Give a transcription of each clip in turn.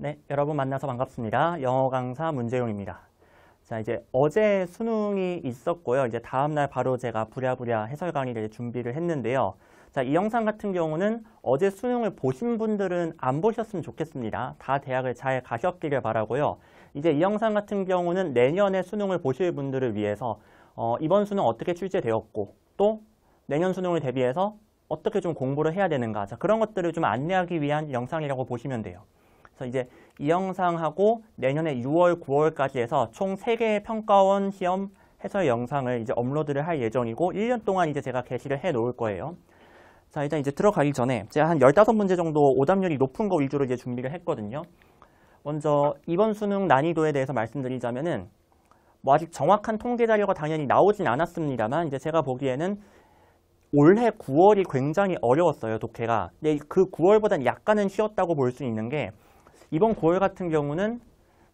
네, 여러분 만나서 반갑습니다. 영어 강사 문재용입니다. 자, 이제 어제 수능이 있었고요. 이제 다음날 바로 제가 부랴부랴 해설 강의를 준비를 했는데요. 자, 이 영상 같은 경우는 어제 수능을 보신 분들은 안 보셨으면 좋겠습니다. 다 대학을 잘 가셨기를 바라고요. 이제 이 영상 같은 경우는 내년에 수능을 보실 분들을 위해서 이번 수능 어떻게 출제되었고 또 내년 수능을 대비해서 어떻게 좀 공부를 해야 되는가, 자, 그런 것들을 좀 안내하기 위한 영상이라고 보시면 돼요. 그래서 이제 이 영상하고 내년에 6월, 9월까지 해서 총 3개의 평가원 시험 해설 영상을 이제 업로드를 할 예정이고 1년 동안 이제 제가 게시를 해 놓을 거예요. 자, 일단 이제 들어가기 전에 제가 한 15문제 정도 오답률이 높은 거 위주로 이제 준비를 했거든요. 먼저 이번 수능 난이도에 대해서 말씀드리자면은 뭐 아직 정확한 통계 자료가 당연히 나오진 않았습니다만 이제 제가 보기에는 올해 9월이 굉장히 어려웠어요, 독해가. 근데 그 9월보다는 약간은 쉬웠다고 볼 수 있는 게 이번 9월 같은 경우는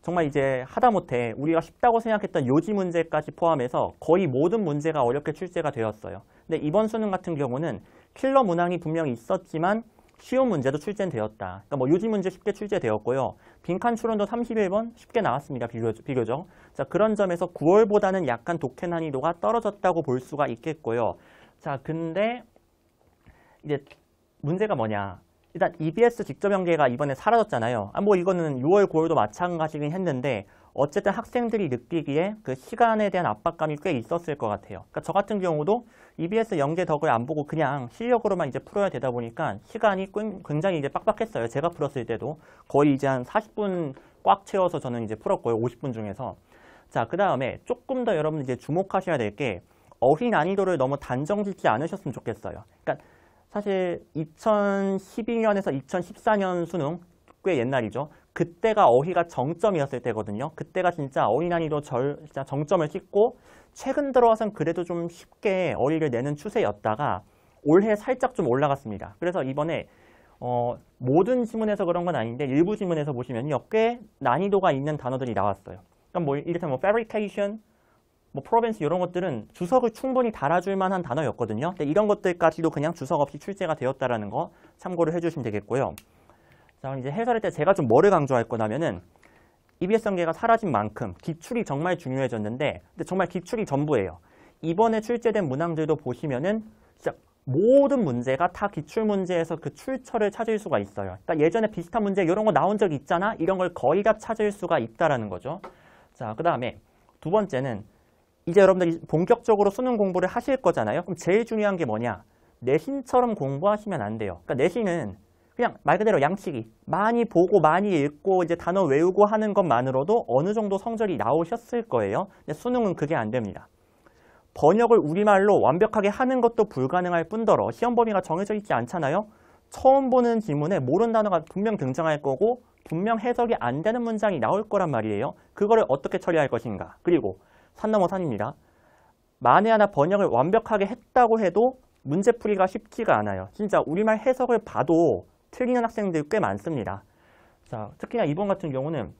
정말 이제 하다못해 우리가 쉽다고 생각했던 요지 문제까지 포함해서 거의 모든 문제가 어렵게 출제가 되었어요. 근데 이번 수능 같은 경우는 킬러 문항이 분명히 있었지만 쉬운 문제도 출제되었다. 그러니까 뭐 요지 문제 쉽게 출제되었고요. 빈칸 추론도 31번 쉽게 나왔습니다, 비교적. 자, 그런 점에서 9월보다는 약간 독해 난이도가 떨어졌다고 볼 수가 있겠고요. 자, 근데 이제 문제가 뭐냐. 일단 EBS 직접 연계가 이번에 사라졌잖아요. 뭐 이거는 6월, 9월도 마찬가지긴 했는데 어쨌든 학생들이 느끼기에 그 시간에 대한 압박감이 꽤 있었을 것 같아요. 그러니까 저 같은 경우도 EBS 연계 덕을 안 보고 그냥 실력으로만 이제 풀어야 되다 보니까 시간이 굉장히 이제 빡빡했어요. 제가 풀었을 때도 거의 이제 한 40분 꽉 채워서 저는 이제 풀었고요. 50분 중에서. 자, 그 다음에 조금 더 여러분 이제 주목하셔야 될 게 어휘 난이도를 너무 단정 짓지 않으셨으면 좋겠어요. 그러니까 사실 2012년에서 2014년 수능 꽤 옛날이죠. 그때가 어휘가 정점이었을 때거든요. 그때가 진짜 어휘 난이도 진짜 정점을 찍고 최근 들어와서는 그래도 좀 쉽게 어휘를 내는 추세였다가 올해 살짝 좀 올라갔습니다. 그래서 이번에 모든 지문에서 그런 건 아닌데 일부 지문에서 보시면요, 꽤 난이도가 있는 단어들이 나왔어요. 그러니까 뭐 이를테면 fabrication, 뭐 프로벤스 이런 것들은 주석을 충분히 달아줄 만한 단어였거든요. 근데 이런 것들까지도 그냥 주석 없이 출제가 되었다라는 거 참고를 해주시면 되겠고요. 자, 이제 해설할 때 제가 좀 뭐를 강조할 거냐면은 EBS 연계가 사라진 만큼 기출이 정말 중요해졌는데, 근데 정말 기출이 전부예요. 이번에 출제된 문항들도 보시면은 진짜 모든 문제가 다 기출 문제에서 그 출처를 찾을 수가 있어요. 그러니까 예전에 비슷한 문제 이런 거 나온 적 있잖아. 이런 걸 거의 다 찾을 수가 있다라는 거죠. 자, 그 다음에 두 번째는 이제 여러분들이 본격적으로 수능 공부를 하실 거잖아요. 그럼 제일 중요한 게 뭐냐? 내신처럼 공부하시면 안 돼요. 그러니까 내신은 그냥 말 그대로 양치기. 많이 보고 많이 읽고 이제 단어 외우고 하는 것만으로도 어느 정도 성적이 나오셨을 거예요. 근데 수능은 그게 안 됩니다. 번역을 우리말로 완벽하게 하는 것도 불가능할 뿐더러 시험 범위가 정해져 있지 않잖아요. 처음 보는 지문에 모르는 단어가 분명 등장할 거고 분명 해석이 안 되는 문장이 나올 거란 말이에요. 그거를 어떻게 처리할 것인가. 그리고 산 넘어 산입니다. 만에 하나 번역을 완벽하게 했다고 해도 문제풀이가 쉽지가 않아요. 진짜 우리말 해석을 봐도 틀리는 학생들 꽤 많습니다. 자, 특히나 이번 같은 경우는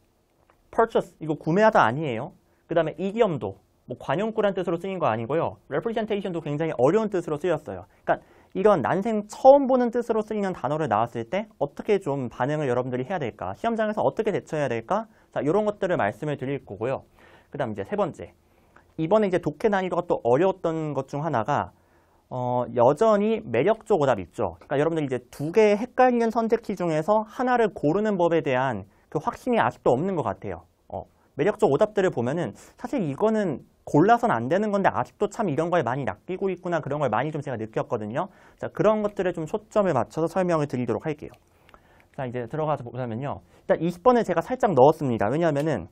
purchase, 이거 구매하다 아니에요. 그 다음에 이디엄도 뭐 관용구란 뜻으로 쓰인 거 아니고요. representation도 굉장히 어려운 뜻으로 쓰였어요. 그러니까 이런 난생 처음 보는 뜻으로 쓰이는 단어를 나왔을 때 어떻게 좀 반응을 여러분들이 해야 될까? 시험장에서 어떻게 대처해야 될까? 자, 이런 것들을 말씀을 드릴 거고요. 그 다음 이제 세 번째. 이번에 이제 독해 난이도가 또 어려웠던 것 중 하나가 여전히 매력적 오답 있죠. 그러니까 여러분들 이제 두 개의 헷갈리는 선택지 중에서 하나를 고르는 법에 대한 그 확신이 아직도 없는 것 같아요. 매력적 오답들을 보면은 사실 이거는 골라서는 안 되는 건데 아직도 참 이런 거에 많이 낚이고 있구나, 그런 걸 많이 좀 제가 느꼈거든요. 자, 그런 것들에 좀 초점을 맞춰서 설명을 드리도록 할게요. 자, 이제 들어가서 보자면요. 일단 20번을 제가 살짝 넣었습니다. 왜냐하면은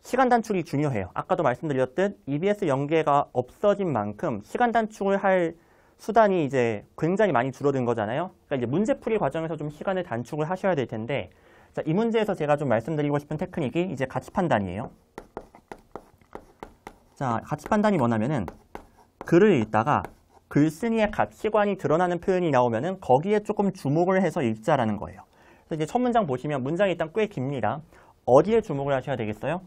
시간 단축이 중요해요. 아까도 말씀드렸듯 EBS 연계가 없어진 만큼 시간 단축을 할 수단이 이제 굉장히 많이 줄어든 거잖아요. 그러니까 이제 문제풀이 과정에서 좀 시간을 단축을 하셔야 될 텐데, 자, 이 문제에서 제가 좀 말씀드리고 싶은 테크닉이 이제 가치 판단이에요. 자, 가치 판단이 뭐냐면은 글을 읽다가 글쓴이의 가치관이 드러나는 표현이 나오면은 거기에 조금 주목을 해서 읽자라는 거예요. 그래서 이제 첫 문장 보시면 문장이 일단 꽤 깁니다. 어디에 주목을 하셔야 되겠어요?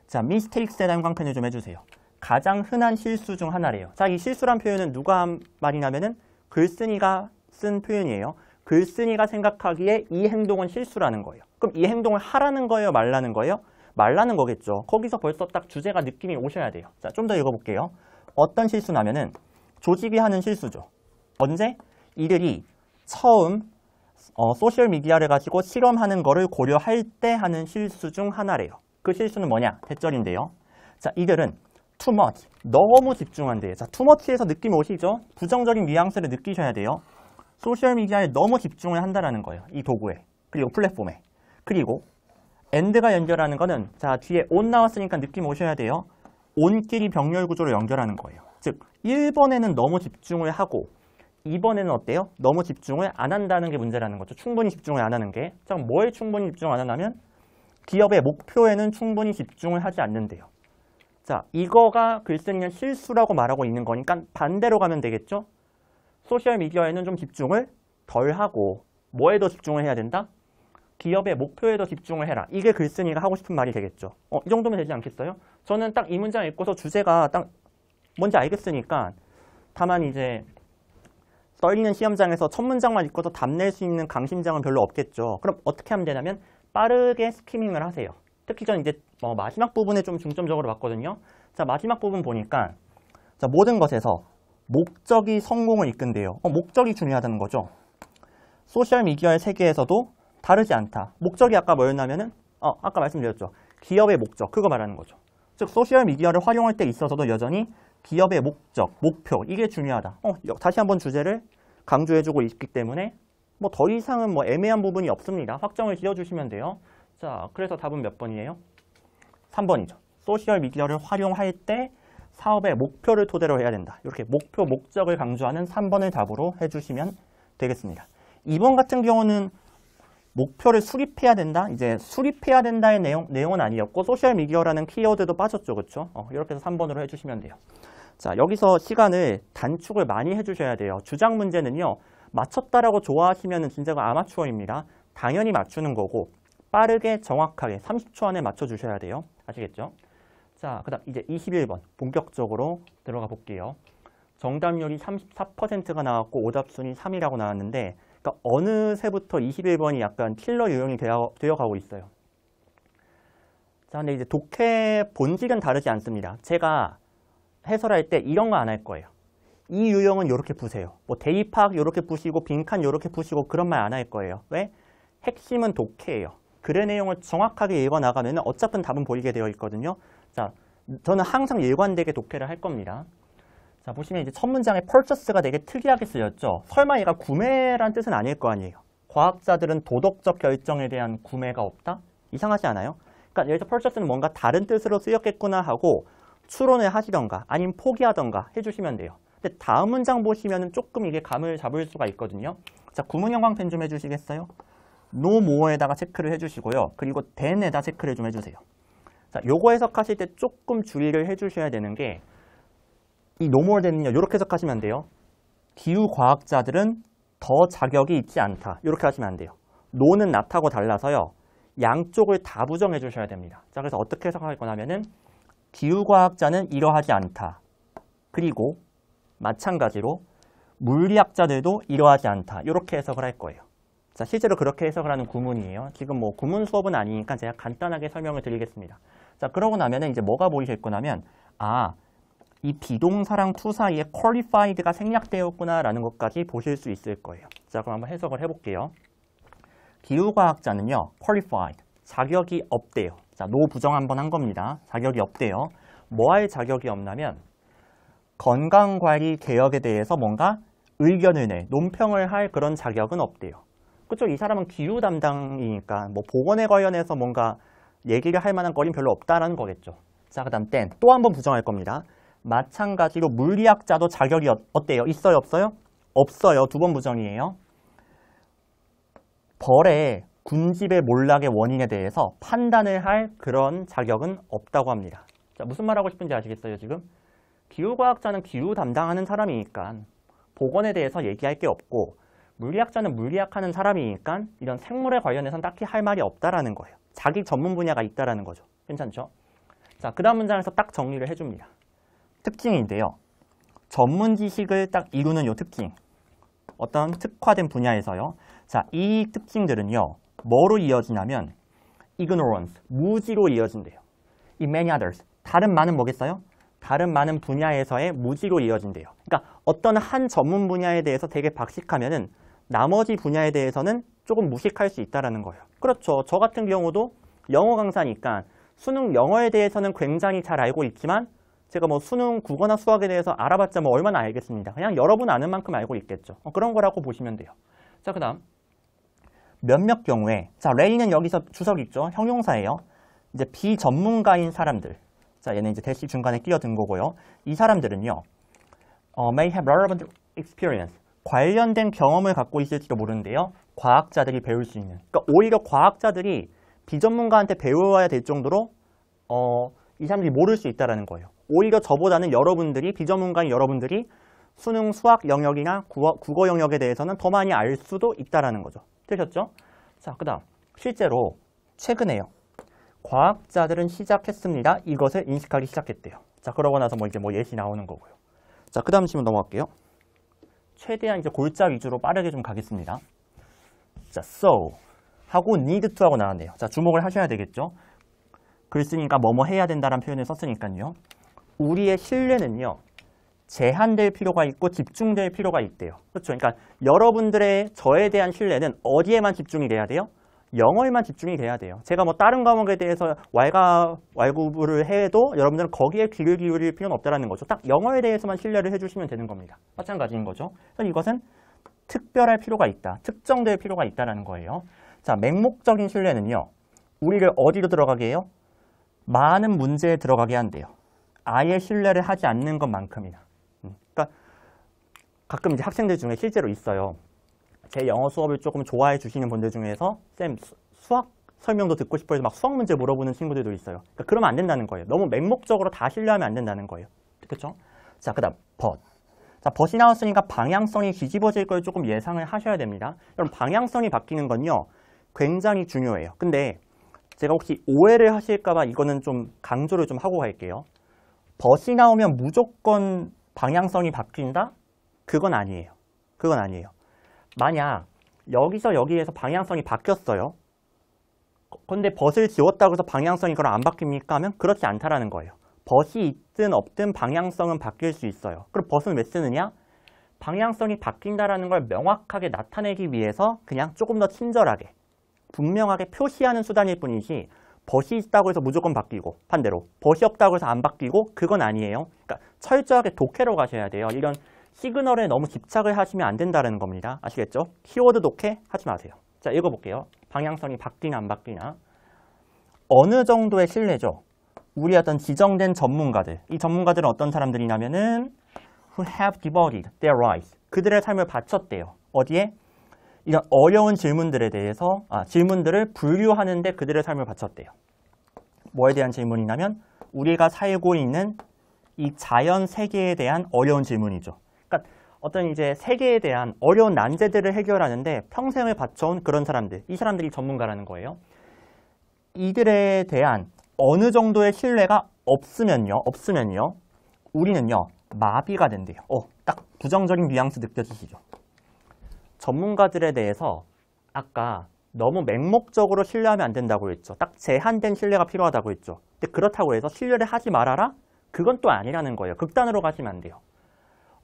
자, mistakes에 대한 광편을 좀 해주세요. 가장 흔한 실수 중 하나래요. 자, 이 실수란 표현은 누가 한 말이냐면은 글쓴이가 쓴 표현이에요. 글쓴이가 생각하기에 이 행동은 실수라는 거예요. 그럼 이 행동을 하라는 거예요, 말라는 거예요? 말라는 거겠죠. 거기서 벌써 딱 주제가 느낌이 오셔야 돼요. 자, 좀 더 읽어볼게요. 어떤 실수냐면은 조직이 하는 실수죠. 언제? 이들이 처음 소셜미디어를 가지고 실험하는 거를 고려할 때 하는 실수 중 하나래요. 그 실수는 뭐냐? 대절인데요. 자, 이들은 too much, 너무 집중한대요. 자, too much에서 느낌 오시죠? 부정적인 뉘앙스를 느끼셔야 돼요. 소셜미디어에 너무 집중을 한다는 거예요. 이 도구에, 그리고 플랫폼에. 그리고 and가 연결하는 거는 자, 뒤에 on 나왔으니까 느낌 오셔야 돼요. on끼리 병렬 구조로 연결하는 거예요. 즉, 1번에는 너무 집중을 하고 2번에는 어때요? 너무 집중을 안 한다는 게 문제라는 거죠. 충분히 집중을 안 하는 게. 자, 뭐에 충분히 집중 안 하냐면 기업의 목표에는 충분히 집중을 하지 않는데요. 자, 이거가 글쓴이는 실수라고 말하고 있는 거니까 반대로 가면 되겠죠? 소셜미디어에는 좀 집중을 덜 하고 뭐에 더 집중을 해야 된다? 기업의 목표에 더 집중을 해라. 이게 글쓴이가 하고 싶은 말이 되겠죠. 이 정도면 되지 않겠어요? 저는 딱 이 문장 읽고서 주제가 딱 뭔지 알겠으니까 다만 이제 떨리는 시험장에서 첫 문장만 읽고서 답낼 수 있는 강심장은 별로 없겠죠. 그럼 어떻게 하면 되냐면 빠르게 스키밍을 하세요. 특히 저는 이제 마지막 부분에 좀 중점적으로 봤거든요. 자, 마지막 부분 보니까 자, 모든 것에서 목적이 성공을 이끈대요. 목적이 중요하다는 거죠. 소셜미디어의 세계에서도 다르지 않다. 목적이 아까 뭐였냐면은 아까 말씀드렸죠. 기업의 목적, 그거 말하는 거죠. 즉 소셜미디어를 활용할 때 있어서도 여전히 기업의 목적, 목표, 이게 중요하다. 다시 한번 주제를 강조해주고 있기 때문에 뭐 더 이상은 뭐 애매한 부분이 없습니다. 확정을 지어주시면 돼요. 자, 그래서 답은 몇 번이에요? 3번이죠. 소셜미디어를 활용할 때 사업의 목표를 토대로 해야 된다. 이렇게 목표, 목적을 강조하는 3번을 답으로 해주시면 되겠습니다. 2번 같은 경우는 목표를 수립해야 된다. 이제 수립해야 된다의 내용은 아니었고 소셜미디어라는 키워드도 빠졌죠. 그렇죠? 이렇게 해서 3번으로 해주시면 돼요. 자, 여기서 시간을 단축을 많이 해주셔야 돼요. 주장 문제는요. 맞췄다라고 좋아하시면 진짜가 아마추어입니다. 당연히 맞추는 거고 빠르게 정확하게 30초 안에 맞춰주셔야 돼요. 아시겠죠? 자, 그 다음 이제 21번 본격적으로 들어가 볼게요. 정답률이 34%가 나왔고 오답순위 3이라고 나왔는데 그러니까 어느새부터 21번이 약간 킬러 유형이 되어가고 있어요. 자, 근데 이제 독해 본질은 다르지 않습니다. 제가 해설할 때 이런 거 안 할 거예요. 이 유형은 이렇게 푸세요. 뭐 대입학 이렇게 푸시고 빈칸 이렇게 푸시고 그런 말 안 할 거예요. 왜? 핵심은 독해예요. 글의 내용을 정확하게 읽어나가면 어차피 답은 보이게 되어 있거든요. 자, 저는 항상 일관되게 독해를 할 겁니다. 자, 보시면 이제 첫 문장에 purchase가 되게 특이하게 쓰였죠. 설마 얘가 구매란 뜻은 아닐 거 아니에요. 과학자들은 도덕적 결정에 대한 구매가 없다? 이상하지 않아요? 그러니까 여기서 purchase는 뭔가 다른 뜻으로 쓰였겠구나 하고 추론을 하시던가 아니면 포기하던가 해주시면 돼요. 근데 다음 문장 보시면 조금 이게 감을 잡을 수가 있거든요. 자, 구문 형광펜 좀 해주시겠어요? no more에다가 체크를 해주시고요. 그리고 than에다 체크를 좀 해주세요. 자, 요거 해석하실 때 조금 주의를 해주셔야 되는 게 이 no more than은요. 이렇게 해석하시면 안 돼요. 기후과학자들은 더 자격이 있지 않다. 이렇게 하시면 안 돼요. no는 not하고 달라서요. 양쪽을 다 부정해 주셔야 됩니다. 자, 그래서 어떻게 해석할 거냐면은 기후과학자는 이러하지 않다. 그리고 마찬가지로 물리학자들도 이러하지 않다. 이렇게 해석을 할 거예요. 자, 실제로 그렇게 해석을 하는 구문이에요. 지금 뭐 구문 수업은 아니니까 제가 간단하게 설명을 드리겠습니다. 자, 그러고 나면은 이제 뭐가 보이실 거냐면 이 비동사랑 투 사이에 qualified가 생략되었구나라는 것까지 보실 수 있을 거예요. 자, 그럼 한번 해석을 해볼게요. 기후과학자는요, qualified, 자격이 없대요. 자, 노 부정 한번 한 겁니다. 자격이 없대요. 뭐 할 자격이 없냐면 건강관리 개혁에 대해서 뭔가 의견을 내, 논평을 할 그런 자격은 없대요. 그쪽 이 사람은 기후 담당이니까 뭐 보건에 관련해서 뭔가 얘기를 할 만한 거리는 별로 없다라는 거겠죠. 자, 그 다음 땐 또 한 번 부정할 겁니다. 마찬가지로 물리학자도 자격이 어때요? 있어요? 없어요? 없어요. 두 번 부정이에요. 벌의 군집의 몰락의 원인에 대해서 판단을 할 그런 자격은 없다고 합니다. 자, 무슨 말하고 싶은지 아시겠어요, 지금? 기후과학자는 기후 담당하는 사람이니까 보건에 대해서 얘기할 게 없고 물리학자는 물리학하는 사람이니까 이런 생물에 관련해서는 딱히 할 말이 없다라는 거예요. 자기 전문 분야가 있다라는 거죠. 괜찮죠? 자, 그 다음 문장에서 딱 정리를 해줍니다. 특징인데요. 전문 지식을 딱 이루는 요 특징. 어떤 특화된 분야에서요. 자, 이 특징들은요. 뭐로 이어지냐면 ignorance, 무지로 이어진대요. in many others, 다른 많은 뭐겠어요? 다른 많은 분야에서의 무지로 이어진대요. 그러니까 어떤 한 전문 분야에 대해서 되게 박식하면은 나머지 분야에 대해서는 조금 무식할 수 있다는 거예요. 그렇죠. 저 같은 경우도 영어 강사니까 수능 영어에 대해서는 굉장히 잘 알고 있지만 제가 뭐 수능 국어나 수학에 대해서 알아봤자 뭐 얼마나 알겠습니다. 그냥 여러분 아는 만큼 알고 있겠죠. 그런 거라고 보시면 돼요. 자, 그 다음 몇몇 경우에, 자, 레이는 여기서 주석 있죠. 형용사예요. 이제 비전문가인 사람들. 자, 얘는 이제 대시 중간에 끼어든 거고요. 이 사람들은요, may have relevant experience. 관련된 경험을 갖고 있을지도 모르는데요. 과학자들이 배울 수 있는. 그러니까 오히려 과학자들이 비전문가한테 배워야 될 정도로 이 사람들이 모를 수 있다는 거예요. 오히려 저보다는 여러분들이, 비전문가인 여러분들이 수능 수학 영역이나 국어 영역에 대해서는 더 많이 알 수도 있다는 거죠. 되셨죠? 자, 그 다음 실제로 최근에요. 과학자들은 시작했습니다. 이것을 인식하기 시작했대요. 자, 그러고 나서 뭐 이제 뭐 예시 나오는 거고요. 자, 그 다음 질문 넘어갈게요. 최대한 이제 골자 위주로 빠르게 좀 가겠습니다. 자, so 하고 need to 하고 나왔네요. 자, 주목을 하셔야 되겠죠. 글 쓰니까 뭐뭐 해야 된다는 표현을 썼으니까요. 우리의 신뢰는요, 제한될 필요가 있고 집중될 필요가 있대요. 그렇죠. 그러니까 여러분들의 저에 대한 신뢰는 어디에만 집중이 돼야 돼요? 영어에만 집중이 돼야 돼요. 제가 뭐 다른 과목에 대해서 왈가왈부를 해도 여러분들은 거기에 귀를 기울일 필요는 없다는 거죠. 딱 영어에 대해서만 신뢰를 해주시면 되는 겁니다. 마찬가지인 거죠. 그래서 이것은 특별할 필요가 있다. 특정될 필요가 있다는 거예요. 자, 맹목적인 신뢰는요, 우리를 어디로 들어가게 해요? 많은 문제에 들어가게 한대요. 아예 신뢰를 하지 않는 것만큼이나. 그러니까 가끔 이제 학생들 중에 실제로 있어요. 제 영어 수업을 조금 좋아해 주시는 분들 중에서 쌤 수학 설명도 듣고 싶어 해서 막 수학 문제 물어보는 친구들도 있어요. 그러니까 그러면 안 된다는 거예요. 너무 맹목적으로 다 신뢰하면 안 된다는 거예요. 그렇죠? 자, 그 다음 but. 자, but이 나왔으니까 방향성이 뒤집어질 걸 조금 예상을 하셔야 됩니다. 여러분, 방향성이 바뀌는 건요, 굉장히 중요해요. 근데 제가 혹시 오해를 하실까 봐 이거는 좀 강조를 좀 하고 갈게요. but이 나오면 무조건 방향성이 바뀐다? 그건 아니에요. 그건 아니에요. 만약 여기서 여기에서 방향성이 바뀌었어요. 근데 but을 지웠다고 해서 방향성이 그럼 안 바뀝니까? 하면 그렇지 않다라는 거예요. but이 있든 없든 방향성은 바뀔 수 있어요. 그럼 but은 왜 쓰느냐? 방향성이 바뀐다라는 걸 명확하게 나타내기 위해서 그냥 조금 더 친절하게, 분명하게 표시하는 수단일 뿐이지 but이 있다고 해서 무조건 바뀌고 반대로 but이 없다고 해서 안 바뀌고 그건 아니에요. 그러니까 철저하게 독해로 가셔야 돼요. 이런 시그널에 너무 집착을 하시면 안 된다는 겁니다. 아시겠죠? 키워드 독해 하지 마세요. 자, 읽어볼게요. 방향성이 바뀌나 안 바뀌나. 어느 정도의 신뢰죠. 우리 어떤 지정된 전문가들. 이 전문가들은 어떤 사람들이냐면은 who have devoted their lives. 그들의 삶을 바쳤대요. 어디에? 이런 어려운 질문들에 대해서, 질문들을 분류하는데 그들의 삶을 바쳤대요. 뭐에 대한 질문이냐면 우리가 살고 있는 이 자연 세계에 대한 어려운 질문이죠. 그러니까 어떤 이제 세계에 대한 어려운 난제들을 해결하는데 평생을 바쳐온 그런 사람들, 이 사람들이 전문가라는 거예요. 이들에 대한 어느 정도의 신뢰가 없으면요, 우리는요, 마비가 된대요. 딱 부정적인 뉘앙스 느껴지시죠? 전문가들에 대해서 아까 너무 맹목적으로 신뢰하면 안 된다고 했죠. 딱 제한된 신뢰가 필요하다고 했죠. 근데 그렇다고 해서 신뢰를 하지 말아라? 그건 또 아니라는 거예요. 극단으로 가시면 안 돼요.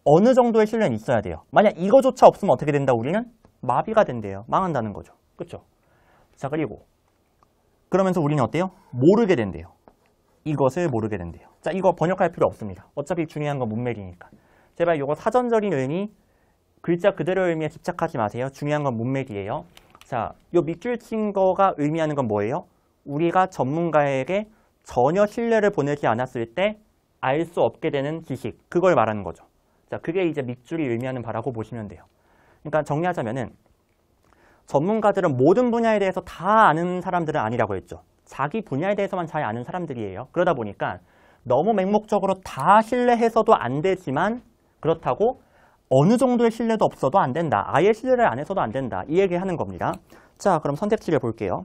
어느 정도의 신뢰는 있어야 돼요. 만약 이거조차 없으면 어떻게 된다? 우리는 마비가 된대요. 망한다는 거죠. 그렇죠? 자, 그리고 그러면서 우리는 어때요? 모르게 된대요. 이것을 모르게 된대요. 자, 이거 번역할 필요 없습니다. 어차피 중요한 건 문맥이니까. 제발 이거 사전적인 의미, 글자 그대로의 의미에 집착하지 마세요. 중요한 건 문맥이에요. 자, 요 밑줄 친 거가 의미하는 건 뭐예요? 우리가 전문가에게 전혀 신뢰를 보내지 않았을 때 알 수 없게 되는 지식, 그걸 말하는 거죠. 자, 그게 이제 밑줄이 의미하는 바라고 보시면 돼요. 그러니까 정리하자면은 전문가들은 모든 분야에 대해서 다 아는 사람들은 아니라고 했죠. 자기 분야에 대해서만 잘 아는 사람들이에요. 그러다 보니까 너무 맹목적으로 다 신뢰해서도 안 되지만 그렇다고 어느 정도의 신뢰도 없어도 안 된다. 아예 신뢰를 안 해서도 안 된다. 이 얘기하는 겁니다. 자, 그럼 선택지를 볼게요.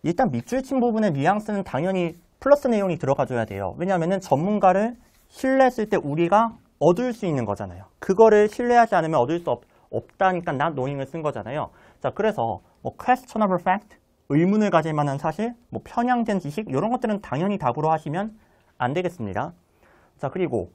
일단 밑줄 친 부분의 뉘앙스는 당연히 플러스 내용이 들어가줘야 돼요. 왜냐하면 전문가를 신뢰했을 때 우리가 얻을 수 있는 거잖아요. 그거를 신뢰하지 않으면 얻을 수 없다니까 not knowing을 쓴 거잖아요. 자, 그래서 뭐 questionable fact, 의문을 가질 만한 사실, 뭐 편향된 지식 이런 것들은 당연히 답으로 하시면 안 되겠습니다. 자, 그리고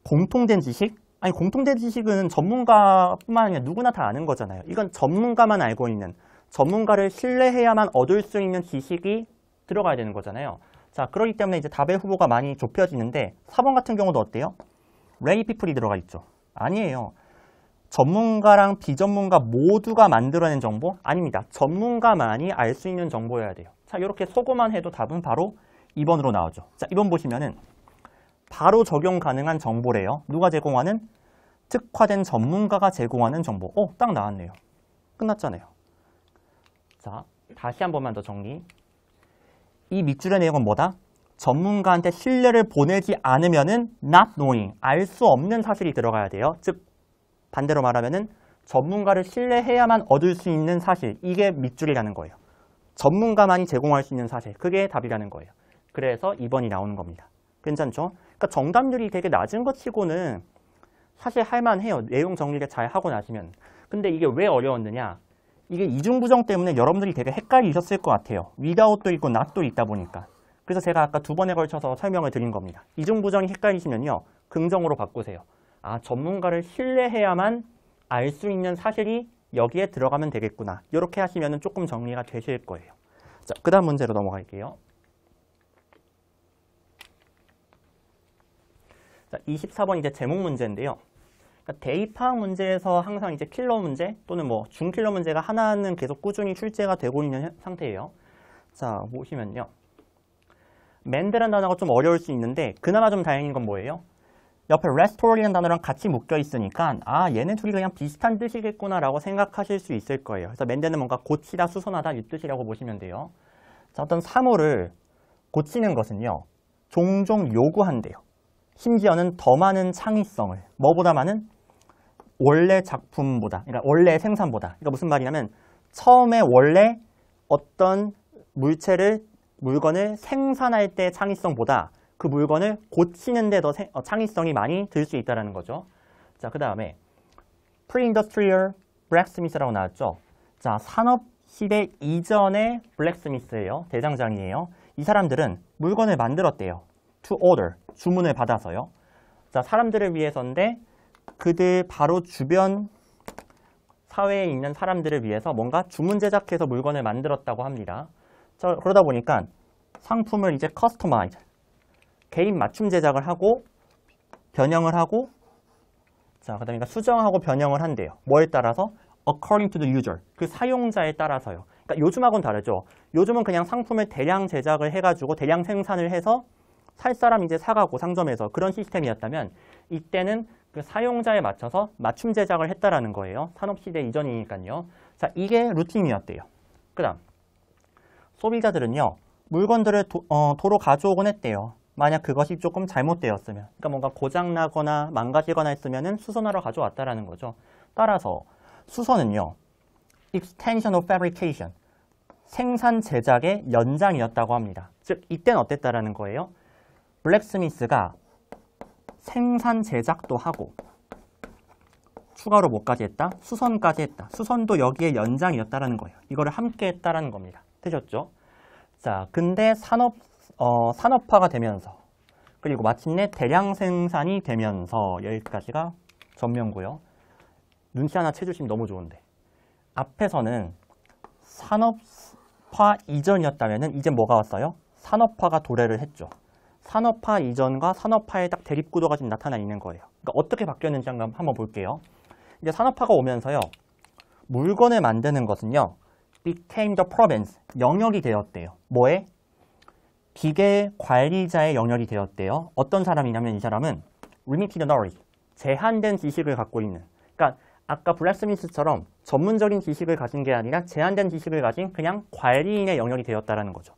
공통된 지식? 아니, 공통된 지식은 전문가뿐만 아니라 누구나 다 아는 거잖아요. 이건 전문가만 알고 있는, 전문가를 신뢰해야만 얻을 수 있는 지식이 들어가야 되는 거잖아요. 자, 그렇기 때문에 이제 답의 후보가 많이 좁혀지는데 4번 같은 경우도 어때요? lay people이 들어가 있죠. 아니에요. 전문가랑 비전문가 모두가 만들어낸 정보? 아닙니다. 전문가만이 알 수 있는 정보여야 돼요. 자, 이렇게 소거만 해도 답은 바로 2번으로 나오죠. 자, 2번 보시면은 바로 적용 가능한 정보래요. 누가 제공하는? 특화된 전문가가 제공하는 정보. 딱 나왔네요. 끝났잖아요. 자, 다시 한 번만 더 정리. 이 밑줄의 내용은 뭐다? 전문가한테 신뢰를 보내지 않으면은 not knowing, 알 수 없는 사실이 들어가야 돼요. 즉, 반대로 말하면은 전문가를 신뢰해야만 얻을 수 있는 사실, 이게 밑줄이라는 거예요. 전문가만이 제공할 수 있는 사실, 그게 답이라는 거예요. 그래서 2번이 나오는 겁니다. 괜찮죠? 그러니까 정답률이 되게 낮은 것 치고는 사실 할만해요. 내용 정리를 잘 하고 나시면. 근데 이게 왜 어려웠느냐? 이게 이중부정 때문에 여러분들이 되게 헷갈리셨을 것 같아요. without도 있고 not도 있다 보니까. 그래서 제가 아까 2번에 걸쳐서 설명을 드린 겁니다. 이중부정이 헷갈리시면요. 긍정으로 바꾸세요. 아, 전문가를 신뢰해야만 알 수 있는 사실이 여기에 들어가면 되겠구나. 이렇게 하시면 조금 정리가 되실 거예요. 자, 그 다음 문제로 넘어갈게요. 자, 24번 이제 제목 문제인데요. 그러니까 대입학 문제에서 항상 이제 킬러 문제 또는 뭐 중킬러 문제가 하나는 계속 꾸준히 출제가 되고 있는 상태예요. 자, 보시면요. 맨드라는 단어가 좀 어려울 수 있는데 그나마 좀 다행인 건 뭐예요? 옆에 restore이라는 단어랑 같이 묶여 있으니까 아, 얘네 둘이 그냥 비슷한 뜻이겠구나 라고 생각하실 수 있을 거예요. 그래서 맨드는 뭔가 고치다, 수선하다 이 뜻이라고 보시면 돼요. 자, 어떤 사물을 고치는 것은요. 종종 요구한대요. 심지어는 더 많은 창의성을, 뭐보다 많은? 원래 작품보다, 그러니까 원래 생산보다. 그러니까 무슨 말이냐면 처음에 원래 어떤 물건을 생산할 때 창의성보다 그 물건을 고치는 데 더 창의성이 많이 들 수 있다는 거죠. 자, 그 다음에 pre-industrial blacksmith라고 나왔죠. 자, 산업시대 이전의 블랙스미스예요. 대장장이에요. 이 사람들은 물건을 만들었대요. to order, 주문을 받아서요. 자, 사람들을 위해서인데 그들 바로 주변 사회에 있는 사람들을 위해서 뭔가 주문 제작해서 물건을 만들었다고 합니다. 자, 그러다 보니까 상품을 이제 커스터마이즈, 개인 맞춤 제작을 하고 변형을 하고 자, 그다음에 수정하고 변형을 한대요. 뭐에 따라서? according to the user, 그 사용자에 따라서요. 그러니까 요즘하고는 다르죠. 요즘은 그냥 상품을 대량 제작을 해가지고 대량 생산을 해서 살 사람 이제 사가고 상점에서 그런 시스템이었다면 이때는 그 사용자에 맞춰서 맞춤 제작을 했다라는 거예요. 산업시대 이전이니까요. 자, 이게 루틴이었대요. 그 다음 소비자들은요. 물건들을 도로 가져오곤 했대요. 만약 그것이 조금 잘못되었으면, 그러니까 뭔가 고장나거나 망가지거나 했으면 수선하러 가져왔다라는 거죠. 따라서 수선은요. extension of fabrication, 생산 제작의 연장이었다고 합니다. 즉 이때는 어땠다라는 거예요? 블랙스미스가 생산 제작도 하고 추가로 뭐까지 했다? 수선까지 했다. 수선도 여기에 연장이었다라는 거예요. 이거를 함께 했다라는 겁니다. 되셨죠? 자, 근데 산업화가 되면서 그리고 마침내 대량 생산이 되면서 여기까지가 전면고요. 눈치 하나 채주시면 너무 좋은데 앞에서는 산업화 이전이었다면 이제 뭐가 왔어요? 산업화가 도래를 했죠. 산업화 이전과 산업화의 딱 대립구도가 지금 나타나 있는 거예요. 그러니까 어떻게 바뀌었는지 한번 볼게요. 이제 산업화가 오면서요. 물건을 만드는 것은요. became the province, 영역이 되었대요. 뭐에? 기계 관리자의 영역이 되었대요. 어떤 사람이냐면 이 사람은 limited knowledge, 제한된 지식을 갖고 있는. 그러니까 아까 블랙스미스처럼 전문적인 지식을 가진 게 아니라 제한된 지식을 가진 그냥 관리인의 영역이 되었다라는 거죠.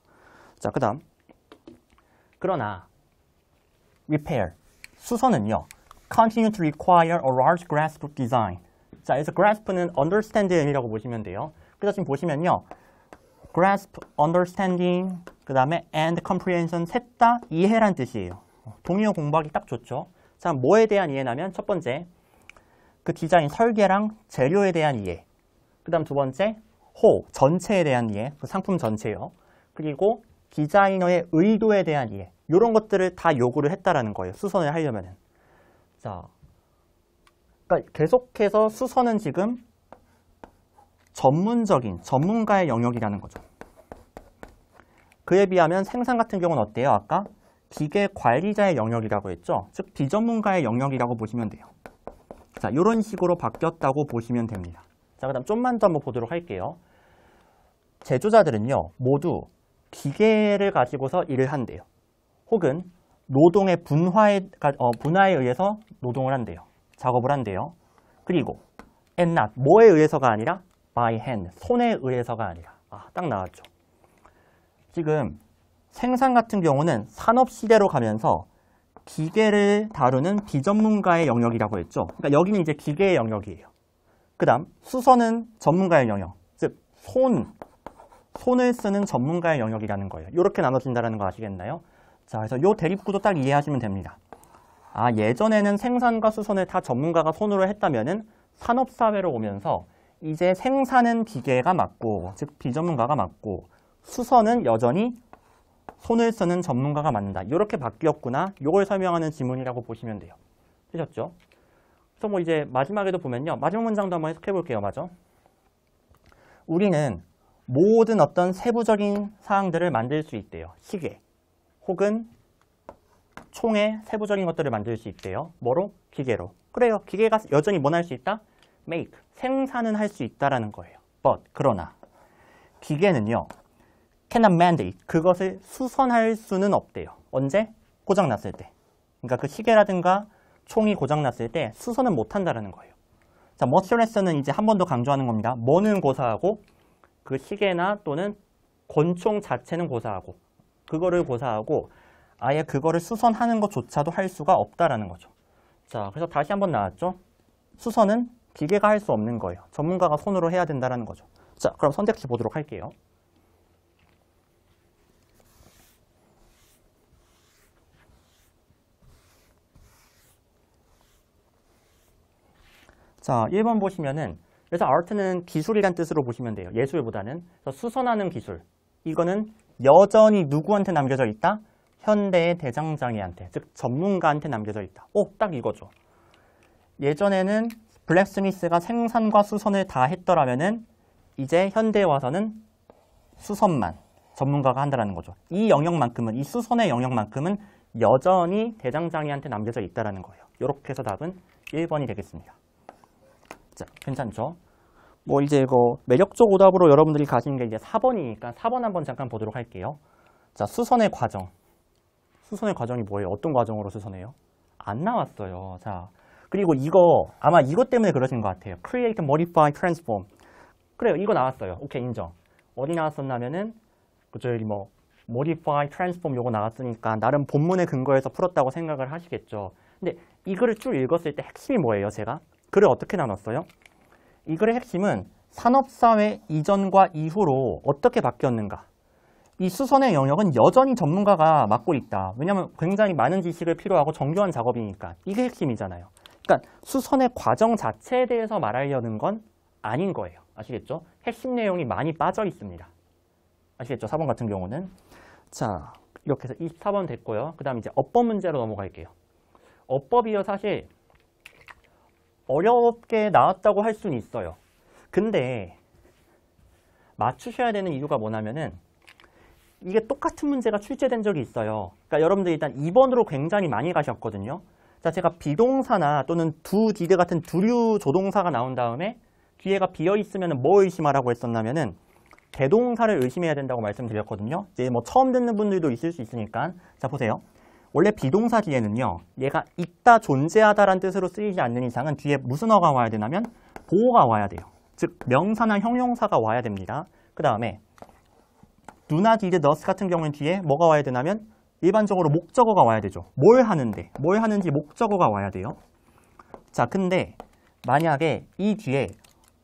자, 그 다음. 그러나 repair, 수선은요. continue to require a large grasp of design. 자, 그래서 grasp는 understand의 의미라고 보시면 돼요. 그래서 지금 보시면요. grasp, understanding, 그 다음에 and comprehension 셋 다 이해란 뜻이에요. 동의어 공부하기 딱 좋죠. 자, 뭐에 대한 이해냐면 첫 번째, 그 디자인 설계랑 재료에 대한 이해. 그 다음 두 번째, 전체에 대한 이해, 그 상품 전체요. 그리고 디자이너의 의도에 대한 이해. 이런 것들을 다 요구를 했다라는 거예요. 수선을 하려면은. 자, 그러니까 계속해서 수선은 지금 전문가의 영역이라는 거죠. 그에 비하면 생산 같은 경우는 어때요? 아까 기계 관리자의 영역이라고 했죠? 즉 비전문가의 영역이라고 보시면 돼요. 자, 이런 식으로 바뀌었다고 보시면 됩니다. 자, 그다음 좀만 더 한번 보도록 할게요. 제조자들은요, 모두 기계를 가지고서 일을 한대요. 혹은 노동의 분화에 의해서 노동을 한대요. 작업을 한대요. 그리고 and not, 뭐에 의해서가 아니라 by hand, 손에 의해서가 아니라. 딱 나왔죠. 지금 생산 같은 경우는 산업시대로 가면서 기계를 다루는 비전문가의 영역이라고 했죠. 그러니까 여기는 이제 기계의 영역이에요. 그 다음 수선은 전문가의 영역, 즉 손을 쓰는 전문가의 영역이라는 거예요. 이렇게 나눠진다는 거 아시겠나요? 자, 그래서 이 대립구도 딱 이해하시면 됩니다. 예전에는 생산과 수선을 다 전문가가 손으로 했다면은 산업사회로 오면서 이제 생산은 기계가 맞고, 즉 비전문가가 맞고, 수선은 여전히 손을 쓰는 전문가가 맞는다. 이렇게 바뀌었구나. 이걸 설명하는 지문이라고 보시면 돼요. 되셨죠? 그래서 뭐 이제 마지막에도 보면요. 마지막 문장도 한번 해석해 볼게요. 맞아? 우리는 모든 어떤 세부적인 사항들을 만들 수 있대요. 시계 혹은 총의 세부적인 것들을 만들 수 있대요. 뭐로? 기계로. 그래요. 기계가 여전히 뭘 할 수 있다? make, 생산은 할 수 있다라는 거예요. but, 그러나 기계는요. cannot mandate, 그것을 수선할 수는 없대요. 언제? 고장났을 때. 그러니까 그 시계라든가 총이 고장났을 때 수선은 못한다라는 거예요. 자, 머스레스는 이제 한 번 더 강조하는 겁니다. 뭐는 고사하고 그 시계나 또는 권총 자체는 고사하고 그거를 고사하고 아예 그거를 수선하는 것조차도 할 수가 없다라는 거죠. 자, 그래서 다시 한번 나왔죠. 수선은 기계가 할 수 없는 거예요. 전문가가 손으로 해야 된다라는 거죠. 자, 그럼 선택지 보도록 할게요. 자, 1번 보시면은 그래서 art는 기술이란 뜻으로 보시면 돼요. 예술보다는. 그래서 수선하는 기술. 이거는 여전히 누구한테 남겨져 있다? 현대의 대장장이한테, 즉 전문가한테 남겨져 있다. 딱 이거죠. 예전에는 블랙스미스가 생산과 수선을 다 했더라면은 이제 현대에 와서는 수선만 전문가가 한다는 거죠. 이 영역만큼은, 이 수선의 영역만큼은 여전히 대장장이한테 남겨져 있다는 거예요. 이렇게 해서 답은 1번이 되겠습니다. 자, 괜찮죠? 뭐 이제 이거 매력적 오답으로 여러분들이 가시는 게 이제 4번이니까 4번 한번 잠깐 보도록 할게요. 자, 수선의 과정. 수선의 과정이 뭐예요? 어떤 과정으로 수선해요? 안 나왔어요. 자, 그리고 이거 아마 이것 때문에 그러신 것 같아요. Create, Modify, Transform. 그래요. 이거 나왔어요. 오케이, 인정. 어디 나왔었냐면은 그죠? 여기 뭐 Modify, Transform 요거 나왔으니까 나름 본문의 근거에서 풀었다고 생각을 하시겠죠. 근데 이 글을 쭉 읽었을 때 핵심이 뭐예요? 제가 글을 어떻게 나눴어요? 이 글의 핵심은 산업사회 이전과 이후로 어떻게 바뀌었는가. 이 수선의 영역은 여전히 전문가가 맡고 있다. 왜냐하면 굉장히 많은 지식을 필요하고 정교한 작업이니까. 이게 핵심이잖아요. 그러니까 수선의 과정 자체에 대해서 말하려는 건 아닌 거예요. 아시겠죠? 핵심 내용이 많이 빠져 있습니다. 아시겠죠? 4번 같은 경우는. 자, 이렇게 해서 24번 됐고요. 그 다음 이제 어법 문제로 넘어갈게요. 어법이요, 사실 어렵게 나왔다고 할 수는 있어요. 근데 맞추셔야 되는 이유가 뭐냐면은 이게 똑같은 문제가 출제된 적이 있어요. 그러니까 여러분들 일단 2번으로 굉장히 많이 가셨거든요. 자, 제가 비동사나 또는 do, did 같은 두류 조동사가 나온 다음에 뒤에가 비어있으면 뭐 의심하라고 했었냐면은 대동사를 의심해야 된다고 말씀드렸거든요. 이제 뭐 처음 듣는 분들도 있을 수 있으니까. 자, 보세요. 원래 비동사 뒤에는요, 얘가 있다, 존재하다라는 뜻으로 쓰이지 않는 이상은 뒤에 무슨 어가 와야 되냐면 보어가 와야 돼요. 즉 명사나 형용사가 와야 됩니다. 그 다음에 do나 did, does 같은 경우는 뒤에 뭐가 와야 되냐면 일반적으로 목적어가 와야 되죠. 뭘 하는데, 뭘 하는지 목적어가 와야 돼요. 자, 근데 만약에 이 뒤에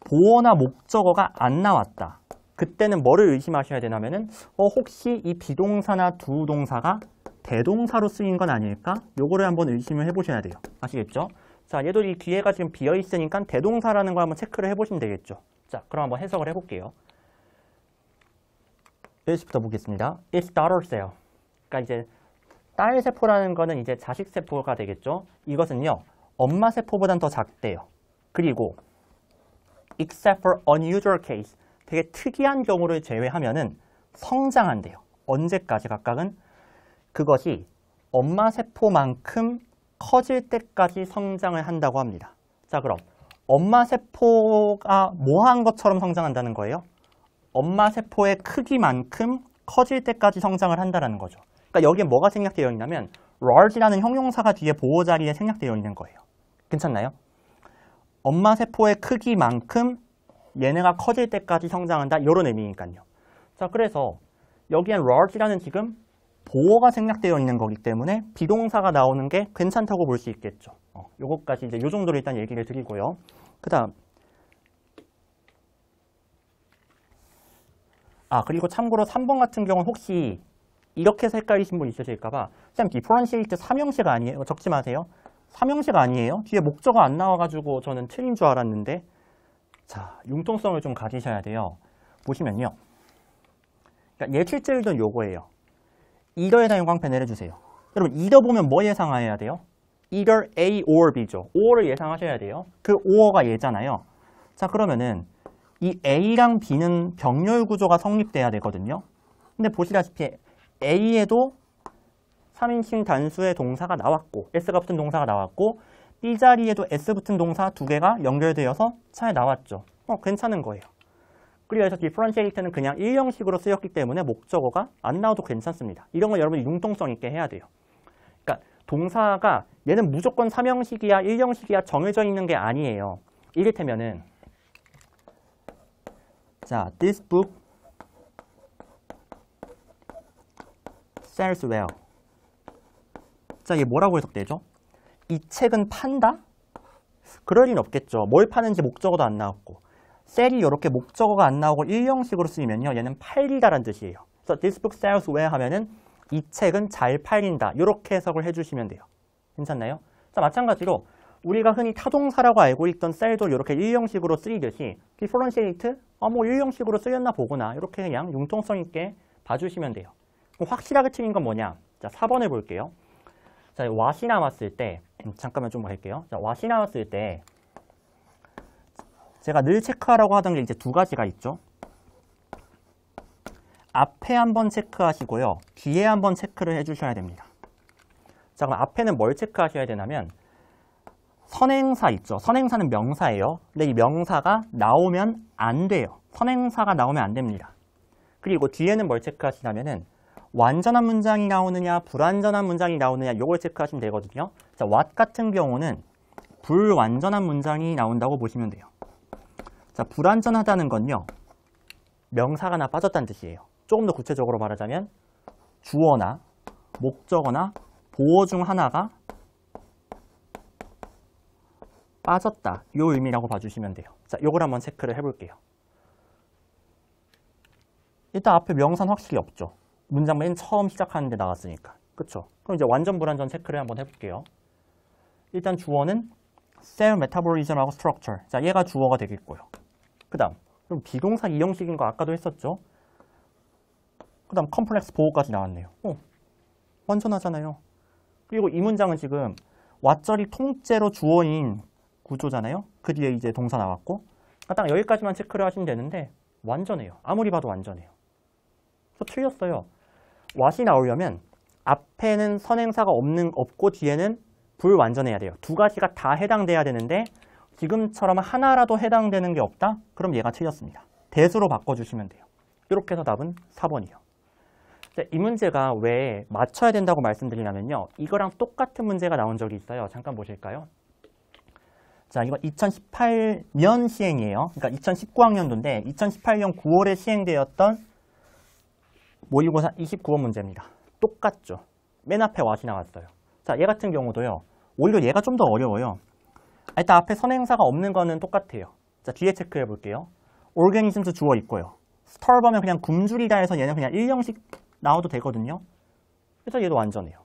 보어나 목적어가 안 나왔다. 그때는 뭐를 의심하셔야 되냐면은 혹시 이 비동사나 두 동사가 대동사로 쓰인 건 아닐까? 요거를 한번 의심을 해보셔야 돼요. 아시겠죠? 자, 얘도 이 뒤에가 지금 비어있으니까 대동사라는 걸 한번 체크를 해보시면 되겠죠. 자, 그럼 한번 해석을 해볼게요. 1시부터 보겠습니다. It's daughter cell. 그러니까 이제 딸 세포라는 거는 이제 자식 세포가 되겠죠. 이것은요, 엄마 세포보단 더 작대요. 그리고 except for unusual case, 되게 특이한 경우를 제외하면은 성장한대요. 언제까지 각각은? 그것이 엄마 세포만큼 커질 때까지 성장을 한다고 합니다. 자, 그럼 엄마 세포가 뭐한 것처럼 성장한다는 거예요? 엄마 세포의 크기만큼 커질 때까지 성장을 한다는 거죠. 그러니까 여기에 뭐가 생략되어 있냐면 large라는 형용사가 뒤에 보호 자리에 생략되어 있는 거예요. 괜찮나요? 엄마 세포의 크기만큼 얘네가 커질 때까지 성장한다, 이런 의미니까요. 자, 그래서 여기엔 large라는 지금 보호가 생략되어 있는 거기 때문에 비동사가 나오는 게 괜찮다고 볼 수 있겠죠. 요것까지 이제 요 정도로 일단 얘기를 드리고요. 그 다음. 그리고 참고로 3번 같은 경우는 혹시 이렇게 해서 헷갈리신 분 있으실까봐, 쌤, differentiate 삼형식 아니에요? 적지 마세요. 삼형식 아니에요? 뒤에 목적어 안 나와가지고 저는 틀린 줄 알았는데, 자, 융통성을 좀 가지셔야 돼요. 보시면요. 그러니까 예출제율은 요거예요. either에 대한 광패 내려주세요. 여러분, either 보면 뭐 예상해야 돼요? either A or B죠. or를 예상하셔야 돼요. 그 or가 얘잖아요. 자, 그러면은 이 A랑 B는 병렬 구조가 성립돼야 되거든요. 근데 보시다시피 A에도 3인칭 단수의 동사가 나왔고, S가 붙은 동사가 나왔고, B 자리에도 S 붙은 동사 두 개가 연결되어서 차에 나왔죠. 괜찮은 거예요. 그래서 differentiate는 그냥 일형식으로 쓰였기 때문에 목적어가 안 나와도 괜찮습니다. 이런 거 여러분이 융통성 있게 해야 돼요. 그러니까 동사가 얘는 무조건 3형식이야, 1형식이야 정해져 있는 게 아니에요. 이를테면은 자, this book sells well. 자, 이게 뭐라고 해석되죠? 이 책은 판다? 그럴 리는 없겠죠. 뭘 파는지 목적어도 안 나왔고. 셀이 이렇게 목적어가 안 나오고 일형식으로 쓰이면요, 얘는 팔리다라는 뜻이에요. 그래서 this book sells well 하면은 이 책은 잘 팔린다, 이렇게 해석을 해주시면 돼요. 괜찮나요? 자, 마찬가지로 우리가 흔히 타동사라고 알고 있던 셀도 이렇게 일형식으로 쓰이듯이 differentiate, 뭐 일형식으로 쓰였나 보구나, 이렇게 그냥 융통성 있게 봐주시면 돼요. 그럼 확실하게 틀린 건 뭐냐? 자, 4번을 볼게요. 자, what이 나왔을 때, 잠깐만 좀 할게요. 자, what이 나왔을 때 제가 늘 체크하라고 하던 게 이제 두 가지가 있죠. 앞에 한번 체크하시고요. 뒤에 한번 체크를 해주셔야 됩니다. 자, 그럼 앞에는 뭘 체크하셔야 되냐면 선행사 있죠. 선행사는 명사예요. 근데 이 명사가 나오면 안 돼요. 선행사가 나오면 안 됩니다. 그리고 뒤에는 뭘 체크하시냐면은 완전한 문장이 나오느냐, 불완전한 문장이 나오느냐, 이걸 체크하시면 되거든요. 자, what 같은 경우는 불완전한 문장이 나온다고 보시면 돼요. 자, 불완전하다는 건요, 명사가 하나 빠졌다는 뜻이에요. 조금 더 구체적으로 말하자면 주어나 목적어나 보어 중 하나가 빠졌다, 이 의미라고 봐주시면 돼요. 자, 요걸 한번 체크를 해볼게요. 일단 앞에 명사는 확실히 없죠. 문장 맨 처음 시작하는데 나왔으니까. 그쵸? 그럼 이제 완전 불완전 체크를 한번 해볼게요. 일단 주어는 cell metabolism하고 structure. 자, 얘가 주어가 되겠고요. 그 다음, 그럼 비동사 이형식인 거 아까도 했었죠? 그 다음 컴플렉스 보호까지 나왔네요. 완전하잖아요. 그리고 이 문장은 지금 왓절이 통째로 주어인 구조잖아요. 그 뒤에 이제 동사 나왔고, 그러니까 딱 여기까지만 체크를 하시면 되는데 완전해요. 아무리 봐도 완전해요. 그래서 틀렸어요. what이 나오려면 앞에는 선행사가 없고 뒤에는 불완전해야 돼요. 두 가지가 다 해당돼야 되는데 지금처럼 하나라도 해당되는 게 없다? 그럼 얘가 틀렸습니다. 대수로 바꿔주시면 돼요. 이렇게 해서 답은 4번이요. 이 문제가 왜 맞춰야 된다고 말씀드리냐면요, 이거랑 똑같은 문제가 나온 적이 있어요. 잠깐 보실까요? 자, 이거 2018년 시행이에요. 그러니까 2019학년도인데 2018년 9월에 시행되었던 모의고사 29번 문제입니다. 똑같죠. 맨 앞에 what이 나왔어요. 자, 얘 같은 경우도요, 오히려 얘가 좀 더 어려워요. 일단 앞에 선행사가 없는 거는 똑같아요. 자, 뒤에 체크해 볼게요. organisms 주어 있고요. starve하면 그냥 굶주리다 해서 얘는 그냥 일형식 나와도 되거든요. 그래서 얘도 완전해요.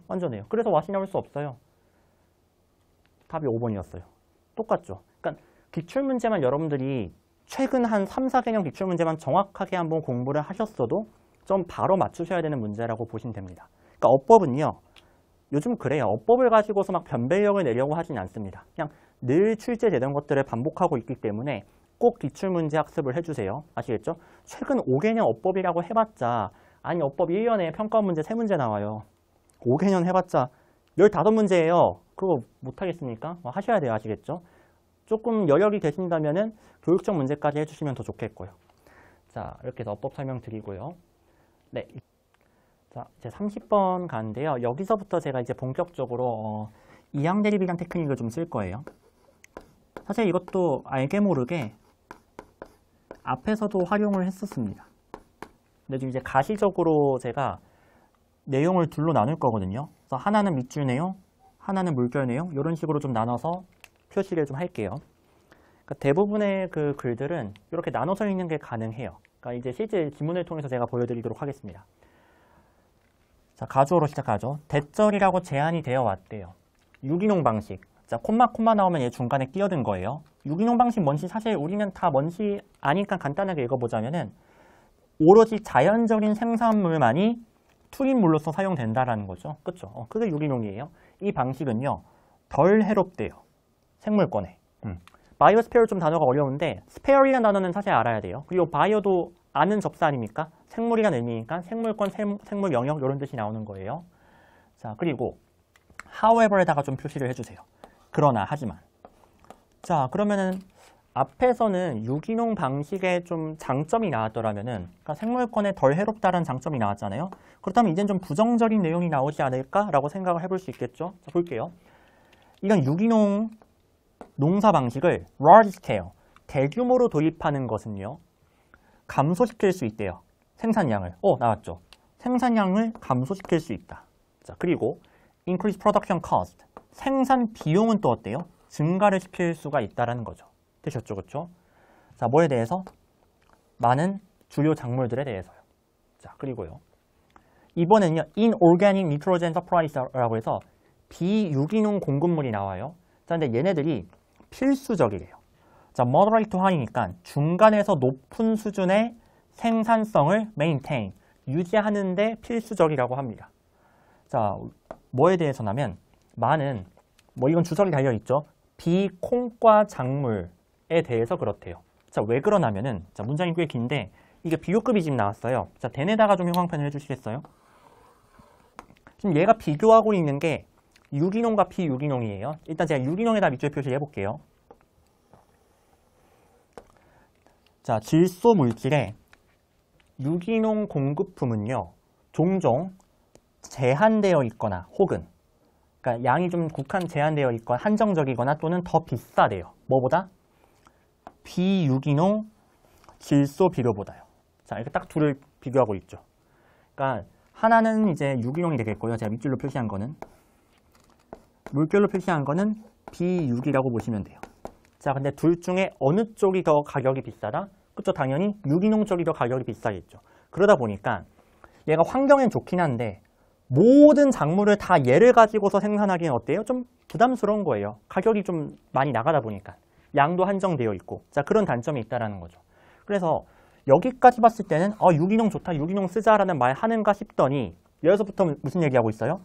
완전해요. 그래서 what이 나올 수 없어요. 답이 5번이었어요. 똑같죠. 그러니까 기출문제만 여러분들이 최근 한 3, 4개년 기출문제만 정확하게 한번 공부를 하셨어도 좀 바로 맞추셔야 되는 문제라고 보시면 됩니다. 그러니까 어법은요. 요즘 그래요. 어법을 가지고서 막 변별력을 내려고 하진 않습니다. 그냥 늘 출제되던 것들을 반복하고 있기 때문에 꼭 기출문제 학습을 해주세요. 아시겠죠? 최근 5개년 어법이라고 해봤자 아니 어법 1년에 평가문제 3문제 나와요. 5개년 해봤자 15문제예요. 그거 못하겠습니까? 하셔야 돼요. 아시겠죠? 조금 여력이 되신다면은 교육적 문제까지 해주시면 더 좋겠고요. 자, 이렇게 해서 어법 설명드리고요. 네. 자, 이제 30번 가는데요. 여기서부터 제가 이제 본격적으로 이항 대립이란 테크닉을 좀 쓸 거예요. 사실 이것도 알게 모르게 앞에서도 활용을 했었습니다. 근데 지금 이제 가시적으로 제가 내용을 둘로 나눌 거거든요. 그래서 하나는 밑줄 내용, 하나는 물결 내용 이런 식으로 좀 나눠서 표시를 좀 할게요. 그러니까 대부분의 그 글들은 이렇게 나눠서 읽는 게 가능해요. 그러니까 이제 실제 지문을 통해서 제가 보여드리도록 하겠습니다. 자, 가주어로 시작하죠. 대절이라고 제한이 되어 왔대요. 유기농 방식. 자, 콤마 나오면 얘 중간에 끼어든 거예요. 유기농 방식 뭔지 사실 우리는 다 뭔지 아니까 간단하게 읽어보자면은 오로지 자연적인 생산물만이 투입물로서 사용된다라는 거죠. 그렇죠? 그게 유기농이에요. 이 방식은요. 덜 해롭대요. 생물권에. 바이오스페어 좀 단어가 어려운데 스페어이라는 단어는 사실 알아야 돼요. 그리고 바이오도 아는 접사 아닙니까? 생물이라는 의미니까 생물권, 생물 영역 이런 뜻이 나오는 거예요. 자, 그리고 however에다가 좀 표시를 해주세요. 그러나, 하지만. 자, 그러면은 앞에서는 유기농 방식에 좀 장점이 나왔더라면은 그러니까 생물권에 덜 해롭다는 장점이 나왔잖아요. 그렇다면 이젠 좀 부정적인 내용이 나오지 않을까라고 생각을 해볼 수 있겠죠. 자, 볼게요. 이런 유기농 농사 방식을 large scale, 대규모로 도입하는 것은요. 감소시킬 수 있대요. 생산량을. 나왔죠. 생산량을 감소시킬 수 있다. 자, 그리고 increase production cost, 생산 비용은 또 어때요? 증가를 시킬 수가 있다라는 거죠. 되셨죠? 그렇죠? 자, 뭐에 대해서? 많은 주요 작물들에 대해서요. 자, 그리고요. 이번에는요. inorganic nitrogen supplies라고 해서 비유기농 공급물이 나와요. 자, 근데 얘네들이 필수적이래요. 자, moderate to high니까 중간에서 높은 수준의 생산성을 maintain, 유지하는데 필수적이라고 합니다. 자, 뭐에 대해서냐면 많은, 이건 주석이 달려있죠. 비콩과 작물에 대해서 그렇대요. 자, 왜 그러냐면은, 자, 문장이 꽤 긴데, 이게 비교급이 지금 나왔어요. 자, 대내다가 좀 형광펜을 해주시겠어요? 지금 얘가 비교하고 있는 게 유기농과 비유기농이에요. 일단 제가 유기농에다 밑줄 표시를 해볼게요. 자, 질소 물질의 유기농 공급품은요, 종종 제한되어 있거나 혹은 그러니까 양이 좀 제한되어 있거나 한정적이거나 또는 더 비싸대요. 뭐보다? 비유기농 질소 비료보다요. 자, 이렇게 딱 둘을 비교하고 있죠. 그러니까 하나는 이제 유기농이 되겠고요. 제가 밑줄로 표시한 거는 물결로 표시한 거는 비유기라고 보시면 돼요. 자, 근데 둘 중에 어느 쪽이 더 가격이 비싸다? 그쵸? 당연히 유기농 쪽이 더 가격이 비싸겠죠. 그러다 보니까 얘가 환경엔 좋긴 한데 모든 작물을 다 얘를 가지고서 생산하기엔 어때요? 좀 부담스러운 거예요. 가격이 좀 많이 나가다 보니까. 양도 한정되어 있고. 자, 그런 단점이 있다는 거죠. 그래서 여기까지 봤을 때는 유기농 좋다, 유기농 쓰자라는 말 하는가 싶더니 여기서부터 무슨 얘기하고 있어요?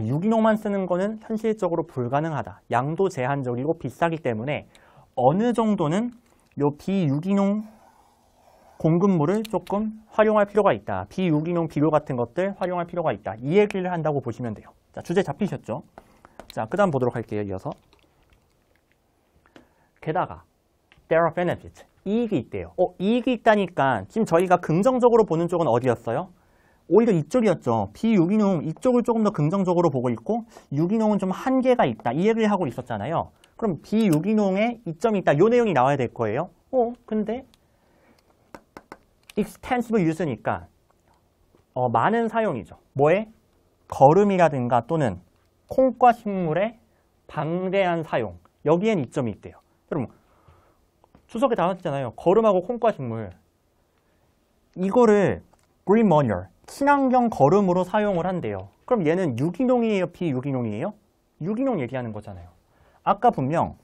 유기농만 쓰는 거는 현실적으로 불가능하다. 양도 제한적이고 비싸기 때문에 어느 정도는 요 비유기농 공급물을 조금 활용할 필요가 있다. 비유기농 비료 같은 것들 활용할 필요가 있다. 이 얘기를 한다고 보시면 돼요. 자, 주제 잡히셨죠? 자, 그 다음 보도록 할게요. 이어서. 게다가 there are benefits. 이익이 있대요. 이익이 있다니까 지금 저희가 긍정적으로 보는 쪽은 어디였어요? 오히려 이쪽이었죠. 비유기농 이쪽을 조금 더 긍정적으로 보고 있고 유기농은 좀 한계가 있다. 이 얘기를 하고 있었잖아요. 그럼 비유기농에 이점이 있다. 이 내용이 나와야 될 거예요. 근데 extensive use니까 많은 사용이죠. 뭐에? 거름이라든가 또는 콩과 식물의 방대한 사용. 여기엔 이점이 있대요. 그럼 추석에 나왔잖아요. 거름하고 콩과 식물. 이거를 green manure, 친환경 거름으로 사용을 한대요. 그럼 얘는 유기농이에요? 비유기농이에요? 유기농 얘기하는 거잖아요. 아까 분명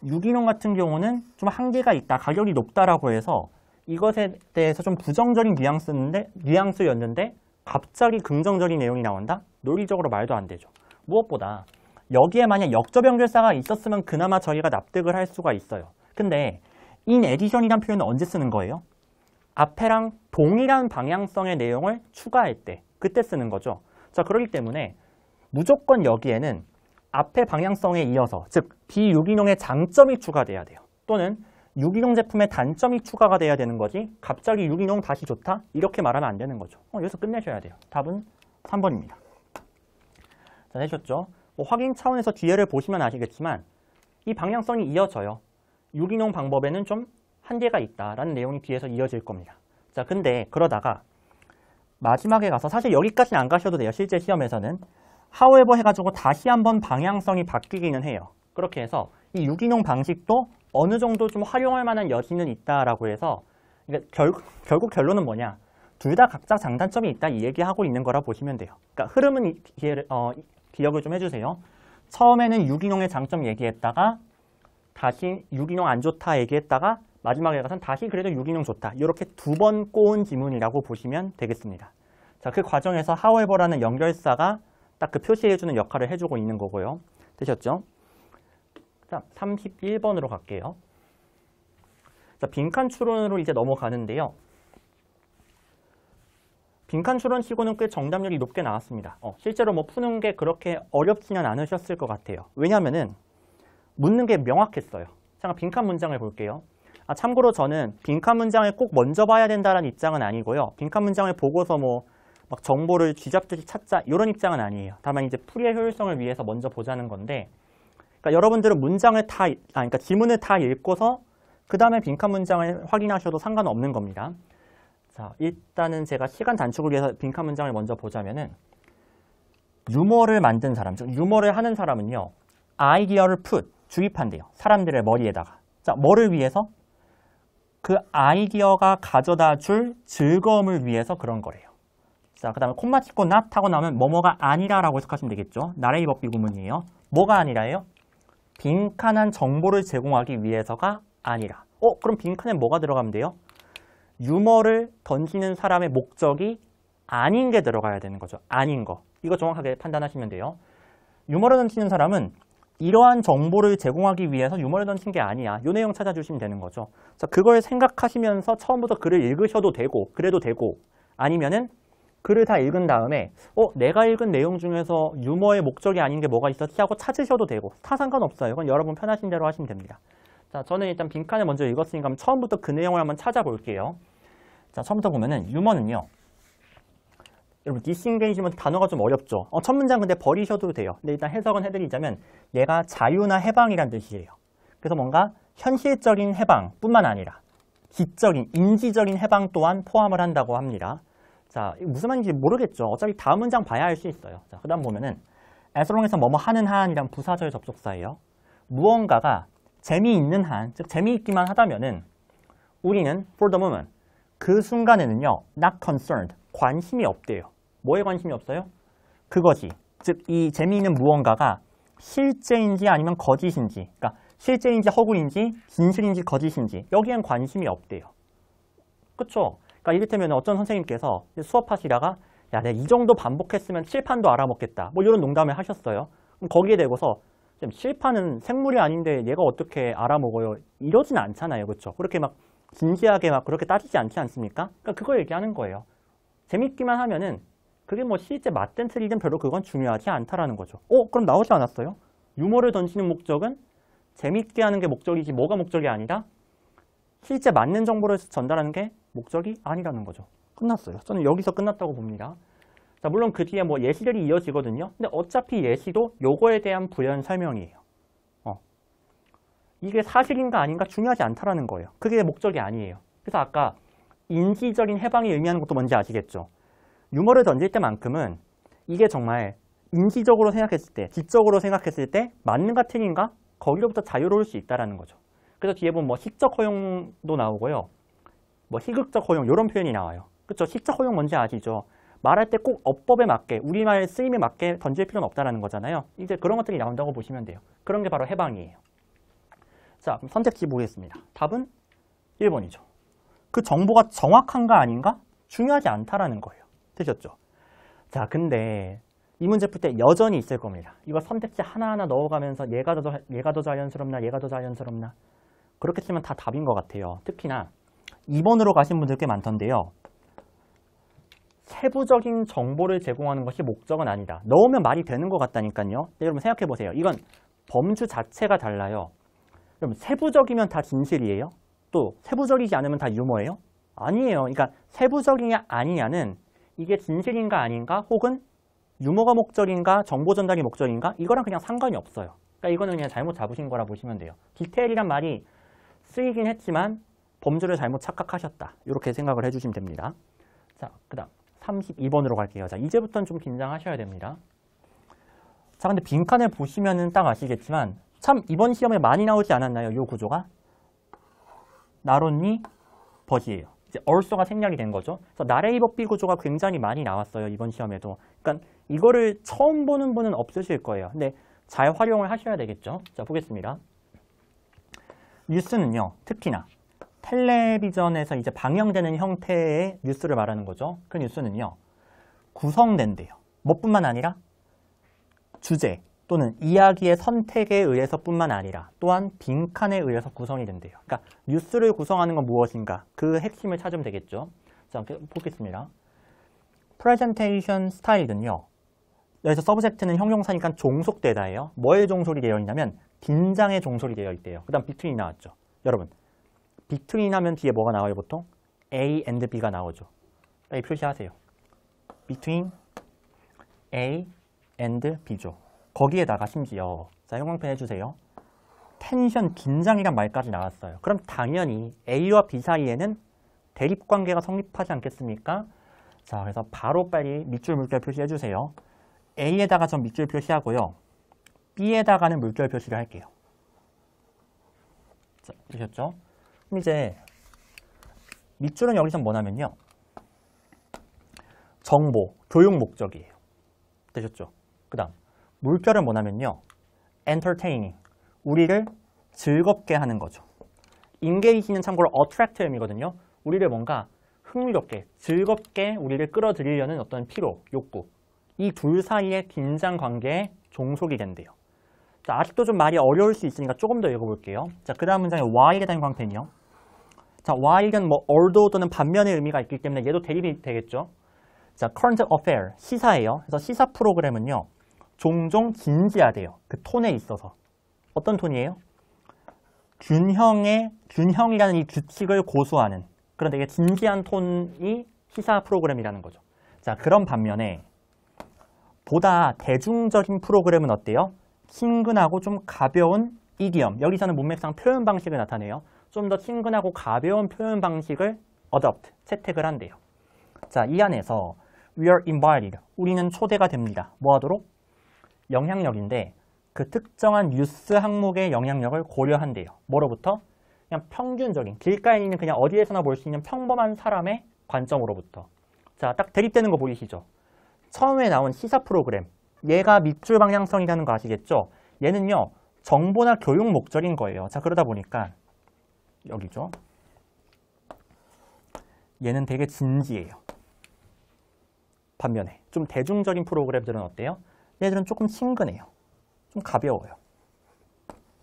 유기농 같은 경우는 좀 한계가 있다, 가격이 높다라고 해서 이것에 대해서 좀 부정적인 뉘앙스였는데 갑자기 긍정적인 내용이 나온다? 논리적으로 말도 안 되죠. 무엇보다 여기에 만약 역접 연결사가 있었으면 그나마 저희가 납득을 할 수가 있어요. 근데 in addition이란 표현은 언제 쓰는 거예요? 앞에랑 동일한 방향성의 내용을 추가할 때, 그때 쓰는 거죠. 자, 그렇기 때문에 무조건 여기에는 앞의 방향성에 이어서, 즉 비유기농의 장점이 추가돼야 돼요. 또는 유기농 제품의 단점이 추가가 돼야 되는 거지 갑자기 유기농 다시 좋다? 이렇게 말하면 안 되는 거죠. 여기서 끝내셔야 돼요. 답은 3번입니다. 자, 되셨죠? 확인 차원에서 뒤에를 보시면 아시겠지만 이 방향성이 이어져요. 유기농 방법에는 좀 한계가 있다라는 내용이 뒤에서 이어질 겁니다. 자, 근데 그러다가 마지막에 가서 사실 여기까지는 안 가셔도 돼요. 실제 시험에서는 however 해가지고 다시 한번 방향성이 바뀌기는 해요. 그렇게 해서 이 유기농 방식도 어느 정도 좀 활용할 만한 여지는 있다라고 해서 그러니까 결국 결론은 뭐냐? 둘 다 각자 장단점이 있다 이 얘기하고 있는 거라 보시면 돼요. 그러니까 흐름은 기억을 좀 해주세요. 처음에는 유기농의 장점 얘기했다가 다시 유기농 안 좋다 얘기했다가 마지막에 가서는 다시 그래도 유기농 좋다. 이렇게 두 번 꼬은 지문이라고 보시면 되겠습니다. 자, 그 과정에서 however라는 연결사가 딱 그 표시해주는 역할을 해주고 있는 거고요. 되셨죠? 자, 31번으로 갈게요. 자, 빈칸 추론으로 이제 넘어가는데요. 빈칸 추론치고는 꽤 정답률이 높게 나왔습니다. 실제로 뭐 푸는 게 그렇게 어렵지는 않으셨을 것 같아요. 왜냐하면은 묻는 게 명확했어요. 잠깐 빈칸 문장을 볼게요. 참고로 저는 빈칸 문장을 꼭 먼저 봐야 된다는 입장은 아니고요. 빈칸 문장을 보고서 뭐 막 정보를 쥐잡듯이 찾자 이런 입장은 아니에요. 다만 이제 풀이의 효율성을 위해서 먼저 보자는 건데, 그러니까 여러분들은 문장을 그러니까 지문을 다 읽고서 그 다음에 빈칸 문장을 확인하셔도 상관없는 겁니다. 자, 일단은 제가 시간 단축을 위해서 빈칸 문장을 먼저 보자면은 유머를 만든 사람, 즉 유머를 하는 사람은요, 아이디어를 주입한대요. 사람들의 머리에다가. 자, 뭐를 위해서? 그 아이디어가 가져다 줄 즐거움을 위해서 그런 거래요. 자, 그 다음에 콤마 찍고 not 하고 나오면 뭐뭐가 아니라라고 해석하시면 되겠죠. 나레이 법비 구문이에요. 뭐가 아니라예요? 빈칸한 정보를 제공하기 위해서가 아니라. 그럼 빈칸에 뭐가 들어가면 돼요? 유머를 던지는 사람의 목적이 아닌 게 들어가야 되는 거죠. 아닌 거. 이거 정확하게 판단하시면 돼요. 유머를 던지는 사람은 이러한 정보를 제공하기 위해서 유머를 던진 게 아니야. 이 내용 찾아주시면 되는 거죠. 자, 그걸 생각하시면서 처음부터 글을 읽으셔도 되고, 그래도 되고, 아니면은 글을 다 읽은 다음에 내가 읽은 내용 중에서 유머의 목적이 아닌 게 뭐가 있었지 하고 찾으셔도 되고, 다 상관없어요. 이건 여러분 편하신 대로 하시면 됩니다. 자, 저는 일단 빈칸을 먼저 읽었으니까 처음부터 그 내용을 한번 찾아볼게요. 자, 처음부터 보면은 유머는요. 여러분 disengagement 단어가 좀 어렵죠. 첫 문장 근데 버리셔도 돼요. 근데 일단 해석은 해드리자면 얘가 자유나 해방이란 뜻이에요. 그래서 뭔가 현실적인 해방뿐만 아니라 지적인, 인지적인 해방 또한 포함을 한다고 합니다. 자, 무슨 말인지 모르겠죠. 어차피 다음 문장 봐야 알 수 있어요. 자, 그 다음 보면은 as long에서 뭐뭐 하는 한이란 부사절 접속사예요. 무언가가 재미있는 한, 즉 재미있기만 하다면은 우리는 for the moment 그 순간에는요 not concerned, 관심이 없대요. 뭐에 관심이 없어요? 그것이, 즉 이 재미있는 무언가가 실제인지 아니면 거짓인지, 그러니까 실제인지 허구인지 진실인지 거짓인지 여기엔 관심이 없대요. 그쵸? 그러니까 이를테면 어떤 선생님께서 수업하시다가 야, 내가 이 정도 반복했으면 칠판도 알아먹겠다. 뭐 이런 농담을 하셨어요. 그럼 거기에 대고서 칠판은 생물이 아닌데 얘가 어떻게 알아먹어요? 이러진 않잖아요. 그렇죠? 그렇게 막 진지하게 막 그렇게 따지지 않지 않습니까? 그러니까 그거 얘기하는 거예요. 재밌기만 하면은 그게 뭐 실제 맞든 틀리든 별로 그건 중요하지 않다라는 거죠. 그럼 나오지 않았어요? 유머를 던지는 목적은 재밌게 하는 게 목적이지 뭐가 목적이 아니라 실제 맞는 정보를 전달하는 게 목적이 아니라는 거죠. 끝났어요. 저는 여기서 끝났다고 봅니다. 자, 물론 그 뒤에 뭐 예시들이 이어지거든요. 근데 어차피 예시도 요거에 대한 부연 설명이에요. 이게 사실인가 아닌가 중요하지 않다라는 거예요. 그게 목적이 아니에요. 그래서 아까 인지적인 해방이 의미하는 것도 뭔지 아시겠죠? 유머를 던질 때만큼은 이게 정말 인지적으로 생각했을 때, 지적으로 생각했을 때 맞는가 틀린가? 거기로부터 자유로울 수 있다는 거죠. 그래서 뒤에 보면 뭐 시적 허용도 나오고요. 뭐 희극적 허용 이런 표현이 나와요. 그렇죠? 시적 허용 뭔지 아시죠? 말할 때 꼭 어법에 맞게, 우리말 쓰임에 맞게 던질 필요는 없다는 거잖아요. 이제 그런 것들이 나온다고 보시면 돼요. 그런 게 바로 해방이에요. 자, 그럼 선택지 보겠습니다. 답은 1번이죠. 그 정보가 정확한가 아닌가? 중요하지 않다라는 거예요. 되셨죠? 자, 근데 이 문제 풀 때 여전히 있을 겁니다. 이거 선택지 하나하나 넣어가면서 얘가 더 자연스럽나, 얘가 더 자연스럽나. 그렇게 치면 다 답인 것 같아요. 특히나 2번으로 가신 분들 꽤 많던데요. 세부적인 정보를 제공하는 것이 목적은 아니다. 넣으면 말이 되는 것 같다니까요. 여러분 생각해 보세요. 이건 범주 자체가 달라요. 그럼 세부적이면 다 진실이에요? 또 세부적이지 않으면 다 유머예요? 아니에요. 그러니까 세부적이냐 아니냐는 이게 진실인가 아닌가 혹은 유머가 목적인가 정보 전달이 목적인가 이거랑 그냥 상관이 없어요. 그러니까 이거는 그냥 잘못 잡으신 거라 보시면 돼요. 디테일이란 말이 쓰이긴 했지만 범주를 잘못 착각하셨다. 이렇게 생각을 해주시면 됩니다. 자, 그 다음 32번으로 갈게요. 자, 이제부터는 좀 긴장하셔야 됩니다. 자, 근데 빈칸을 보시면은 딱 아시겠지만 참 이번 시험에 많이 나오지 않았나요? 이 구조가? 나론니 버지예요. 이제 얼소가 생략이 된 거죠. 그래서 나레이버비 구조가 굉장히 많이 나왔어요. 이번 시험에도. 그러니까 이거를 처음 보는 분은 없으실 거예요. 근데 잘 활용을 하셔야 되겠죠. 자, 보겠습니다. 뉴스는요. 특히나 텔레비전에서 이제 방영되는 형태의 뉴스를 말하는 거죠. 그 뉴스는요. 구성된대요. 뭐뿐만 아니라 주제 또는 이야기의 선택에 의해서 뿐만 아니라 또한 빈칸에 의해서 구성이 된대요. 그러니까 뉴스를 구성하는 건 무엇인가? 그 핵심을 찾으면 되겠죠. 자, 보겠습니다. 프레젠테이션 스타일은요. 여기서 서브젝트는 형용사니까 종속되다예요. 뭐에 종속이 되어 있냐면 빈장에 종속이 되어 있대요. 그 다음 비트윈이 나왔죠. 여러분, 비트윈 하면 뒤에 뭐가 나와요 보통? A and B가 나오죠. 빨리 표시하세요. between A and B죠. 거기에다가 심지어 자, 형광펜 해주세요. 텐션, 긴장이란 말까지 나왔어요. 그럼 당연히 A와 B 사이에는 대립관계가 성립하지 않겠습니까? 자, 그래서 바로 빨리 밑줄 물결 표시해주세요. A에다가 전 밑줄 표시하고요. B에다가는 물결 표시를 할게요. 자, 되셨죠? 그럼 이제 밑줄은 여기서 뭐냐면요. 정보, 교육 목적이에요. 되셨죠? 그 다음 물결은 뭐냐면요. entertaining, 우리를 즐겁게 하는 거죠. engage는 참고로 attract의 의미거든요. 우리를 뭔가 흥미롭게, 즐겁게 우리를 끌어들이려는 어떤 필요, 욕구. 이 둘 사이의 긴장 관계에 종속이 된대요. 자, 아직도 좀 말이 어려울 수 있으니까 조금 더 읽어볼게요. 자, 그 다음 문장에 while에 대한 광펜이요. 자, while은 뭐 although 또는 반면의 의미가 있기 때문에 얘도 대립이 되겠죠. 자, current affair, 시사예요. 그래서 시사 프로그램은요. 종종 진지하대요. 그 톤에 있어서. 어떤 톤이에요? 균형이라는 이 규칙을 고수하는 그런 되게 진지한 톤이 시사 프로그램이라는 거죠. 자, 그런 반면에 보다 대중적인 프로그램은 어때요? 친근하고 좀 가벼운 이디엄. 여기서는 문맥상 표현 방식을 나타내요. 좀 더 친근하고 가벼운 표현 방식을 adopt, 채택을 한대요. 자, 이 안에서 we are invited, 우리는 초대가 됩니다. 뭐 하도록? 영향력인데 그 특정한 뉴스 항목의 영향력을 고려한대요. 뭐로부터? 그냥 평균적인, 길가에 있는 그냥 어디에서나 볼 수 있는 평범한 사람의 관점으로부터. 자, 딱 대립되는 거 보이시죠? 처음에 나온 시사 프로그램, 얘가 밑줄 방향성이라는 거 아시겠죠? 얘는요, 정보나 교육 목적인 거예요. 자, 그러다 보니까 여기죠. 얘는 되게 진지해요. 반면에 좀 대중적인 프로그램들은 어때요? 얘들은 조금 친근해요. 좀 가벼워요.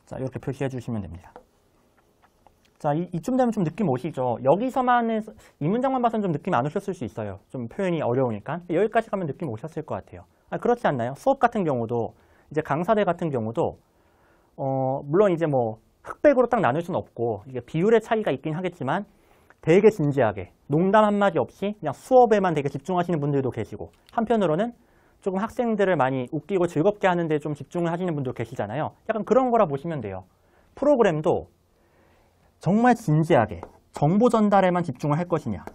자, 이렇게 표시해 주시면 됩니다. 자, 이쯤 되면 좀 느낌 오시죠? 여기서만 이 문장만 봐서는 좀 느낌 안 오셨을 수 있어요. 좀 표현이 어려우니까. 여기까지 가면 느낌 오셨을 것 같아요. 그렇지 않나요? 수업 같은 경우도 이제 강사들 같은 경우도 물론 이제 뭐 흑백으로 딱 나눌 수는 없고 이게 비율의 차이가 있긴 하겠지만 되게 진지하게 농담 한마디 없이 그냥 수업에만 되게 집중하시는 분들도 계시고 한편으로는 조금 학생들을 많이 웃기고 즐겁게 하는데 좀 집중을 하시는 분도 계시잖아요. 약간 그런 거라 보시면 돼요. 프로그램도 정말 진지하게 정보 전달에만 집중을 할 것이냐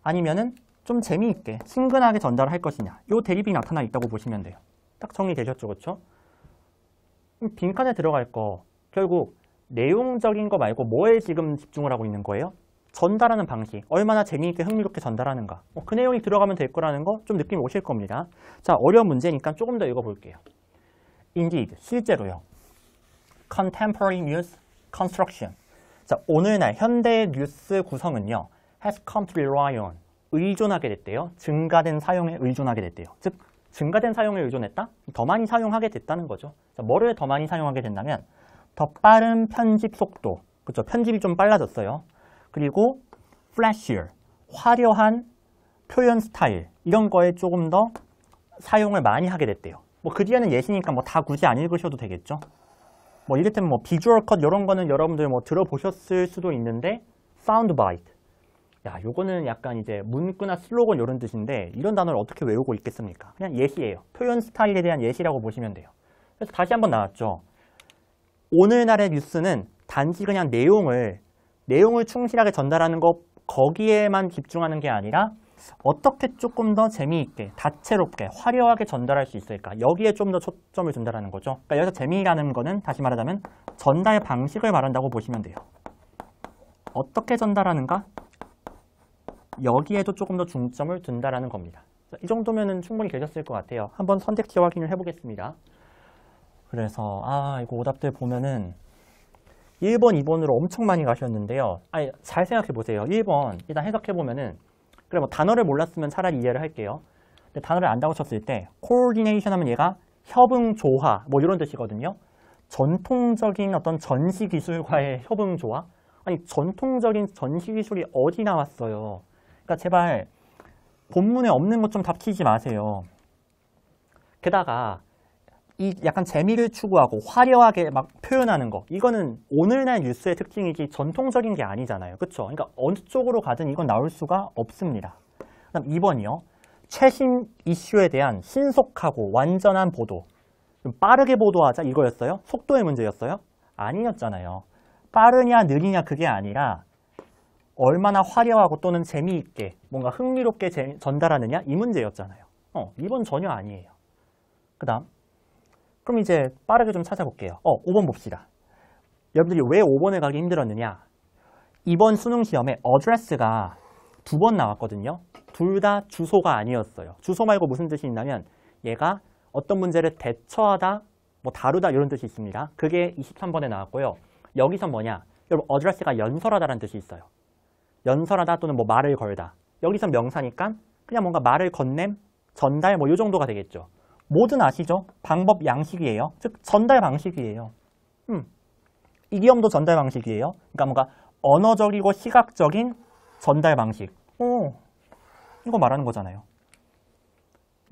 아니면은 좀 재미있게 친근하게 전달을 할 것이냐 이 대립이 나타나 있다고 보시면 돼요. 딱 정리되셨죠? 그렇죠? 빈칸에 들어갈 거 결국 내용적인 거 말고 뭐에 지금 집중을 하고 있는 거예요? 전달하는 방식, 얼마나 재미있게 흥미롭게 전달하는가. 그 내용이 들어가면 될 거라는 거 좀 느낌 오실 겁니다. 자, 어려운 문제니까 조금 더 읽어볼게요. Indeed, 실제로요. Contemporary news construction. 자, 오늘날 현대 뉴스 구성은요. has come to rely on. 의존하게 됐대요. 증가된 사용에 의존하게 됐대요. 즉, 증가된 사용에 의존했다? 더 많이 사용하게 됐다는 거죠. 자, 뭐를 더 많이 사용하게 됐냐면 더 빠른 편집 속도. 그렇죠. 편집이 좀 빨라졌어요. 그리고 flashier, 화려한 표현 스타일. 이런 거에 조금 더 사용을 많이 하게 됐대요. 뭐 그 뒤에는 예시니까 뭐 다 굳이 안 읽으셔도 되겠죠. 뭐 이를테면 뭐 비주얼 컷 이런 거는 여러분들 뭐 들어보셨을 수도 있는데 사운드 바이트. 야, 요거는 약간 이제 문구나 슬로건 이런 뜻인데 이런 단어를 어떻게 외우고 있겠습니까? 그냥 예시예요. 표현 스타일에 대한 예시라고 보시면 돼요. 그래서 다시 한번 나왔죠. 오늘날의 뉴스는 단지 그냥 내용을 충실하게 전달하는 거 거기에만 집중하는 게 아니라 어떻게 조금 더 재미있게, 다채롭게, 화려하게 전달할 수 있을까? 여기에 좀 더 초점을 둔다는 거죠. 그러니까 여기서 재미라는 거는 다시 말하자면 전달 방식을 말한다고 보시면 돼요. 어떻게 전달하는가? 여기에도 조금 더 중점을 둔다라는 겁니다. 이 정도면은 충분히 되셨을 것 같아요. 한번 선택지 확인을 해보겠습니다. 그래서 이거 오답들 보면은 1번, 2번으로 엄청 많이 가셨는데요. 잘 생각해 보세요. 1번 일단 해석해 보면은 그래 뭐 단어를 몰랐으면 차라리 이해를 할게요. 근데 단어를 안다고 쳤을 때 coordination 하면 얘가 협응 조화 뭐 이런 뜻이거든요. 전통적인 어떤 전시 기술과의 협응 조화? 아니 전통적인 전시 기술이 어디 나왔어요? 그러니까 제발 본문에 없는 것 좀 답치지 마세요. 게다가 이 약간 재미를 추구하고 화려하게 막 표현하는 거 이거는 오늘날 뉴스의 특징이지 전통적인 게 아니잖아요. 그렇죠? 그러니까 어느 쪽으로 가든 이건 나올 수가 없습니다. 그다음 2번이요. 최신 이슈에 대한 신속하고 완전한 보도. 좀 빠르게 보도하자 이거였어요? 속도의 문제였어요? 아니었잖아요. 빠르냐 느리냐 그게 아니라 얼마나 화려하고 또는 재미있게 뭔가 흥미롭게 전달하느냐 이 문제였잖아요. 2번 전혀 아니에요. 그 다음 그럼 이제 빠르게 좀 찾아볼게요. 5번 봅시다. 여러분들이 왜 5번을 가기 힘들었느냐? 이번 수능 시험에 어드레스가 2번 나왔거든요. 둘 다 주소가 아니었어요. 주소 말고 무슨 뜻이 있냐면 얘가 어떤 문제를 대처하다, 뭐 다루다 이런 뜻이 있습니다. 그게 23번에 나왔고요. 여기서 뭐냐? 여러분 어드레스가 연설하다라는 뜻이 있어요. 연설하다 또는 뭐 말을 걸다. 여기서 명사니까 그냥 뭔가 말을 건냄, 전달 뭐 이 정도가 되겠죠. 뭐든 아시죠? 방법 양식이에요. 즉 전달 방식이에요. 이디엄도 전달 방식이에요. 그러니까 뭔가 언어적이고 시각적인 전달 방식. 이거 말하는 거잖아요.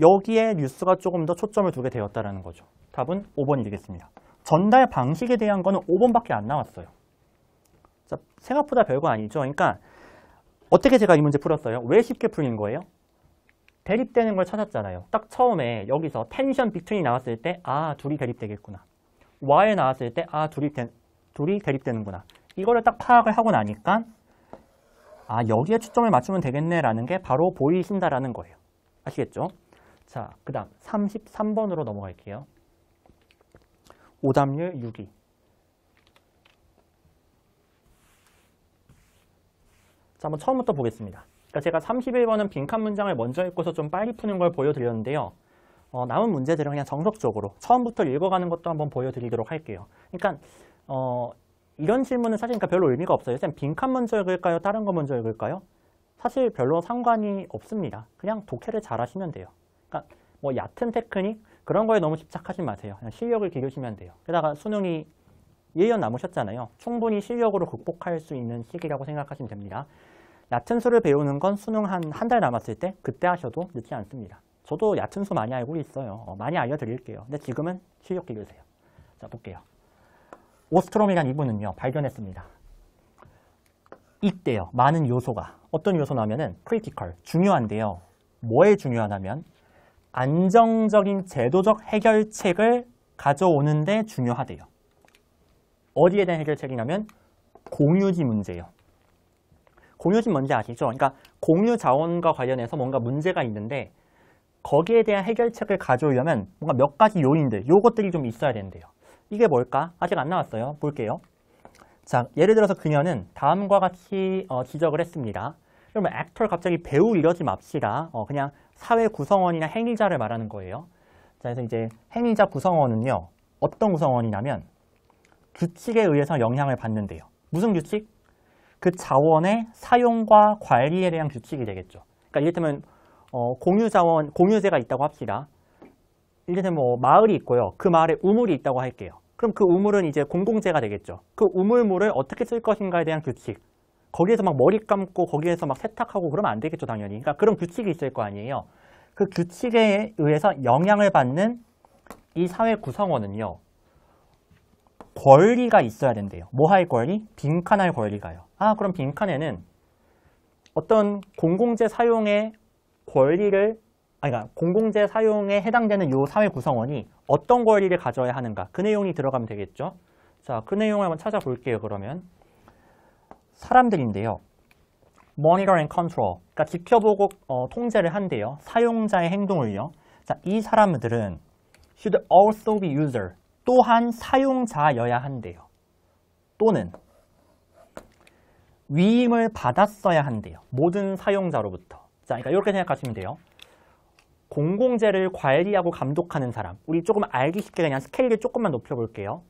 여기에 뉴스가 조금 더 초점을 두게 되었다는 거죠. 답은 5번이 되겠습니다. 전달 방식에 대한 거는 5번밖에 안 나왔어요. 자, 생각보다 별거 아니죠. 그러니까 어떻게 제가 이 문제 풀었어요? 왜 쉽게 풀린 거예요? 대립되는 걸 찾았잖아요. 딱 처음에 여기서 텐션 비트윈이 나왔을 때 둘이 대립되겠구나. while 나왔을 때 둘이 대립되는구나. 이거를 딱 파악을 하고 나니까 여기에 초점을 맞추면 되겠네라는 게 바로 보이신다라는 거예요. 아시겠죠? 자, 그 다음 33번으로 넘어갈게요. 오답률 6위. 자, 한번 처음부터 보겠습니다. 그러니까 제가 31번은 빈칸 문장을 먼저 읽고서 좀 빨리 푸는 걸 보여드렸는데요. 남은 문제들은 그냥 정석적으로 처음부터 읽어가는 것도 한번 보여드리도록 할게요. 그러니까 이런 질문은 사실 그러니까 별로 의미가 없어요. 쌤 빈칸 먼저 읽을까요? 다른 거 먼저 읽을까요? 사실 별로 상관이 없습니다. 그냥 독해를 잘 하시면 돼요. 그러니까 뭐 얕은 테크닉 그런 거에 너무 집착하지 마세요. 그냥 실력을 기르시면 돼요. 게다가 수능이 1년 남으셨잖아요. 충분히 실력으로 극복할 수 있는 시기라고 생각하시면 됩니다. 얕은 수를 배우는 건 수능 한 달 남았을 때 그때 하셔도 늦지 않습니다. 저도 얕은 수 많이 알고 있어요. 많이 알려드릴게요. 근데 지금은 실력 기르세요. 자, 볼게요. 오스트롬이라는 이분은요. 발견했습니다. 이때요. 많은 요소가. 어떤 요소냐면은 critical, 중요한데요. 뭐에 중요하냐면 안정적인 제도적 해결책을 가져오는데 중요하대요. 어디에 대한 해결책이냐면 공유지 문제예요. 공유지 뭔지 아시죠? 그러니까 공유 자원과 관련해서 뭔가 문제가 있는데 거기에 대한 해결책을 가져오려면 뭔가 몇 가지 요인들, 요것들이 좀 있어야 된대요. 이게 뭘까? 아직 안 나왔어요. 볼게요. 자, 예를 들어서 그녀는 다음과 같이 지적을 했습니다. 그러면 액터 갑자기 배우 이러지 맙시다. 그냥 사회 구성원이나 행위자를 말하는 거예요. 자, 그래서 이제 행위자 구성원은요. 어떤 구성원이냐면 규칙에 의해서 영향을 받는데요. 무슨 규칙? 그 자원의 사용과 관리에 대한 규칙이 되겠죠. 그러니까 이를테면 공유자원, 공유재가 있다고 합시다. 이를테면 뭐 마을이 있고요. 그 마을에 우물이 있다고 할게요. 그럼 그 우물은 이제 공공재가 되겠죠. 그 우물물을 어떻게 쓸 것인가에 대한 규칙. 거기에서 막 머리 감고 거기에서 막 세탁하고 그러면 안 되겠죠, 당연히. 그러니까 그런 규칙이 있을 거 아니에요. 그 규칙에 의해서 영향을 받는 이 사회 구성원은요. 권리가 있어야 된대요. 뭐 할 권리? 빈칸할 권리가요. 아, 그럼 빈칸에는 어떤 공공재 사용의 권리를 그러니까 공공재 사용에 해당되는 이 사회 구성원이 어떤 권리를 가져야 하는가 그 내용이 들어가면 되겠죠. 자, 그 내용을 한번 찾아볼게요. 그러면 사람들인데요. Monitor and control, 그러니까 지켜보고 통제를 한대요. 사용자의 행동을요. 자, 이 사람들은 should also be user, 또한 사용자여야 한대요. 또는 위임을 받았어야 한대요. 모든 사용자로부터. 자, 그러니까 이렇게 생각하시면 돼요. 공공재를 관리하고 감독하는 사람. 우리 조금 알기 쉽게 그냥 스케일을 조금만 높여볼게요.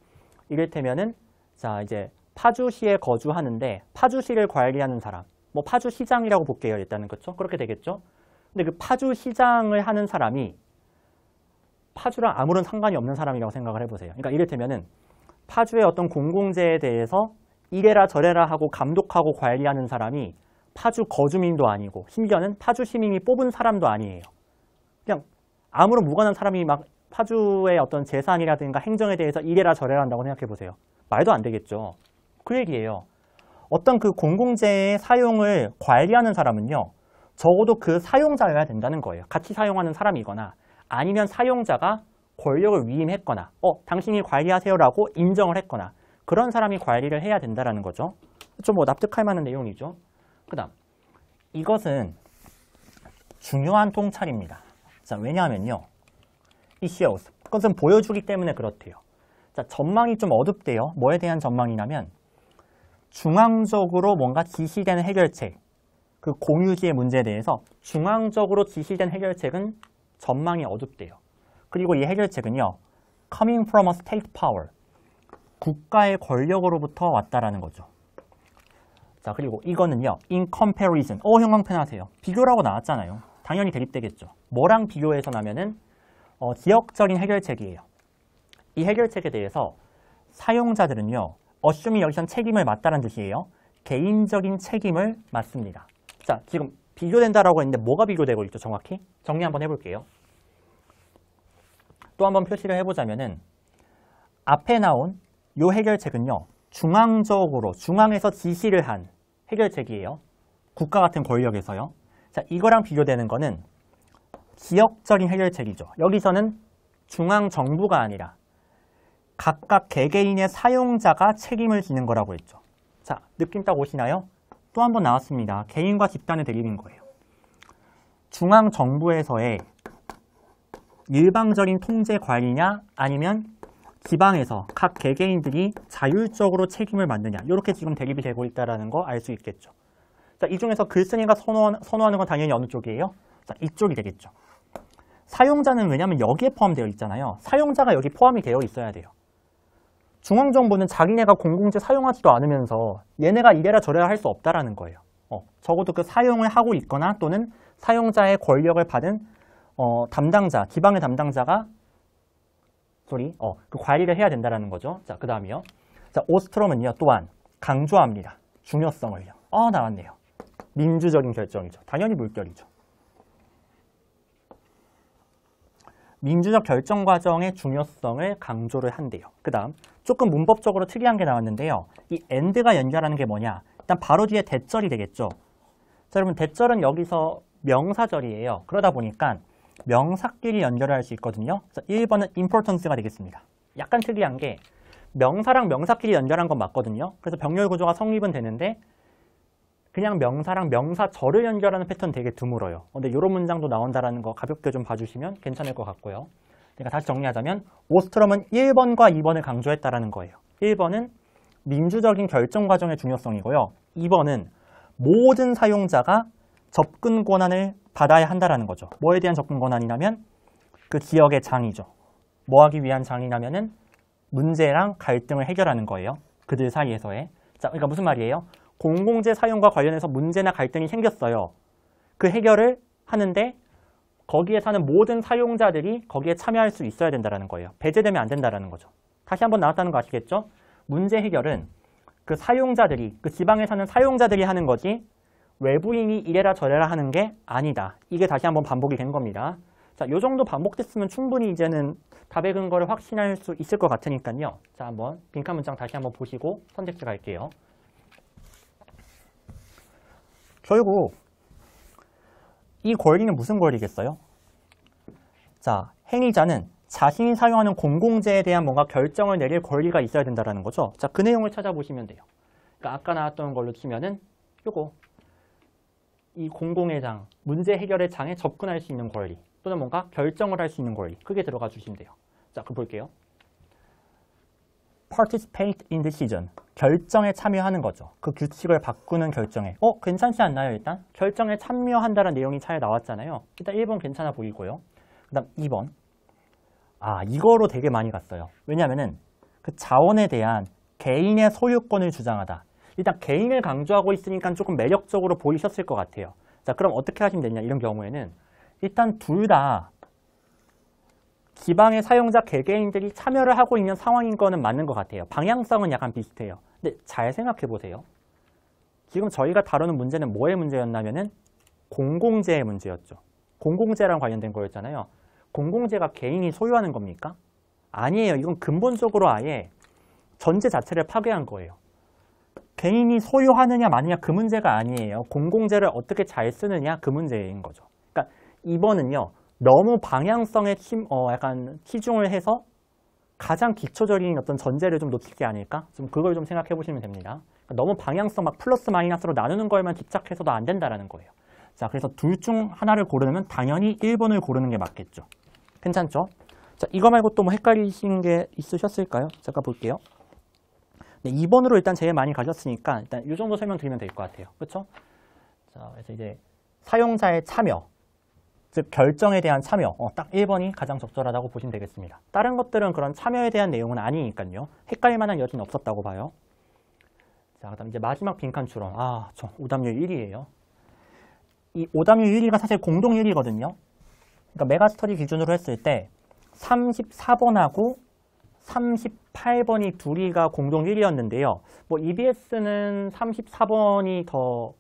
이를테면은 자 이제 파주시에 거주하는데 파주시를 관리하는 사람. 뭐 파주시장이라고 볼게요. 일단은 그렇죠? 그렇게 되겠죠? 근데 그 파주시장을 하는 사람이 파주랑 아무런 상관이 없는 사람이라고 생각을 해보세요. 그러니까 이를테면은 파주의 어떤 공공재에 대해서 이래라 저래라 하고 감독하고 관리하는 사람이 파주 거주민도 아니고 심지어는 파주 시민이 뽑은 사람도 아니에요. 그냥 아무런 무관한 사람이 막 파주의 어떤 재산이라든가 행정에 대해서 이래라 저래라 한다고 생각해 보세요. 말도 안 되겠죠. 그 얘기예요. 어떤 그 공공재의 사용을 관리하는 사람은요. 적어도 그 사용자여야 된다는 거예요. 같이 사용하는 사람이거나 아니면 사용자가 권력을 위임했거나 당신이 관리하세요라고 인정을 했거나 그런 사람이 관리를 해야 된다는 거죠. 좀 뭐 납득할 만한 내용이죠. 그 다음 이것은 중요한 통찰입니다. 자, 왜냐하면요. 이 shows, 그것은 보여주기 때문에 그렇대요. 자, 전망이 좀 어둡대요. 뭐에 대한 전망이냐면 중앙적으로 뭔가 지시되는 해결책, 그 공유지의 문제에 대해서 중앙적으로 지시된 해결책은 전망이 어둡대요. 그리고 이 해결책은요. coming from a state power, 국가의 권력으로부터 왔다라는 거죠. 자, 그리고 이거는요. in comparison, 형광펜 비교라고 나왔잖아요. 당연히 대립되겠죠. 뭐랑 비교해서 나면은 지역적인 해결책이에요. 이 해결책에 대해서 사용자들은요. assuming 여기선 책임을 맡다라는 뜻이에요. 개인적인 책임을 맡습니다. 자, 지금 비교된다라고 했는데 뭐가 비교되고 있죠? 정확히? 정리 한번 해볼게요. 또 한번 표시를 해보자면은 앞에 나온 이 해결책은요. 중앙에서 지시를 한 해결책이에요. 국가 같은 권력에서요. 자, 이거랑 비교되는 거는 지역적인 해결책이죠. 여기서는 중앙정부가 아니라 각각 개개인의 사용자가 책임을 지는 거라고 했죠. 자, 느낌 딱 오시나요? 또 한 번 나왔습니다. 개인과 집단의 대립인 거예요. 중앙정부에서의 일방적인 통제 관리냐 아니면 지방에서 각 개개인들이 자율적으로 책임을 맡느냐 이렇게 지금 대립이 되고 있다는 거 알 수 있겠죠. 자, 이 중에서 글쓴이가 선호하는 건 당연히 어느 쪽이에요? 자, 이쪽이 되겠죠. 사용자는 왜냐하면 여기에 포함되어 있잖아요. 사용자가 여기 포함이 되어 있어야 돼요. 중앙정부는 자기네가 공공재 사용하지도 않으면서 얘네가 이래라 저래라 할 수 없다라는 거예요. 적어도 그 사용을 하고 있거나 또는 사용자의 권력을 받은 담당자, 지방의 담당자가 그 관리를 해야 된다는 거죠. 자, 그 다음이요. 자, 오스트롬은요, 또한 강조합니다. 중요성을요. 나왔네요. 민주적인 결정이죠. 당연히 물결이죠. 민주적 결정 과정의 중요성을 강조를 한대요. 그 다음 조금 문법적으로 특이한 게 나왔는데요. 이 and가 연결하는 게 뭐냐? 일단 바로 뒤에 대절이 되겠죠. 자, 여러분 대절은 여기서 명사절이에요. 그러다 보니까 명사끼리 연결을 할 수 있거든요. 자, 1번은 importance가 되겠습니다. 약간 특이한 게 명사랑 명사끼리 연결한 건 맞거든요. 그래서 병렬 구조가 성립은 되는데 그냥 명사랑 명사절을 연결하는 패턴 되게 드물어요. 근데 이런 문장도 나온다는 거 가볍게 좀 봐주시면 괜찮을 것 같고요. 그러니까 다시 정리하자면 오스트럼은 1번과 2번을 강조했다라는 거예요. 1번은 민주적인 결정 과정의 중요성이고요. 2번은 모든 사용자가 접근 권한을 받아야 한다라는 거죠. 뭐에 대한 접근 권한이냐면 그 지역의 장이죠. 뭐 하기 위한 장이냐면은 문제랑 갈등을 해결하는 거예요. 그들 사이에서의. 자, 그러니까 무슨 말이에요? 공공재 사용과 관련해서 문제나 갈등이 생겼어요. 그 해결을 하는데 거기에 사는 모든 사용자들이 거기에 참여할 수 있어야 된다는 거예요. 배제되면 안 된다는 거죠. 다시 한번 나왔다는 거 아시겠죠? 문제 해결은 그 사용자들이, 그 지방에 사는 사용자들이 하는 거지 외부인이 이래라 저래라 하는 게 아니다. 이게 다시 한번 반복이 된 겁니다. 자, 요 정도 반복됐으면 충분히 이제는 답의 근거를 확신할 수 있을 것 같으니까요. 자, 한번 빈칸 문장 다시 한번 보시고 선택지 갈게요. 결국 이 권리는 무슨 권리겠어요? 자, 행위자는 자신이 사용하는 공공재에 대한 뭔가 결정을 내릴 권리가 있어야 된다는 거죠. 자, 그 내용을 찾아보시면 돼요. 그러니까 아까 나왔던 걸로 치면은 요거 이 공공의 장, 문제 해결의 장에 접근할 수 있는 권리 또는 뭔가 결정을 할 수 있는 권리 그게 들어가 주시면 돼요. 자, 그거 볼게요. Participate in decision. 결정에 참여하는 거죠. 그 규칙을 바꾸는 결정에. 괜찮지 않나요, 일단? 결정에 참여한다는 내용이 차에 나왔잖아요. 일단 1번 괜찮아 보이고요. 그 다음 2번. 이거로 되게 많이 갔어요. 왜냐면은 그 자원에 대한 개인의 소유권을 주장하다. 일단 개인을 강조하고 있으니까 조금 매력적으로 보이셨을 것 같아요. 자, 그럼 어떻게 하시면 되냐, 이런 경우에는. 일단 둘 다 지방의 사용자 개개인들이 참여를 하고 있는 상황인 거는 맞는 것 같아요. 방향성은 약간 비슷해요. 근데 잘 생각해 보세요. 지금 저희가 다루는 문제는 뭐의 문제였냐면은 공공재의 문제였죠. 공공재랑 관련된 거였잖아요. 공공재가 개인이 소유하는 겁니까? 아니에요. 이건 근본적으로 아예 전제 자체를 파괴한 거예요. 개인이 소유하느냐 마느냐 그 문제가 아니에요. 공공재를 어떻게 잘 쓰느냐 그 문제인 거죠. 그러니까 2번은요. 너무 방향성에 약간 치중을 해서 가장 기초적인 어떤 전제를 좀 놓치지 않을까? 좀 그걸 좀 생각해 보시면 됩니다. 그러니까 너무 방향성 막 플러스 마이너스로 나누는 거에만 집착해서도 안 된다는 거예요. 자, 그래서 둘 중 하나를 고르면 당연히 1번을 고르는 게 맞겠죠. 괜찮죠? 자, 이거 말고 또 뭐 헷갈리신 게 있으셨을까요? 잠깐 볼게요. 네, 2번으로 일단 제일 많이 가셨으니까 일단 이 정도 설명드리면 될 것 같아요. 그렇죠? 자, 그래서 이제 사용자의 참여. 즉 결정에 대한 참여, 딱 1번이 가장 적절하다고 보시면 되겠습니다. 다른 것들은 그런 참여에 대한 내용은 아니니까요. 헷갈릴 만한 여지는 없었다고 봐요. 자, 그 다음 이제 마지막 빈칸 추론. 저 오답률 1위예요. 이 오답률 1위가 사실 공동 1위거든요. 그러니까 메가스터디 기준으로 했을 때 34번하고 38번이 둘이가 공동 1위였는데요. 뭐 EBS는 34번이 더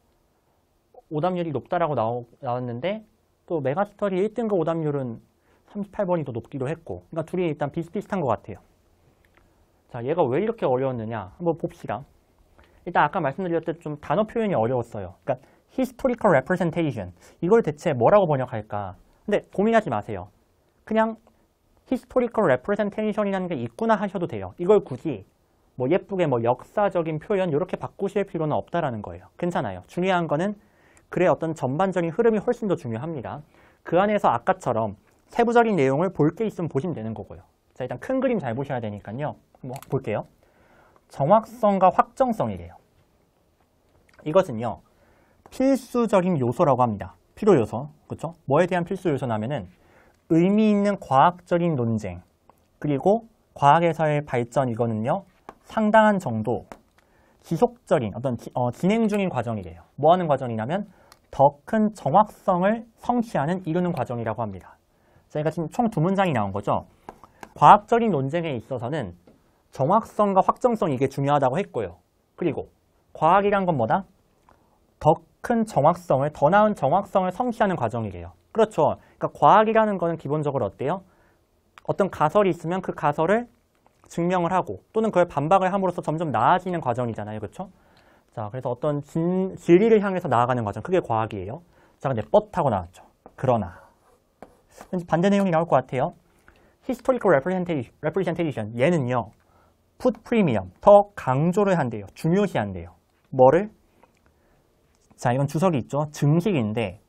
오답률이 높다라고 나왔는데 또 메가스터디 1등급 오답률은 38번이 더 높기도 했고, 그러니까 둘이 일단 비슷비슷한 것 같아요. 자, 얘가 왜 이렇게 어려웠느냐 한번 봅시다. 일단 아까 말씀드렸듯 좀 단어 표현이 어려웠어요. 그러니까 historical representation 이걸 대체 뭐라고 번역할까? 근데 고민하지 마세요. 그냥 historical representation이라는 게 있구나 하셔도 돼요. 이걸 굳이 뭐 예쁘게 뭐 역사적인 표현 이렇게 바꾸실 필요는 없다라는 거예요. 괜찮아요. 중요한 거는 글의 어떤 전반적인 흐름이 훨씬 더 중요합니다. 그 안에서 아까처럼 세부적인 내용을 볼 게 있으면 보시면 되는 거고요. 자, 일단 큰 그림 잘 보셔야 되니까요. 한번 볼게요. 정확성과 확정성이래요. 이것은요. 필수적인 요소라고 합니다. 필요 요소. 그렇죠? 뭐에 대한 필수 요소냐면은 의미 있는 과학적인 논쟁, 그리고 과학에서의 발전 이거는요. 상당한 정도 지속적인 어떤 진행 중인 과정이래요. 뭐 하는 과정이냐면 더 큰 정확성을 성취하는 이루는 과정이라고 합니다. 저희가 지금 총 두 문장이 나온 거죠. 과학적인 논쟁에 있어서는 정확성과 확정성 이게 중요하다고 했고요. 그리고 과학이란 건 뭐다? 더 큰 정확성을, 더 나은 정확성을 성취하는 과정이래요. 그렇죠. 그러니까 과학이라는 거는 기본적으로 어때요? 어떤 가설이 있으면 그 가설을 증명을 하고 또는 그걸 반박을 함으로써 점점 나아지는 과정이잖아요. 그렇죠? 자, 그래서 어떤 진리를 향해서 나아가는 과정, 그게 과학이에요. 자, 근데 뻗하고 나왔죠. 그러나 반대 내용이 나올 것 같아요. historical representation 얘는요. put premium, 더 강조를 한대요. 중요시한대요. 뭐를? 자, 이건 주석이 있죠. 증식인데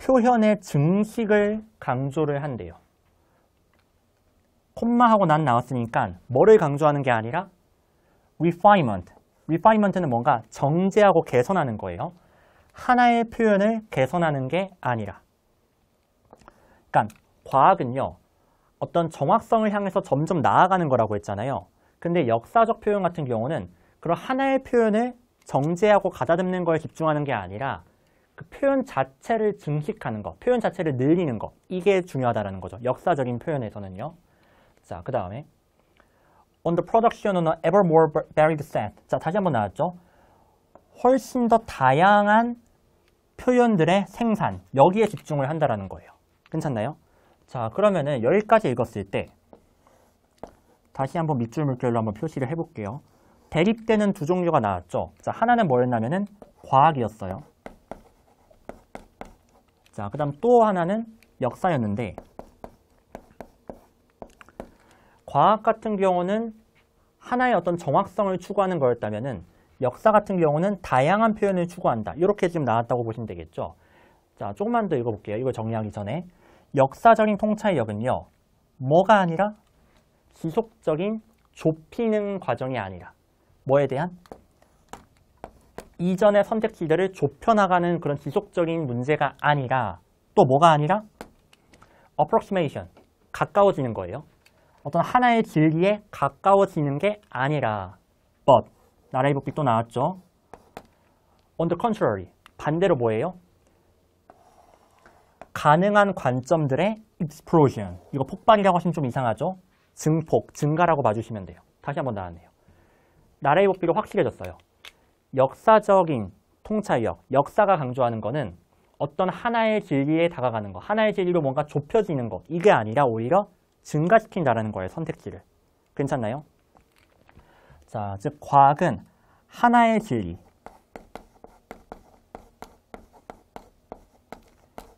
표현의 증식을 강조를 한대요. 콤마하고 난 나왔으니까 뭐를 강조하는 게 아니라 refinement. refinement는 뭔가 정제하고 개선하는 거예요. 하나의 표현을 개선하는 게 아니라. 그러니까 과학은요. 어떤 정확성을 향해서 점점 나아가는 거라고 했잖아요. 근데 역사적 표현 같은 경우는 그런 하나의 표현을 정제하고 가다듬는 거에 집중하는 게 아니라 그 표현 자체를 증식하는 거, 표현 자체를 늘리는 거, 이게 중요하다는 거죠. 역사적인 표현에서는요. 자, 그 다음에 on the production of an ever more varied set. 자, 다시 한번 나왔죠. 훨씬 더 다양한 표현들의 생산, 여기에 집중을 한다는 거예요. 괜찮나요? 자, 그러면은 여기까지 읽었을 때 다시 한번 밑줄 물결로 한번 표시를 해볼게요. 대립되는 두 종류가 나왔죠. 자, 하나는 뭐였냐면은 과학이었어요. 자, 그 다음 또 하나는 역사였는데 과학 같은 경우는 하나의 어떤 정확성을 추구하는 거였다면은 역사 같은 경우는 다양한 표현을 추구한다. 이렇게 지금 나왔다고 보시면 되겠죠. 자, 조금만 더 읽어볼게요. 이걸 정리하기 전에. 역사적인 통찰력은요. 뭐가 아니라 지속적인 좁히는 과정이 아니라 뭐에 대한? 이전의 선택지들을 좁혀나가는 그런 지속적인 문제가 아니라 또 뭐가 아니라? approximation, 가까워지는 거예요. 어떤 하나의 진리에 가까워지는 게 아니라 but, 나라의 복비 또 나왔죠. on the contrary, 반대로 뭐예요? 가능한 관점들의 explosion. 이거 폭발이라고 하시면 좀 이상하죠? 증폭, 증가라고 봐주시면 돼요. 다시 한번 나왔네요. 나라의 복비로 확실해졌어요. 역사적인 통찰력, 역사가 강조하는 거는 어떤 하나의 진리에 다가가는 거, 하나의 진리로 뭔가 좁혀지는 거, 이게 아니라 오히려 증가시킨다는 거예요, 선택지를. 괜찮나요? 자, 즉 과학은 하나의 진리,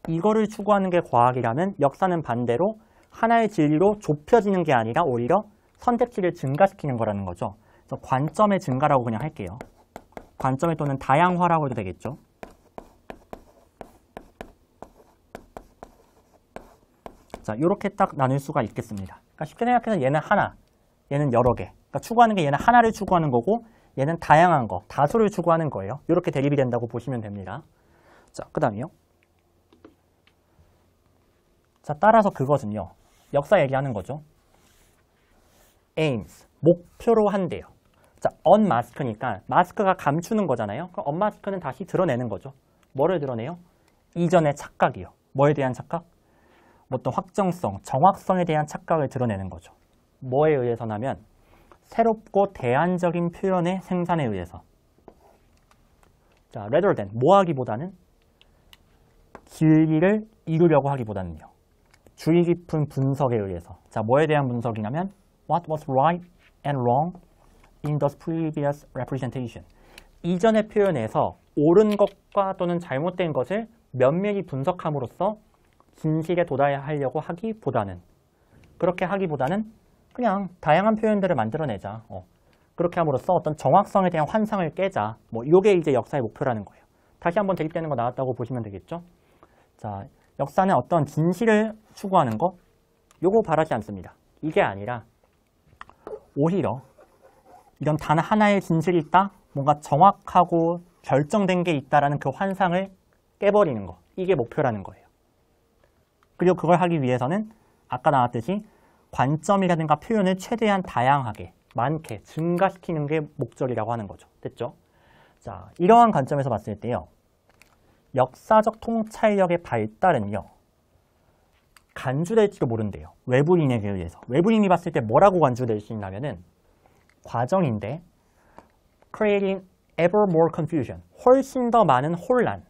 이거를 추구하는 게 과학이라면 역사는 반대로 하나의 진리로 좁혀지는 게 아니라 오히려 선택지를 증가시키는 거라는 거죠. 그래서 관점의 증가라고 그냥 할게요. 관점의 또는 다양화라고 해도 되겠죠. 자, 이렇게 딱 나눌 수가 있겠습니다. 그러니까 쉽게 생각해서 얘는 하나, 얘는 여러 개. 그러니까 추구하는 게 얘는 하나를 추구하는 거고 얘는 다양한 거, 다수를 추구하는 거예요. 이렇게 대립이 된다고 보시면 됩니다. 자, 그 다음이요. 자, 따라서 그거는요. 역사 얘기하는 거죠. aims, 목표로 한대요. 자, unmask니까 마스크가 감추는 거잖아요. 그럼 unmask는 다시 드러내는 거죠. 뭐를 드러내요? 이전의 착각이요. 뭐에 대한 착각? 어떤 확정성, 정확성에 대한 착각을 드러내는 거죠. 뭐에 의해서냐면 새롭고 대안적인 표현의 생산에 의해서. 자, rather than, 뭐 하기보다는 진리를 이루려고 하기보다는요. 주의 깊은 분석에 의해서. 자, 뭐에 대한 분석이냐면 what was right and wrong in the previous representation. 이전의 표현에서 옳은 것과 또는 잘못된 것을 면밀히 분석함으로써 진실에 도달하려고 하기보다는, 그렇게 하기보다는 그냥 다양한 표현들을 만들어내자. 그렇게 함으로써 어떤 정확성에 대한 환상을 깨자. 뭐 이게 이제 역사의 목표라는 거예요. 다시 한번 대립되는 거 나왔다고 보시면 되겠죠. 자, 역사는 어떤 진실을 추구하는 거, 요거 바라지 않습니다. 이게 아니라 오히려 이런 단 하나의 진실이 있다, 뭔가 정확하고 결정된 게 있다라는 그 환상을 깨버리는 거, 이게 목표라는 거예요. 그리고 그걸 하기 위해서는 아까 나왔듯이 관점이라든가 표현을 최대한 다양하게, 많게 증가시키는 게 목적이라고 하는 거죠. 됐죠? 자, 이러한 관점에서 봤을 때요. 역사적 통찰력의 발달은요. 간주될지도 모른대요. 외부인에게 의해서. 외부인이 봤을 때 뭐라고 간주될 수 있냐면은 과정인데 creating ever more confusion. 훨씬 더 많은 혼란.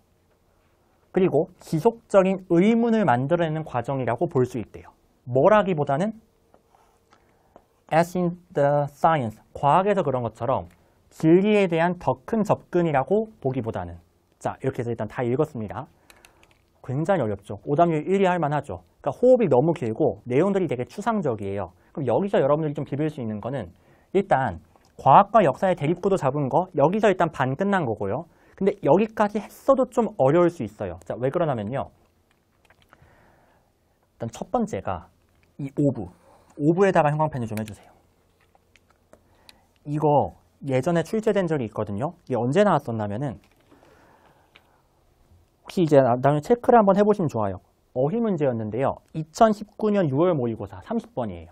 그리고 지속적인 의문을 만들어내는 과정이라고 볼 수 있대요. 뭐라기보다는 as in the science. 과학에서 그런 것처럼 진리에 대한 더 큰 접근이라고 보기보다는. 자, 이렇게 해서 일단 다 읽었습니다. 굉장히 어렵죠. 오답률 1위 할 만하죠. 그러니까 호흡이 너무 길고 내용들이 되게 추상적이에요. 그럼 여기서 여러분들이 좀 비빌 수 있는 거는 일단 과학과 역사의 대립구도 잡은 거 여기서 일단 반 끝난 거고요. 근데 여기까지 했어도 좀 어려울 수 있어요. 자, 왜 그러냐면요. 일단 첫 번째가 이 오브에다가 형광펜을 좀 해주세요. 이거 예전에 출제된 적이 있거든요. 이게 언제 나왔었냐면은 혹시 이제 나중에 체크를 한번 해보시면 좋아요. 어휘 문제였는데요. 2019년 6월 모의고사 30번이에요.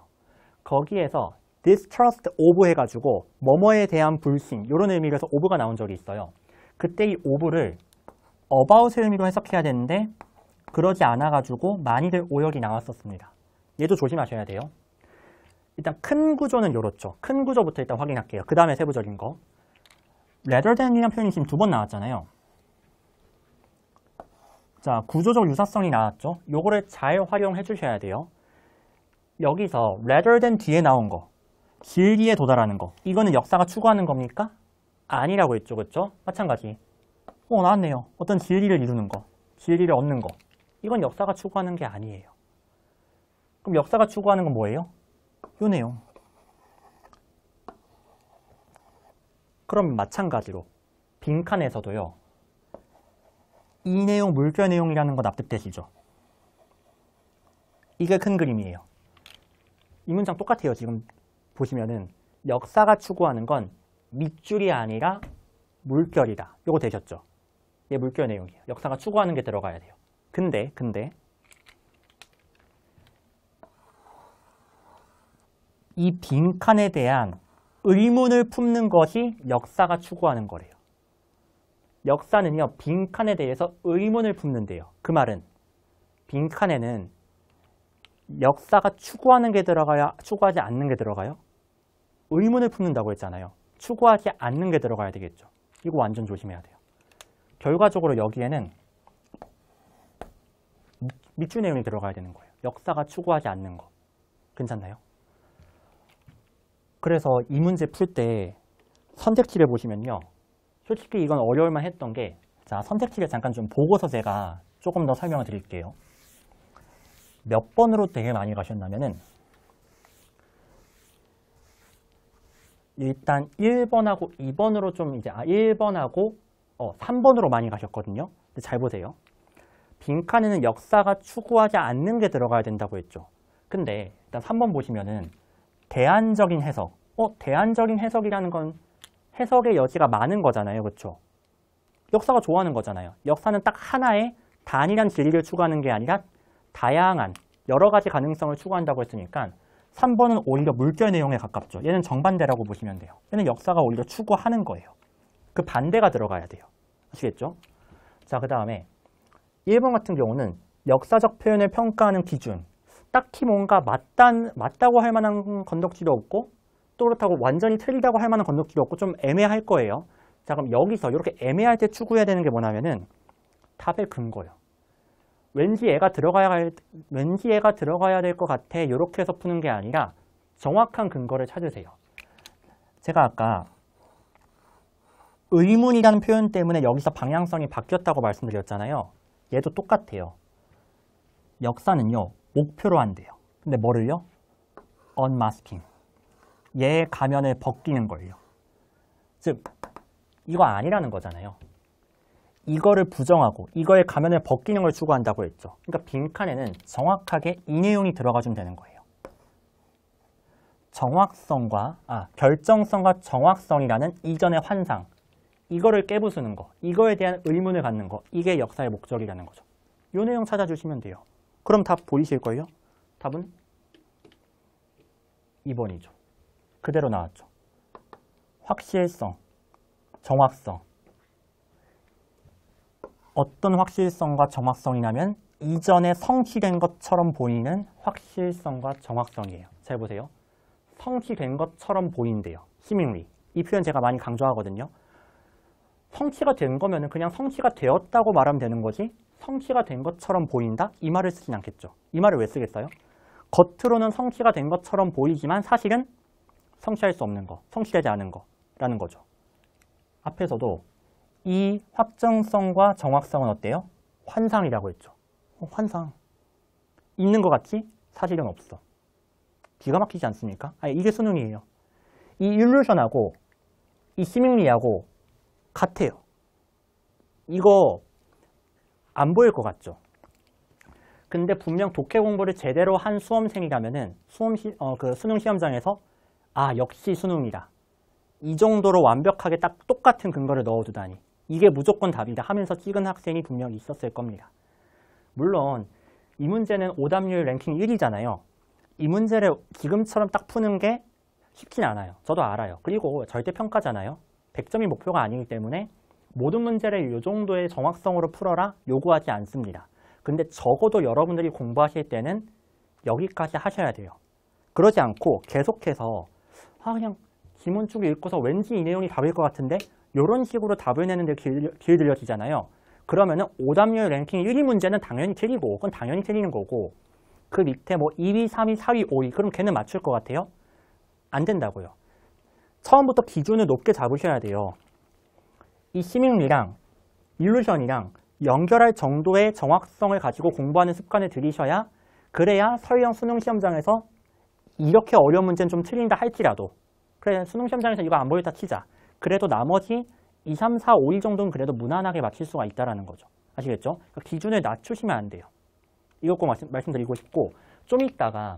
거기에서 distrust of 해가지고 뭐뭐에 대한 불신 이런 의미에서 of가 나온 적이 있어요. 그때 이 of를 about의 의미로 해석해야 되는데 그러지 않아가지고 많이들 오역이 나왔었습니다. 얘도 조심하셔야 돼요. 일단 큰 구조는 이렇죠. 큰 구조부터 일단 확인할게요. 그 다음에 세부적인 거. rather than이라는 표현이 지금 2번 나왔잖아요. 자, 구조적 유사성이 나왔죠. 요거를 잘 활용해 주셔야 돼요. 여기서 rather than 뒤에 나온 거, 진리에 도달하는 거, 이거는 역사가 추구하는 겁니까? 아니라고 했죠. 그렇죠? 마찬가지. 나왔네요. 어떤 진리를 이루는 거, 진리를 얻는 거. 이건 역사가 추구하는 게 아니에요. 그럼 역사가 추구하는 건 뭐예요? 요 내용. 그럼 마찬가지로 빈칸에서도요. 이 내용, 물결 내용이라는 거 납득되시죠? 이게 큰 그림이에요. 이 문장 똑같아요. 지금 보시면은 역사가 추구하는 건 밑줄이 아니라 물결이다. 요거 되셨죠? 얘 물결 내용이에요. 역사가 추구하는 게 들어가야 돼요. 근데 이 빈칸에 대한 의문을 품는 것이 역사가 추구하는 거래요. 역사는요, 빈칸에 대해서 의문을 품는데요. 그 말은 빈칸에는 역사가 추구하는 게 들어가야, 추구하지 않는 게 들어가요? 의문을 품는다고 했잖아요. 추구하지 않는 게 들어가야 되겠죠. 이거 완전 조심해야 돼요. 결과적으로 여기에는 밑줄 내용이 들어가야 되는 거예요. 역사가 추구하지 않는 거. 괜찮나요? 그래서 이 문제 풀 때 선택지를 보시면요. 솔직히 이건 어려울만 했던 게, 자, 선택지를 잠깐 좀 보고서 제가 조금 더 설명을 드릴게요. 몇 번으로 되게 많이 가셨냐면은, 일단 1번하고 2번으로 좀 이제, 1번하고 3번으로 많이 가셨거든요. 근데 잘 보세요. 빈칸에는 역사가 추구하지 않는 게 들어가야 된다고 했죠. 근데 일단 3번 보시면은 대안적인 해석. 대안적인 해석이라는 건 해석의 여지가 많은 거잖아요. 그렇죠? 역사가 좋아하는 거잖아요. 역사는 딱 하나의 단일한 진리를 추구하는 게 아니라 다양한 여러 가지 가능성을 추구한다고 했으니까 3번은 오히려 물결 내용에 가깝죠. 얘는 정반대라고 보시면 돼요. 얘는 역사가 오히려 추구하는 거예요. 그 반대가 들어가야 돼요. 아시겠죠? 자, 그 다음에 1번 같은 경우는 역사적 표현을 평가하는 기준. 딱히 뭔가 맞다고 할 만한 건덕지도 없고 또 그렇다고 완전히 틀리다고 할 만한 건덕지도 없고 좀 애매할 거예요. 자, 그럼 여기서 이렇게 애매할 때 추구해야 되는 게 뭐냐면은 답의 근거요. 왠지 얘가 들어가야 될 것 같아. 이렇게 해서 푸는 게 아니라 정확한 근거를 찾으세요. 제가 아까 의문이라는 표현 때문에 여기서 방향성이 바뀌었다고 말씀드렸잖아요. 얘도 똑같아요. 역사는요, 목표로 한대요. 근데 뭐를요? unmasking. 얘의 가면을 벗기는 걸요. 즉, 이거 아니라는 거잖아요. 이거를 부정하고 이거의 가면을 벗기는 걸 추구한다고 했죠. 그러니까 빈칸에는 정확하게 이 내용이 들어가주면 되는 거예요. 결정성과 정확성이라는 이전의 환상. 이거를 깨부수는 거, 이거에 대한 의문을 갖는 거, 이게 역사의 목적이라는 거죠. 이 내용 찾아주시면 돼요. 그럼 답 보이실걸요? 답은 2번이죠. 그대로 나왔죠. 확실성, 정확성. 어떤 확실성과 정확성이냐면 이전에 성취된 것처럼 보이는 확실성과 정확성이에요. 잘 보세요. 성취된 것처럼 보인대요. seemingly. 이 표현 제가 많이 강조하거든요. 성취가 된 거면 그냥 성취가 되었다고 말하면 되는 거지 성취가 된 것처럼 보인다? 이 말을 쓰진 않겠죠. 이 말을 왜 쓰겠어요? 겉으로는 성취가 된 것처럼 보이지만 사실은 성취할 수 없는 거, 성취되지 않은 거라는 거죠. 앞에서도 이 확정성과 정확성은 어때요? 환상이라고 했죠. 환상. 있는 것 같지? 사실은 없어. 기가 막히지 않습니까? 이게 수능이에요. 이 일루션하고 이 시밍리하고 같아요. 이거 안 보일 것 같죠? 근데 분명 독해 공부를 제대로 한 수험생이라면은 수능 시험장에서 역시 수능이다. 이 정도로 완벽하게 딱 똑같은 근거를 넣어두다니. 이게 무조건 답이다 하면서 찍은 학생이 분명히 있었을 겁니다. 물론 이 문제는 오답률 랭킹 1위잖아요. 이 문제를 지금처럼 딱 푸는 게 쉽진 않아요. 저도 알아요. 그리고 절대평가잖아요. 100점이 목표가 아니기 때문에 모든 문제를 이 정도의 정확성으로 풀어라 요구하지 않습니다. 근데 적어도 여러분들이 공부하실 때는 여기까지 하셔야 돼요. 그러지 않고 계속해서 그냥 지문 쭉 읽고서 왠지 이 내용이 답일 것 같은데 이런 식으로 답을 내는데 길 들여지잖아요. 그러면은 오답률 랭킹 1위 문제는 당연히 틀리고 그건 당연히 틀리는 거고 그 밑에 뭐 2위, 3위, 4위, 5위 그럼 걔는 맞출 것 같아요? 안 된다고요. 처음부터 기준을 높게 잡으셔야 돼요. 이 시뮬리랑 일루션이랑 연결할 정도의 정확성을 가지고 공부하는 습관을 들이셔야 그래야 서울형 수능시험장에서 이렇게 어려운 문제는 좀 틀린다 할지라도 그래 수능시험장에서 이거 안 보였다 치자. 그래도 나머지 2, 3, 4, 5, 1 정도는 그래도 무난하게 맞힐 수가 있다는 거죠. 아시겠죠? 그러니까 기준을 낮추시면 안 돼요. 이것 꼭 말씀드리고 싶고 좀 이따가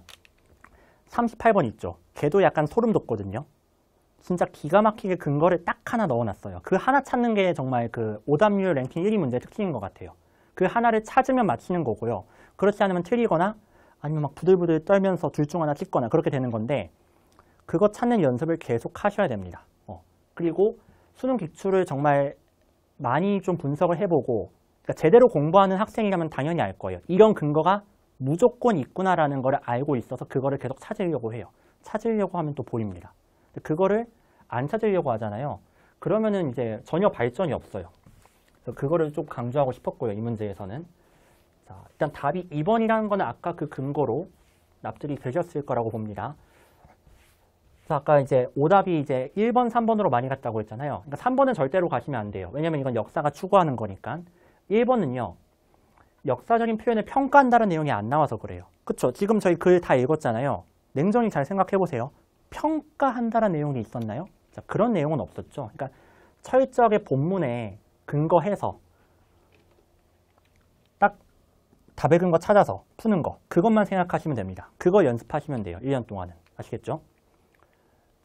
38번 있죠. 걔도 약간 소름 돋거든요. 진짜 기가 막히게 근거를 딱 하나 넣어놨어요. 그 하나 찾는 게 정말 그 오답률 랭킹 1위 문제의 특징인 것 같아요. 그 하나를 찾으면 맞히는 거고요. 그렇지 않으면 틀리거나 아니면 막 부들부들 떨면서 둘 중 하나 찍거나 그렇게 되는 건데 그거 찾는 연습을 계속 하셔야 됩니다. 그리고 수능 기출을 정말 많이 좀 분석을 해보고 그러니까 제대로 공부하는 학생이라면 당연히 알 거예요. 이런 근거가 무조건 있구나라는 걸 알고 있어서 그거를 계속 찾으려고 해요. 찾으려고 하면 또 보입니다. 그거를 안 찾으려고 하잖아요. 그러면은 이제 전혀 발전이 없어요. 그래서 그거를 좀 강조하고 싶었고요. 이 문제에서는. 자, 일단 답이 2번이라는 거는 아까 그 근거로 납득이 되셨을 거라고 봅니다. 그래서 아까 이제 오답이 이제 1번, 3번으로 많이 갔다고 했잖아요. 그러니까 3번은 절대로 가시면 안 돼요. 왜냐면 이건 역사가 추구하는 거니까. 1번은요. 역사적인 표현을 평가한다는 내용이 안 나와서 그래요. 그쵸? 지금 저희 글 다 읽었잖아요. 냉정히 잘 생각해 보세요. 평가한다는 내용이 있었나요? 자, 그런 내용은 없었죠. 그러니까 철저하게 본문에 근거해서 딱 답의 근거 찾아서 푸는 거. 그것만 생각하시면 됩니다. 그거 연습하시면 돼요. 1년 동안은. 아시겠죠?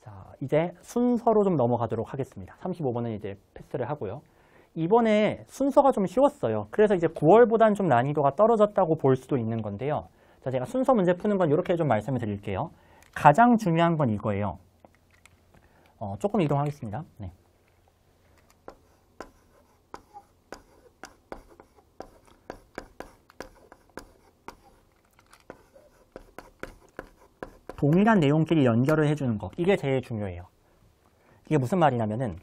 자, 이제 순서로 좀 넘어가도록 하겠습니다. 35번은 이제 패스를 하고요. 이번에 순서가 좀 쉬웠어요. 그래서 이제 9월보다는 좀 난이도가 떨어졌다고 볼 수도 있는 건데요. 자, 제가 순서 문제 푸는 건 이렇게 좀 말씀을 드릴게요. 가장 중요한 건 이거예요. 조금 이동하겠습니다. 네. 동일한 내용끼리 연결을 해주는 거. 이게 제일 중요해요. 이게 무슨 말이냐면은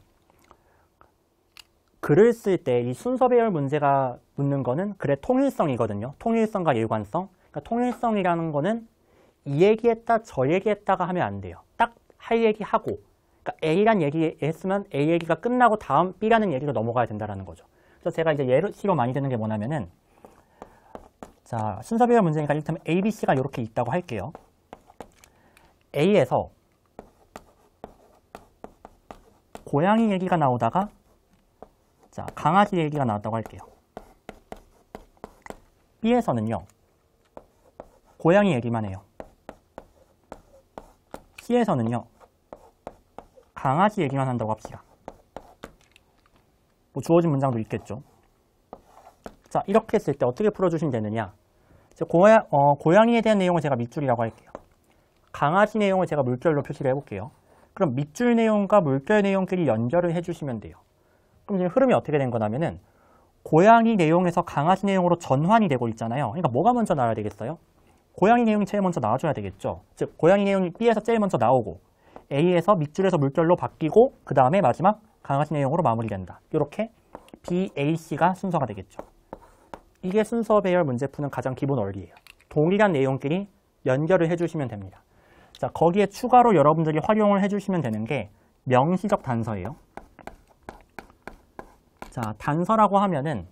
글을 쓸 때 이 순서 배열 문제가 묻는 거는 글의 통일성이거든요. 통일성과 일관성. 그러니까 통일성이라는 거는 이 얘기했다 저 얘기했다가 하면 안 돼요. 딱 할 얘기하고 그러니까 A란 얘기 했으면 A 얘기가 끝나고 다음 B라는 얘기로 넘어가야 된다는 거죠. 그래서 제가 이제 예시로 많이 드는 게 뭐냐면은 자 순서 배열 문제니까 일단 A, B, C가 이렇게 있다고 할게요. A에서 고양이 얘기가 나오다가 자 강아지 얘기가 나왔다고 할게요. B에서는요. 고양이 얘기만 해요. C에서는요. 강아지 얘기만 한다고 합시다. 뭐 주어진 문장도 있겠죠. 자 이렇게 했을 때 어떻게 풀어주시면 되느냐. 고양이에 대한 내용을 제가 밑줄이라고 할게요. 강아지 내용을 제가 물결로 표시를 해볼게요. 그럼 밑줄 내용과 물결 내용끼리 연결을 해주시면 돼요. 그럼 지금 흐름이 어떻게 된 거냐면은 고양이 내용에서 강아지 내용으로 전환이 되고 있잖아요. 그러니까 뭐가 먼저 나와야 되겠어요? 고양이 내용이 제일 먼저 나와줘야 되겠죠. 즉 고양이 내용이 B에서 제일 먼저 나오고 A에서 밑줄에서 물결로 바뀌고 그 다음에 마지막 강아지 내용으로 마무리된다. 이렇게 B, A, C가 순서가 되겠죠. 이게 순서 배열 문제 푸는 가장 기본 원리예요. 동일한 내용끼리 연결을 해주시면 됩니다. 자 거기에 추가로 여러분들이 활용을 해주시면 되는 게 명시적 단서예요. 자 단서라고 하면은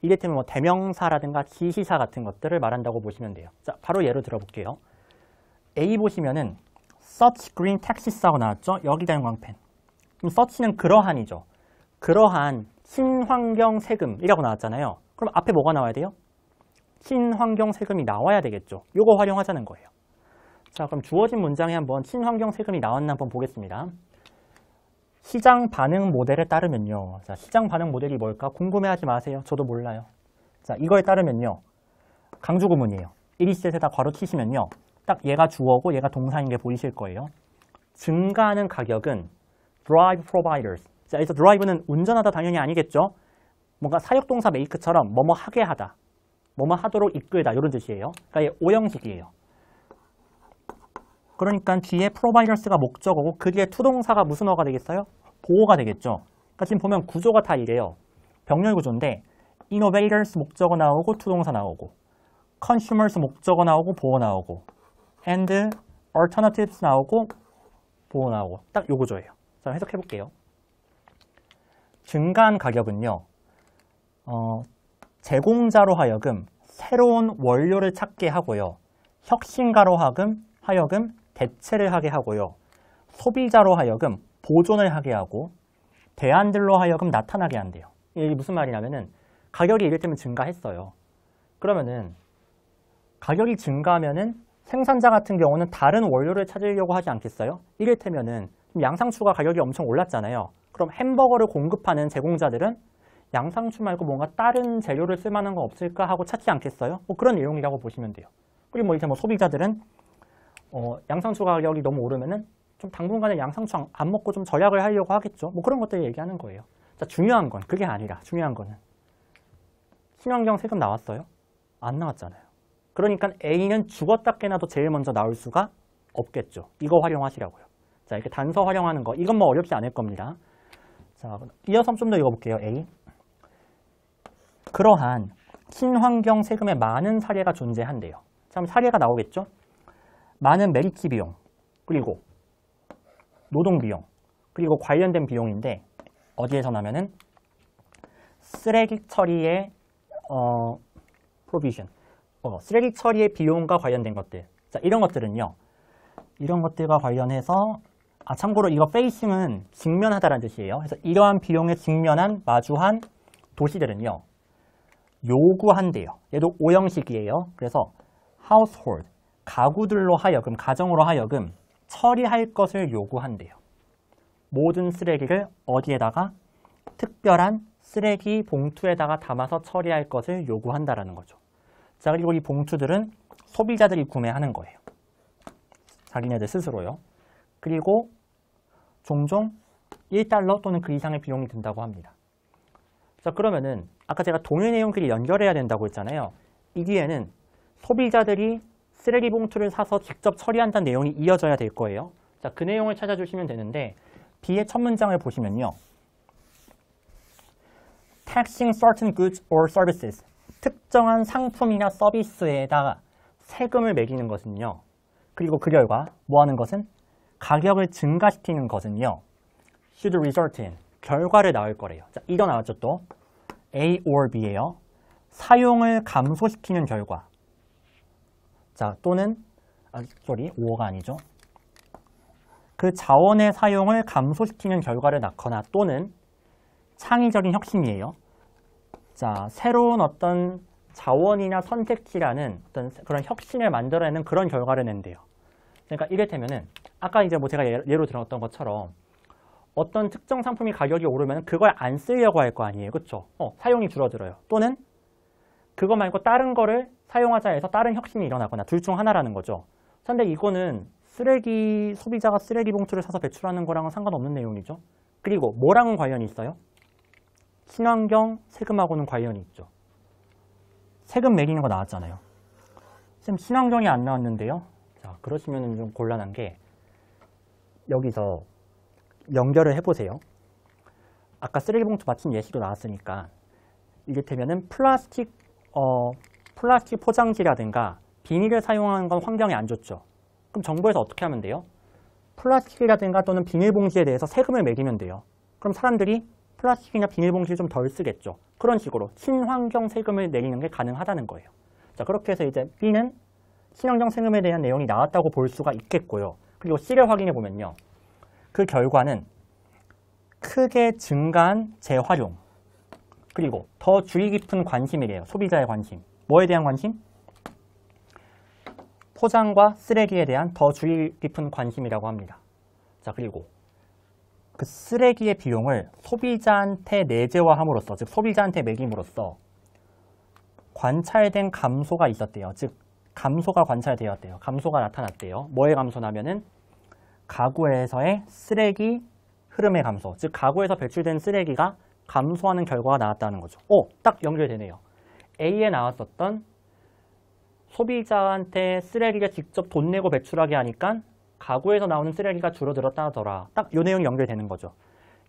이를테면 뭐 대명사라든가 지시사 같은 것들을 말한다고 보시면 돼요. 자 바로 예로 들어볼게요. A 보시면은 such green taxis 하고 나왔죠? 여기다 형광펜. 그럼 such는 그러한이죠. 그러한 친환경 세금이라고 나왔잖아요. 그럼 앞에 뭐가 나와야 돼요? 친환경 세금이 나와야 되겠죠. 요거 활용하자는 거예요. 자 그럼 주어진 문장에 한번 친환경 세금이 나왔나 한번 보겠습니다. 시장 반응 모델에 따르면요. 자, 시장 반응 모델이 뭘까? 궁금해하지 마세요. 저도 몰라요. 자, 이거에 따르면요. 강조 구문이에요. 127에다 괄호 치시면요. 딱 얘가 주어고 얘가 동사인 게 보이실 거예요. 증가하는 가격은 drive providers. 자, 여기서 drive는 운전하다 당연히 아니겠죠. 뭔가 사역동사 make처럼 뭐뭐 하게 하다. 뭐뭐 하도록 이끌다 이런 뜻이에요. 그러니까 얘 오형식이에요. 그러니까 뒤에 providers가 목적어고 그 뒤에 투동사가 무슨 어가 되겠어요? 보어가 되겠죠. 그러니까 지금 보면 구조가 다 이래요. 병렬 구조인데 innovators 목적어 나오고 투동사 나오고 consumers 목적어 나오고 보어 나오고 and alternatives 나오고 보어 나오고 딱 요 구조예요. 자, 해석해 볼게요. 증가한 가격은요. 제공자로 하여금 새로운 원료를 찾게 하고요. 혁신가로 하여금 대체를 하게 하고요. 소비자로 하여금 보존을 하게 하고 대안들로 하여금 나타나게 한대요. 이게 무슨 말이냐면은 가격이 이를테면 증가했어요. 그러면은 가격이 증가하면은 생산자 같은 경우는 다른 원료를 찾으려고 하지 않겠어요? 이를테면은 양상추가 가격이 엄청 올랐잖아요. 그럼 햄버거를 공급하는 제공자들은 양상추 말고 뭔가 다른 재료를 쓸 만한 거 없을까 하고 찾지 않겠어요? 뭐 그런 내용이라고 보시면 돼요. 그리고 뭐 이제 뭐 소비자들은 양상추 가격이 너무 오르면은 좀 당분간은 양상추 안 먹고 좀 절약을 하려고 하겠죠. 뭐 그런 것들 얘기하는 거예요. 자, 중요한 건 그게 아니라 중요한 거는 친환경 세금 나왔어요? 안 나왔잖아요. 그러니까 A는 죽었다 깨나도 제일 먼저 나올 수가 없겠죠. 이거 활용하시라고요. 자, 이렇게 단서 활용하는 거 이건 뭐 어렵지 않을 겁니다. 자, 이어서 좀 더 읽어볼게요. A. 그러한 친환경 세금의 많은 사례가 존재한대요. 참 사례가 나오겠죠? 많은 메리트 비용, 그리고 노동 비용, 그리고 관련된 비용인데 어디에서 나면은 쓰레기 처리의 provision, 쓰레기 처리의 비용과 관련된 것들. 자, 이런 것들은요. 이런 것들과 관련해서 참고로 이거 facing은 직면하다라는 뜻이에요. 그래서 이러한 비용에 직면한 마주한 도시들은요. 요구한대요. 얘도 오형식이에요. 그래서 household, 가구들로 하여금, 가정으로 하여금 처리할 것을 요구한대요. 모든 쓰레기를 어디에다가? 특별한 쓰레기 봉투에다가 담아서 처리할 것을 요구한다라는 거죠. 자, 그리고 이 봉투들은 소비자들이 구매하는 거예요. 자기네들 스스로요. 그리고 종종 1달러 또는 그 이상의 비용이 든다고 합니다. 자, 그러면은 아까 제가 동일 내용끼리 연결해야 된다고 했잖아요. 이 뒤에는 소비자들이 쓰레기 봉투를 사서 직접 처리한다는 내용이 이어져야 될 거예요. 자, 그 내용을 찾아주시면 되는데 B의 첫 문장을 보시면요. Taxing certain goods or services. 특정한 상품이나 서비스에다가 세금을 매기는 것은요. 그리고 그 결과 뭐 하는 것은? 가격을 증가시키는 것은요. should result in. 결과를 낳을 거래요. 자, 이거 나왔죠 또. A or B예요. 사용을 감소시키는 결과. 자, 또는 오어가 아니죠. 그 자원의 사용을 감소시키는 결과를 낳거나 또는 창의적인 혁신이에요. 자, 새로운 어떤 자원이나 선택지라는 어떤 그런 혁신을 만들어내는 그런 결과를 낸대요. 그러니까 이를테면은 아까 이제 뭐 제가 예로 들었던 것처럼 어떤 특정 상품이 가격이 오르면 그걸 안 쓰려고 할 거 아니에요. 그렇죠? 사용이 줄어들어요. 또는 그거 말고 다른 거를 사용하자 해서 다른 혁신이 일어나거나 둘 중 하나라는 거죠. 근데 이거는 소비자가 쓰레기 봉투를 사서 배출하는 거랑은 상관없는 내용이죠. 그리고 뭐랑은 관련이 있어요? 친환경 세금하고는 관련이 있죠. 세금 매기는 거 나왔잖아요. 지금 친환경이 안 나왔는데요. 자, 그러시면 좀 곤란한 게 여기서 연결을 해보세요. 아까 쓰레기 봉투 마침 예시도 나왔으니까 이를테면은 플라스틱 포장지라든가 비닐을 사용하는 건 환경에 안 좋죠. 그럼 정부에서 어떻게 하면 돼요? 플라스틱이라든가 또는 비닐봉지에 대해서 세금을 매기면 돼요. 그럼 사람들이 플라스틱이나 비닐봉지를 좀 덜 쓰겠죠. 그런 식으로 친환경 세금을 내리는 게 가능하다는 거예요. 자, 그렇게 해서 이제 B는 친환경 세금에 대한 내용이 나왔다고 볼 수가 있겠고요. 그리고 C를 확인해 보면요. 그 결과는 크게 증가한 재활용, 그리고 더 주의 깊은 관심이래요. 소비자의 관심. 뭐에 대한 관심? 포장과 쓰레기에 대한 더 주의 깊은 관심이라고 합니다. 자, 그리고 그 쓰레기의 비용을 소비자한테 내재화함으로써, 즉 소비자한테 매김으로써 관찰된 감소가 있었대요. 즉 감소가 관찰되었대요. 감소가 나타났대요. 뭐의 감소냐면은 가구에서의 쓰레기 흐름의 감소, 즉 가구에서 배출된 쓰레기가 감소하는 결과가 나왔다는 거죠. 오, 딱 연결되네요. A에 나왔었던 소비자한테 쓰레기를 직접 돈 내고 배출하게 하니까 가구에서 나오는 쓰레기가 줄어들었다더라. 딱 이 내용이 연결되는 거죠.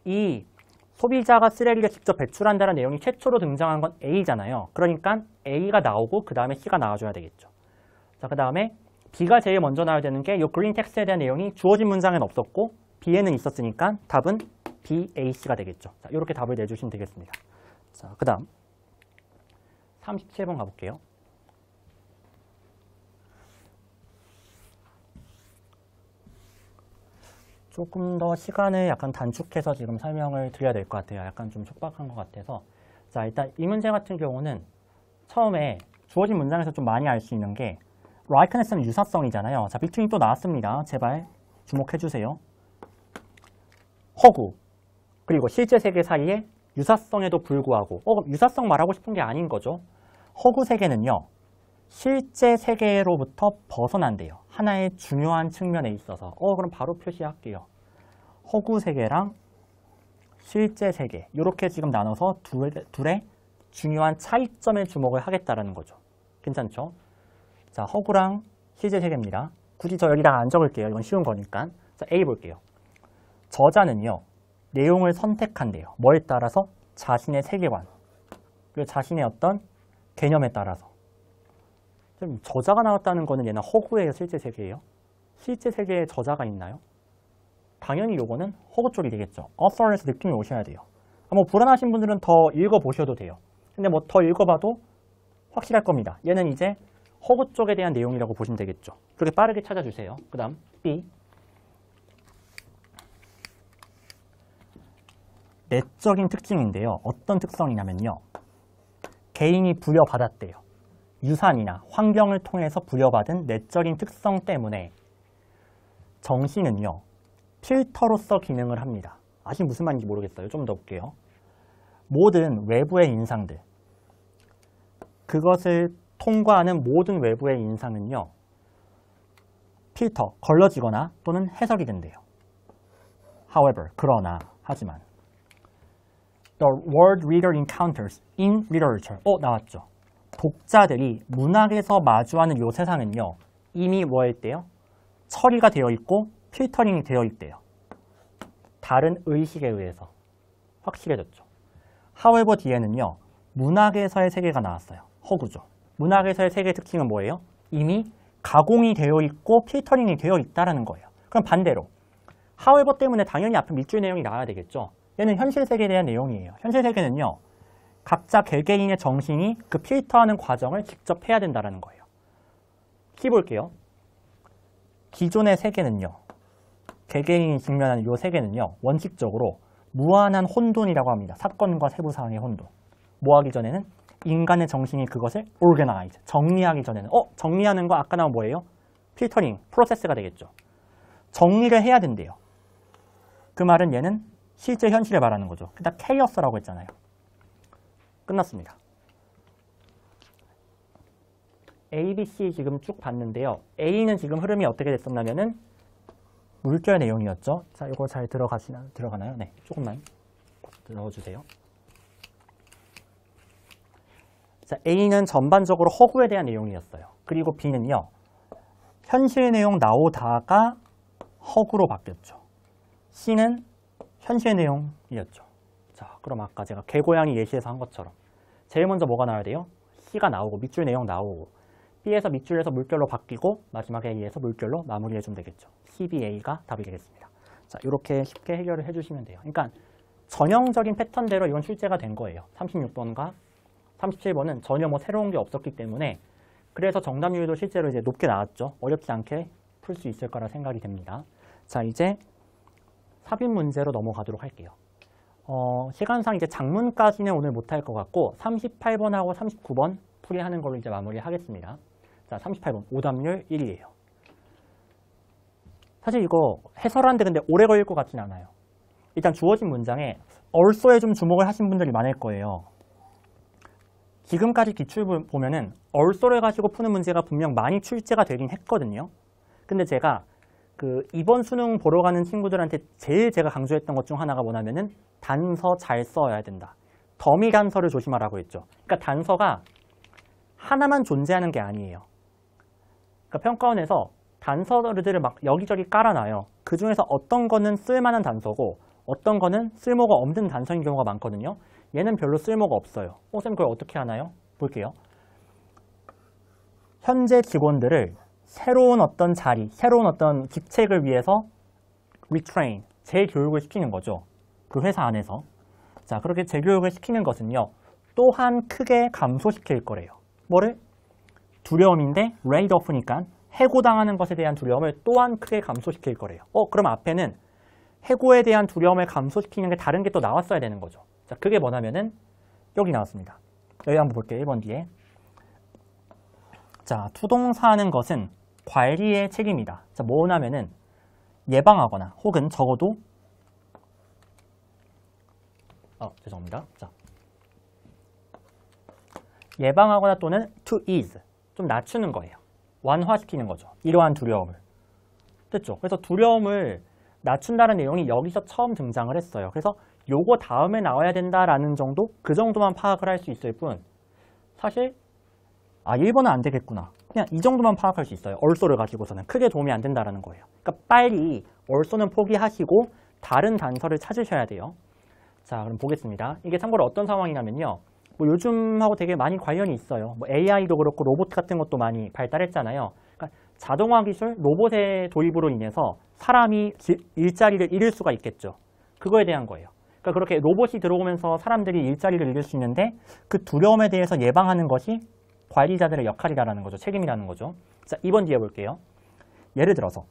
이 소비자가 쓰레기를 직접 배출한다는 내용이 최초로 등장한 건 A잖아요. 그러니까 A가 나오고 그 다음에 C가 나와줘야 되겠죠. 자, 그 다음에 B가 제일 먼저 나와야 되는 게 이 그린 텍스트에 대한 내용이 주어진 문장에는 없었고 B에는 있었으니까 답은 B, A, C가 되겠죠. 자, 이렇게 답을 내주시면 되겠습니다. 자, 그 다음 37번 가볼게요. 조금 더 시간을 약간 단축해서 지금 설명을 드려야 될 것 같아요. 약간 좀 촉박한 것 같아서. 자, 일단 이 문제 같은 경우는 처음에 주어진 문장에서 좀 많이 알 수 있는 게 likeness는 유사성이잖아요. 자, between 또 나왔습니다. 제발 주목해 주세요. 허구, 그리고 실제 세계 사이에 유사성에도 불구하고 유사성 말하고 싶은 게 아닌 거죠. 허구 세계는요. 실제 세계로부터 벗어난대요. 하나의 중요한 측면에 있어서. 그럼 바로 표시할게요. 허구 세계랑 실제 세계. 이렇게 지금 나눠서 둘의 중요한 차이점에 주목을 하겠다라는 거죠. 괜찮죠? 자, 허구랑 실제 세계입니다. 굳이 저 여기다가 안 적을게요. 이건 쉬운 거니까. 자, A 볼게요. 저자는요. 내용을 선택한대요. 뭐에 따라서? 자신의 세계관. 그리고 자신의 어떤 개념에 따라서. 저자가 나왔다는 거는 얘는 허구예요, 실제 세계예요? 실제 세계에 저자가 있나요? 당연히 요거는 허구 쪽이 되겠죠. author에서 느낌이 오셔야 돼요. 뭐 불안하신 분들은 더 읽어보셔도 돼요. 근데 뭐 더 읽어봐도 확실할 겁니다. 얘는 이제 허구 쪽에 대한 내용이라고 보시면 되겠죠. 그렇게 빠르게 찾아주세요. 그 다음 B. 내적인 특징인데요. 어떤 특성이냐면요. 개인이 부여받았대요. 유산이나 환경을 통해서 부여받은 내적인 특성 때문에 정신은요. 필터로서 기능을 합니다. 아직 무슨 말인지 모르겠어요. 좀 더 볼게요. 모든 외부의 인상들, 그것을 통과하는 모든 외부의 인상은요. 필터, 걸러지거나 또는 해석이 된대요. However, 그러나, 하지만 The word reader encounters in literature. 나왔죠. 독자들이 문학에서 마주하는 이 세상은요. 이미 뭐 했대요? 처리가 되어 있고 필터링이 되어 있대요. 다른 의식에 의해서. 확실해졌죠. However 뒤에는요. 문학에서의 세계가 나왔어요. 허구죠. 문학에서의 세계의 특징은 뭐예요? 이미 가공이 되어 있고 필터링이 되어 있다는 거예요. 그럼 반대로 However 때문에 당연히 앞에 밑줄 내용이 나와야 되겠죠. 얘는 현실 세계에 대한 내용이에요. 현실 세계는요. 각자 개개인의 정신이 그 필터하는 과정을 직접 해야 된다는 거예요. 키 볼게요. 기존의 세계는요. 개개인이 직면하는 이 세계는요. 원칙적으로 무한한 혼돈이라고 합니다. 사건과 세부사항의 혼돈. 뭐 하기 전에는 인간의 정신이 그것을 organize, 정리하기 전에는 정리하는 거 아까 나온 뭐예요? 필터링, 프로세스가 되겠죠. 정리를 해야 된대요. 그 말은 얘는 실제 현실을 말하는 거죠. 그다음 chaos라고 했잖아요. 끝났습니다. A, B, C 지금 쭉 봤는데요. A는 지금 흐름이 어떻게 됐었냐면은 물결 내용이었죠. 자, 이거 잘 들어가나요? 네, 조금만 넣어주세요. 자, A는 전반적으로 허구에 대한 내용이었어요. 그리고 B는요. 현실 내용 나오다가 허구로 바뀌었죠. C는 현실 내용이었죠. 자, 그럼 아까 제가 개고양이 예시에서 한 것처럼 제일 먼저 뭐가 나와야 돼요? C가 나오고 밑줄 내용 나오고 B에서 밑줄에서 물결로 바뀌고 마지막에 A에서 물결로 마무리해주면 되겠죠. C, B, A가 답이 되겠습니다. 자, 이렇게 쉽게 해결을 해주시면 돼요. 그러니까 전형적인 패턴대로 이건 출제가 된 거예요. 36번과 37번은 전혀 뭐 새로운 게 없었기 때문에 그래서 정답률도 실제로 이제 높게 나왔죠. 어렵지 않게 풀 수 있을 거라 생각이 됩니다. 자, 이제 삽입 문제로 넘어가도록 할게요. 시간상 이제 작문까지는 오늘 못할 것 같고 38번하고 39번 풀이하는 걸로 이제 마무리하겠습니다. 자, 38번 오답률 1이에요. 사실 이거 해설하는데 근데 오래 걸릴 것 같진 않아요. 일단 주어진 문장에 also에 좀 주목을 하신 분들이 많을 거예요. 지금까지 기출 보면은 also를 가지고 푸는 문제가 분명 많이 출제가 되긴 했거든요. 근데 제가 이번 수능 보러 가는 친구들한테 제일 제가 강조했던 것 중 하나가 뭐냐면은 단서 잘 써야 된다. 더미 단서를 조심하라고 했죠. 그러니까 단서가 하나만 존재하는 게 아니에요. 그러니까 평가원에서 단서들을 막 여기저기 깔아놔요. 그 중에서 어떤 거는 쓸만한 단서고 어떤 거는 쓸모가 없는 단서인 경우가 많거든요. 얘는 별로 쓸모가 없어요. 쌤 그걸 어떻게 하나요? 볼게요. 현재 직원들을 새로운 어떤 자리, 새로운 어떤 직책을 위해서 retrain, 재교육을 시키는 거죠. 그 회사 안에서. 자, 그렇게 재교육을 시키는 것은요. 또한 크게 감소시킬 거래요. 뭐를? 두려움인데 laid off니까 해고당하는 것에 대한 두려움을 또한 크게 감소시킬 거래요. 그럼 앞에는 해고에 대한 두려움을 감소시키는 게 다른 게 또 나왔어야 되는 거죠. 자, 그게 뭐냐면은 여기 나왔습니다. 여기 한번 볼게요. 1번 뒤에. 자, 투동사하는 것은 관리의 책임이다. 자, 뭐냐면은 예방하거나 혹은 적어도 죄송합니다. 자, 예방하거나 또는 to ease 좀 낮추는 거예요. 완화시키는 거죠. 이러한 두려움을. 됐죠? 그래서 두려움을 낮춘다는 내용이 여기서 처음 등장을 했어요. 그래서 요거 다음에 나와야 된다라는 정도? 그 정도만 파악을 할 수 있을 뿐 사실 1번은 안 되겠구나. 그냥 이 정도만 파악할 수 있어요. also를 가지고서는 크게 도움이 안 된다라는 거예요. 그러니까 빨리 also는 포기하시고 다른 단서를 찾으셔야 돼요. 자, 그럼 보겠습니다. 이게 참고로 어떤 상황이냐면요. 요즘하고 되게 많이 관련이 있어요. AI도 그렇고 로봇 같은 것도 많이 발달했잖아요. 그러니까 자동화 기술, 로봇의 도입으로 인해서 사람이 일자리를 잃을 수가 있겠죠. 그거에 대한 거예요. 그러니까 그렇게 로봇이 들어오면서 사람들이 일자리를 잃을 수 있는데 그 두려움에 대해서 예방하는 것이 관리자들의 역할이라는 거죠. 책임이라는 거죠. 자, 2번 뒤에 볼게요. 예를 들어서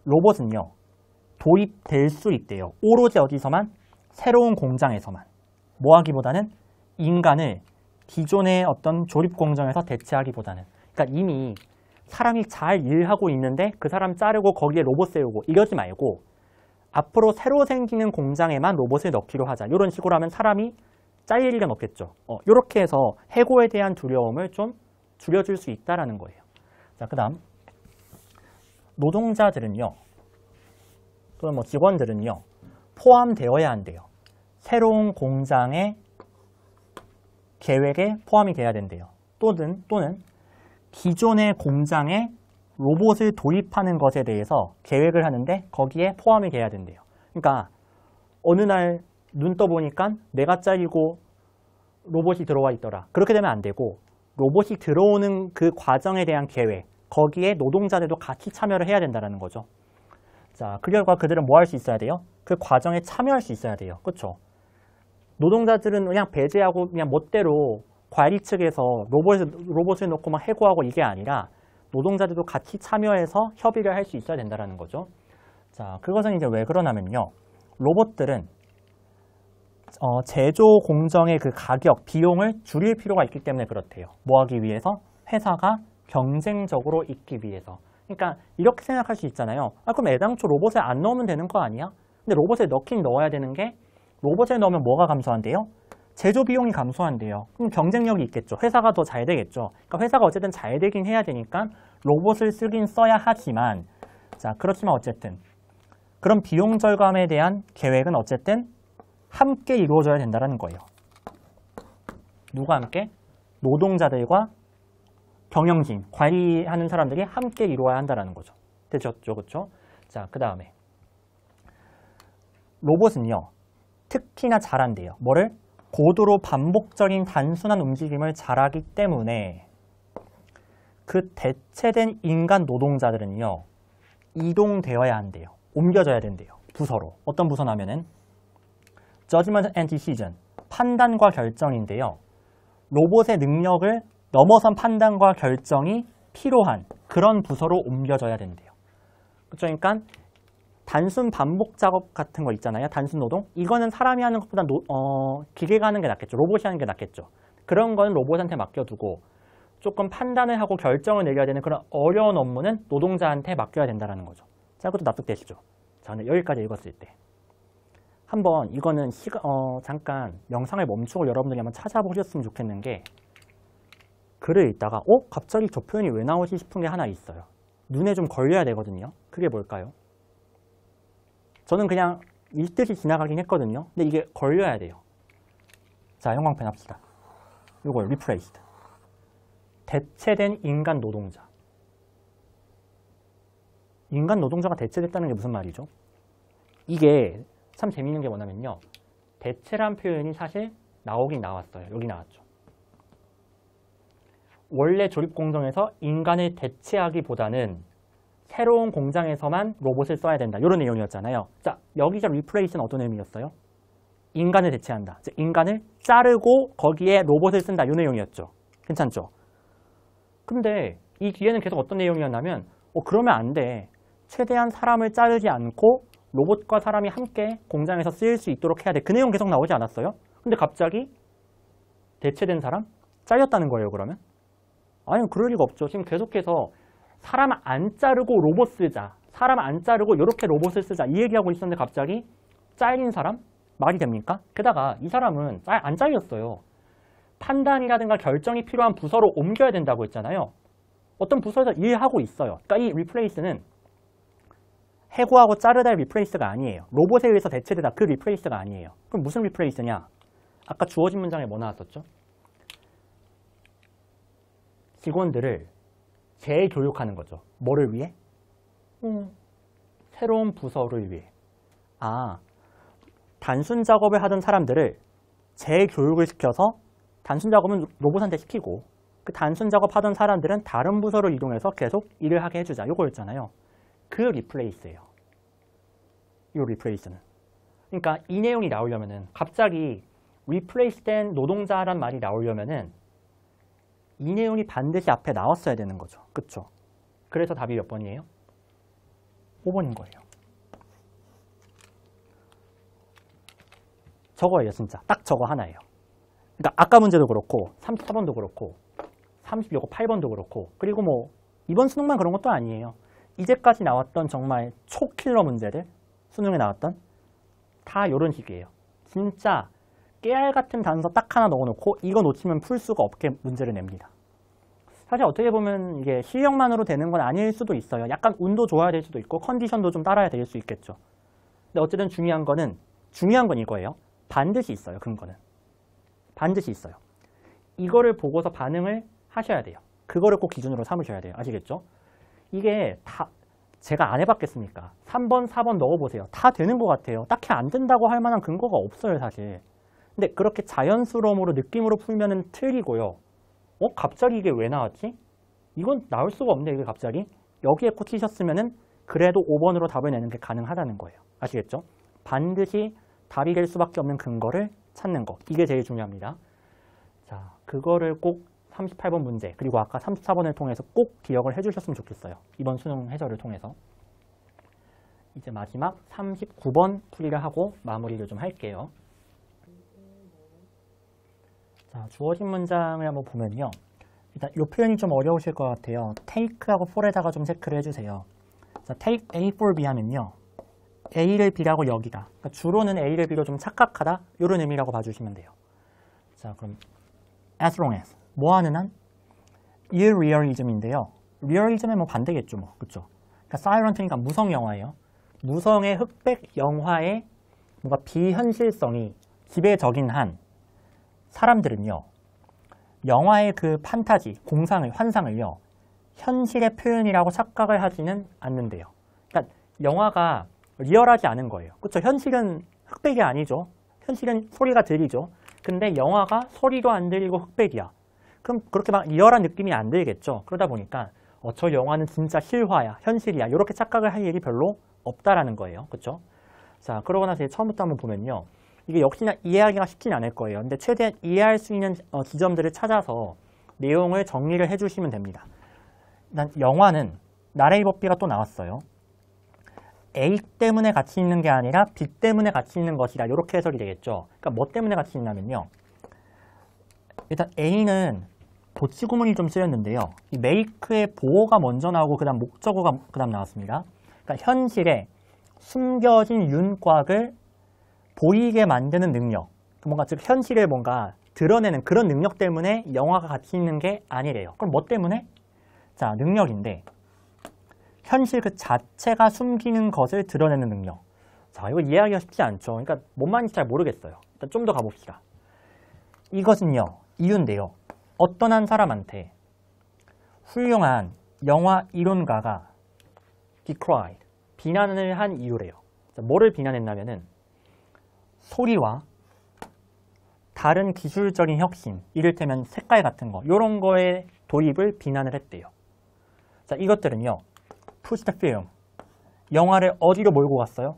로봇은요. 도입될 수 있대요. 오로지 어디서만? 새로운 공장에서만. 뭐 하기보다는 인간을 기존의 어떤 조립 공정에서 대체하기보다는. 그러니까 이미 사람이 잘 일하고 있는데 그 사람 자르고 거기에 로봇 세우고 이러지 말고 앞으로 새로 생기는 공장에만 로봇을 넣기로 하자. 이런 식으로 하면 사람이 잘릴 일은 없겠죠. 이렇게 해서 해고에 대한 두려움을 좀 줄여줄 수 있다는 거예요. 자, 그 다음 노동자들은요. 또는 직원들은요. 포함되어야 한대요. 새로운 공장의 계획에 포함이 돼야 된대요. 또는 기존의 공장에 로봇을 도입하는 것에 대해서 계획을 하는데 거기에 포함이 돼야 된대요. 그러니까 어느 날 눈 떠보니까 내가 잘리고 로봇이 들어와 있더라. 그렇게 되면 안 되고 로봇이 들어오는 그 과정에 대한 계획, 거기에 노동자들도 같이 참여를 해야 된다는 거죠. 자, 그 결과 그들은 뭐 할 수 있어야 돼요? 그 과정에 참여할 수 있어야 돼요. 그렇죠? 노동자들은 그냥 배제하고 그냥 멋대로 관리 측에서 로봇을 놓고 막 해고하고 이게 아니라 노동자들도 같이 참여해서 협의를 할 수 있어야 된다는 거죠. 자, 그것은 이제 왜 그러냐면요. 로봇들은 제조 공정의 그 가격, 비용을 줄일 필요가 있기 때문에 그렇대요. 뭐 하기 위해서? 회사가 경쟁적으로 있기 위해서. 그러니까 이렇게 생각할 수 있잖아요. 그럼 애당초 로봇에 안 넣으면 되는 거 아니야? 근데 로봇에 넣긴 넣어야 되는 게 로봇에 넣으면 뭐가 감소한대요? 제조 비용이 감소한대요. 그럼 경쟁력이 있겠죠. 회사가 더 잘 되겠죠. 그러니까 회사가 어쨌든 잘 되긴 해야 되니까 로봇을 쓰긴 써야 하지만 자, 그렇지만 어쨌든 그런 비용 절감에 대한 계획은 어쨌든 함께 이루어져야 된다는 거예요. 누가 함께? 노동자들과 경영진, 관리하는 사람들이 함께 이루어야 한다는 거죠. 되셨죠? 그렇죠? 자, 그 다음에 로봇은요. 특히나 잘한대요. 뭐를? 고도로 반복적인 단순한 움직임을 잘하기 때문에 그 대체된 인간 노동자들은요. 이동되어야 한대요. 옮겨져야 된대요. 부서로. 어떤 부서냐면은 Judgment and Decision, 판단과 결정인데요. 로봇의 능력을 넘어선 판단과 결정이 필요한 그런 부서로 옮겨져야 된대요. 그렇죠? 그러니까 단순 반복 작업 같은 거 있잖아요. 단순 노동. 이거는 사람이 하는 것보다 기계가 하는 게 낫겠죠. 로봇이 하는 게 낫겠죠. 그런 건 로봇한테 맡겨두고 조금 판단을 하고 결정을 내려야 되는 그런 어려운 업무는 노동자한테 맡겨야 된다는 거죠. 자, 그것도 납득되시죠? 자, 근데 여기까지 읽었을 때 한번 이거는 잠깐 영상을 멈추고 여러분들이 한번 찾아보셨으면 좋겠는 게 글을 읽다가 갑자기 저 표현이 왜 나오지 싶은 게 하나 있어요. 눈에 좀 걸려야 되거든요. 그게 뭘까요? 저는 그냥 읽듯이 지나가긴 했거든요. 근데 이게 걸려야 돼요. 자, 형광펜 합시다. 요거요, replaced. 대체된 인간 노동자. 인간 노동자가 대체됐다는 게 무슨 말이죠? 이게 참 재밌는 게 뭐냐면요. 대체란 표현이 사실 나오긴 나왔어요. 여기 나왔죠. 원래 조립공정에서 인간을 대체하기보다는 새로운 공장에서만 로봇을 써야 된다. 이런 내용이었잖아요. 자, 여기서 replace는 어떤 의미였어요? 인간을 대체한다. 즉, 인간을 자르고 거기에 로봇을 쓴다. 이 내용이었죠. 괜찮죠? 근데 이 뒤에는 계속 어떤 내용이었냐면 그러면 안 돼. 최대한 사람을 자르지 않고 로봇과 사람이 함께 공장에서 쓰일 수 있도록 해야 돼. 그 내용 계속 나오지 않았어요? 근데 갑자기 대체된 사람? 잘렸다는 거예요, 그러면? 아니, 그럴 리가 없죠. 지금 계속해서 사람 안 자르고 로봇 쓰자. 사람 안 자르고 이렇게 로봇을 쓰자. 이 얘기하고 있었는데 갑자기 잘린 사람? 말이 됩니까? 게다가 이 사람은 안 잘렸어요. 판단이라든가 결정이 필요한 부서로 옮겨야 된다고 했잖아요. 어떤 부서에서 일하고 있어요. 그러니까 이 replace는 해고하고 자르다의 replace가 아니에요. 로봇에 의해서 대체되다 그 replace가 아니에요. 그럼 무슨 replace냐? 아까 주어진 문장에 뭐 나왔었죠? 직원들을 재교육하는 거죠. 뭐를 위해? 새로운 부서를 위해. 단순 작업을 하던 사람들을 재교육을 시켜서 단순 작업은 로봇한테 시키고 그 단순 작업하던 사람들은 다른 부서로 이동해서 계속 일을 하게 해주자. 요거였잖아요. 그 replace예요. 이 replace는. 그러니까 이 내용이 나오려면은 갑자기 replace된 노동자란 말이 나오려면은 이 내용이 반드시 앞에 나왔어야 되는 거죠. 그쵸? 그래서 답이 몇 번이에요? 5번인 거예요. 저거예요, 진짜. 딱 저거 하나예요. 그러니까 아까 문제도 그렇고 34번도 그렇고 8번도 그렇고 그리고 뭐 이번 수능만 그런 것도 아니에요. 이제까지 나왔던 정말 초킬러 문제들 수능에 나왔던 다 이런 식이에요. 진짜 깨알 같은 단서 딱 하나 넣어놓고 이거 놓치면 풀 수가 없게 문제를 냅니다. 사실 어떻게 보면 이게 실력만으로 되는 건 아닐 수도 있어요. 약간 운도 좋아야 될 수도 있고 컨디션도 좀 따라야 될 수 있겠죠. 근데 어쨌든 중요한 건 이거예요. 반드시 있어요. 근거는. 반드시 있어요. 이거를 보고서 반응을 하셔야 돼요. 그거를 꼭 기준으로 삼으셔야 돼요. 아시겠죠? 이게 다 제가 안 해봤겠습니까? 3번, 4번 넣어보세요. 다 되는 것 같아요. 딱히 안 된다고 할 만한 근거가 없어요, 사실. 근데 그렇게 자연스러움으로 느낌으로 풀면은 틀리고요. 갑자기 이게 왜 나왔지? 이건 나올 수가 없네, 이게 갑자기. 여기에 꽂히셨으면은 그래도 5번으로 답을 내는 게 가능하다는 거예요. 아시겠죠? 반드시 답이 될 수밖에 없는 근거를 찾는 거. 이게 제일 중요합니다. 자, 그거를 꼭 38번 문제, 그리고 아까 34번을 통해서 꼭 기억을 해주셨으면 좋겠어요. 이번 수능 해설을 통해서. 이제 마지막 39번 풀이를 하고 마무리를 좀 할게요. 자, 주어진 문장을 한번 보면요. 일단 이 표현이 좀 어려우실 것 같아요. take하고 for에다가 좀 체크를 해주세요. 자, take A for B 하면요. A를 B라고 여기다. 그러니까 주로는 A를 B로 좀 착각하다. 이런 의미라고 봐주시면 돼요. 자, 그럼 as long as. 뭐 하는 한? irrealism인데요. realism의 뭐 반대겠죠, 뭐. 그쵸? 그러니까 silent니까 무성 영화예요. 무성의 흑백 영화의 뭔가 비현실성이 지배적인 한 사람들은요. 영화의 그 판타지, 공상을, 환상을요. 현실의 표현이라고 착각을 하지는 않는데요. 그러니까 영화가 리얼하지 않은 거예요. 그렇죠? 현실은 흑백이 아니죠. 현실은 소리가 들리죠. 근데 영화가 소리도 안 들리고 흑백이야. 그럼 그렇게 막 리얼한 느낌이 안 들겠죠. 그러다 보니까 저 영화는 진짜 실화야, 현실이야. 이렇게 착각을 할 일이 별로 없다라는 거예요. 그렇죠? 자, 그러고 나서 처음부터 한번 보면요. 이게 역시나 이해하기가 쉽진 않을 거예요. 근데 최대한 이해할 수 있는 지점들을 찾아서 내용을 정리를 해주시면 됩니다. 일단 영화는 나레이 법비가 또 나왔어요. A 때문에 같이 있는 게 아니라 B 때문에 같이 있는 것이다. 이렇게 해석이 되겠죠. 그러니까 뭐 때문에 같이 있냐면요. 일단 A는 도치구문이 좀 쓰였는데요. 이 make의 보어가 먼저 나오고 그 다음 목적어가 그 다음 나왔습니다. 그러니까 현실에 숨겨진 윤곽을 보이게 만드는 능력, 뭔가 즉 현실을 뭔가 드러내는 그런 능력 때문에 영화가 가치 있는 게 아니래요. 그럼 뭐 때문에? 자, 능력인데 현실 그 자체가 숨기는 것을 드러내는 능력. 자, 이거 이해하기가 쉽지 않죠. 그러니까 뭔 말인지 잘 모르겠어요. 일단 좀 더 가봅시다. 이것은요, 이유인데요. 어떤 한 사람한테 훌륭한 영화 이론가가 decried, 비난을 한 이유래요. 자, 뭐를 비난했냐면은 소리와 다른 기술적인 혁신, 이를테면 색깔 같은 거, 이런 거에 도입을 비난을 했대요. 자, 이것들은요, push the film, 영화를 어디로 몰고 갔어요?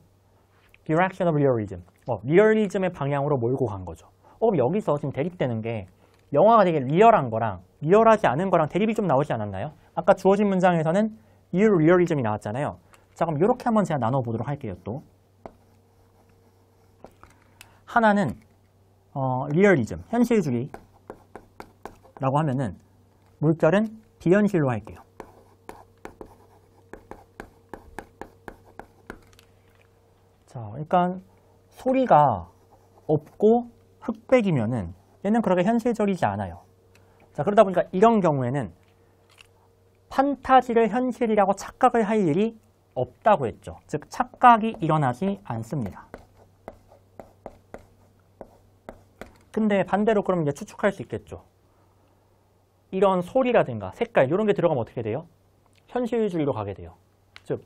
Direction of realism, 리얼리즘의 방향으로 몰고 간 거죠. 그럼 여기서 지금 대립되는 게 영화가 되게 리얼한 거랑 리얼하지 않은 거랑 대립이 좀 나오지 않았나요? 아까 주어진 문장에서는 irrealism이 나왔잖아요. 자, 그럼 이렇게 한번 제가 나눠보도록 할게요. 또 하나는 리얼리즘, 현실주의라고 하면은 물결은 비현실로 할게요. 자, 그러니까 소리가 없고 흑백이면은 얘는 그렇게 현실적이지 않아요. 자, 그러다 보니까 이런 경우에는 판타지를 현실이라고 착각을 할 일이 없다고 했죠. 즉, 착각이 일어나지 않습니다. 근데 반대로 그럼 이제 추측할 수 있겠죠. 이런 소리라든가 색깔 이런 게 들어가면 어떻게 돼요? 현실주의로 가게 돼요. 즉,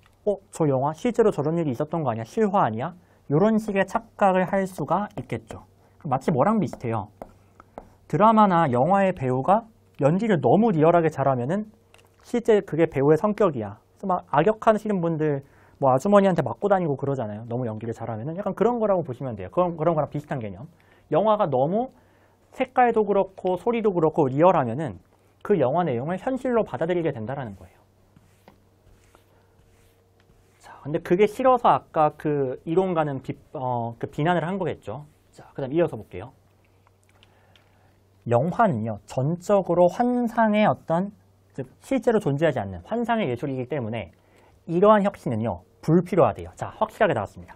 저 영화 실제로 저런 일이 있었던 거 아니야? 실화 아니야? 이런 식의 착각을 할 수가 있겠죠. 마치 뭐랑 비슷해요. 드라마나 영화의 배우가 연기를 너무 리얼하게 잘하면은 실제 그게 배우의 성격이야. 그래서 막 악역하시는 분들 뭐 아주머니한테 맞고 다니고 그러잖아요. 너무 연기를 잘하면은 약간 그런 거라고 보시면 돼요. 그런 거랑 비슷한 개념. 영화가 너무 색깔도 그렇고 소리도 그렇고 리얼하면은 그 영화 내용을 현실로 받아들이게 된다라는 거예요. 자, 근데 그게 싫어서 아까 그 이론가는 그 비난을 한 거겠죠. 자, 그다음 이어서 볼게요. 영화는요, 전적으로 환상의 어떤, 즉 실제로 존재하지 않는 환상의 예술이기 때문에 이러한 혁신은요, 불필요하대요. 자, 확실하게 나왔습니다.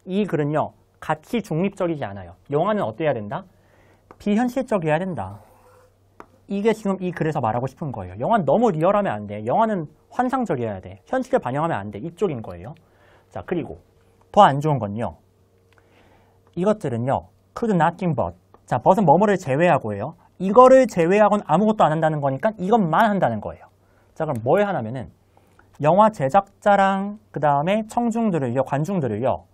이 글은요, 가치 중립적이지 않아요. 영화는 어때야 된다? 비현실적이어야 된다. 이게 지금 이 글에서 말하고 싶은 거예요. 영화는 너무 리얼하면 안 돼. 영화는 환상적이어야 돼. 현실을 반영하면 안 돼. 이쪽인 거예요. 자, 그리고 더 안 좋은 건요. 이것들은요, could nothing but. 자, but은 뭐뭐를 제외하고예요. 이거를 제외하고는 아무것도 안 한다는 거니까 이것만 한다는 거예요. 자, 그럼 뭘 하냐면은 영화 제작자랑 그 다음에 청중들을요, 관중들을요,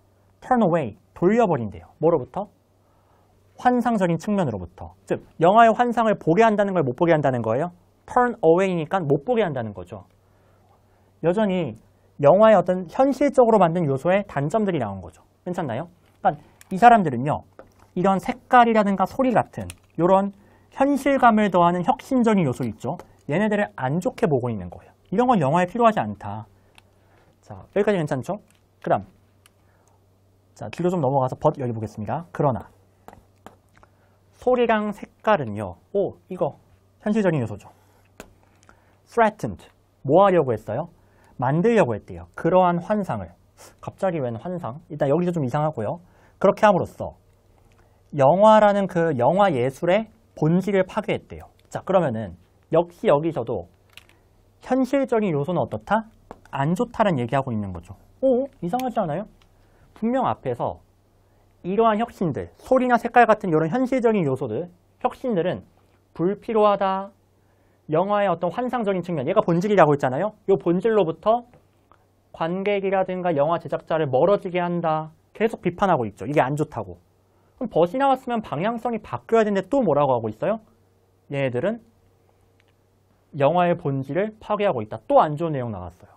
turn away, 돌려버린대요. 뭐로부터? 환상적인 측면으로부터. 즉, 영화의 환상을 보게 한다는 걸 못 보게 한다는 거예요. turn away니까 못 보게 한다는 거죠. 여전히 영화의 어떤 현실적으로 만든 요소의 단점들이 나온 거죠. 괜찮나요? 그러니까 이 사람들은요, 이런 색깔이라든가 소리 같은 이런 현실감을 더하는 혁신적인 요소 있죠. 얘네들을 안 좋게 보고 있는 거예요. 이런 건 영화에 필요하지 않다. 자, 여기까지 괜찮죠? 그 다음, 자, 뒤로 좀 넘어가서 벗 여기 보겠습니다. 그러나 소리랑 색깔은요, 이거 현실적인 요소죠. threatened, 뭐 하려고 했어요? 만들려고 했대요. 그러한 환상을. 갑자기 웬 환상? 일단 여기서 좀 이상하고요. 그렇게 함으로써 영화라는 그 영화 예술의 본질을 파괴했대요. 자, 그러면은 역시 여기서도 현실적인 요소는 어떻다? 안 좋다는 얘기하고 있는 거죠. 이상하지 않아요? 분명 앞에서 이러한 혁신들, 소리나 색깔 같은 이런 현실적인 요소들, 혁신들은 불필요하다. 영화의 어떤 환상적인 측면, 얘가 본질이라고 했잖아요. 이 본질로부터 관객이라든가 영화 제작자를 멀어지게 한다. 계속 비판하고 있죠. 이게 안 좋다고. 그럼 벗이 나왔으면 방향성이 바뀌어야 되는데 또 뭐라고 하고 있어요? 얘네들은 영화의 본질을 파괴하고 있다. 또 안 좋은 내용 나왔어요.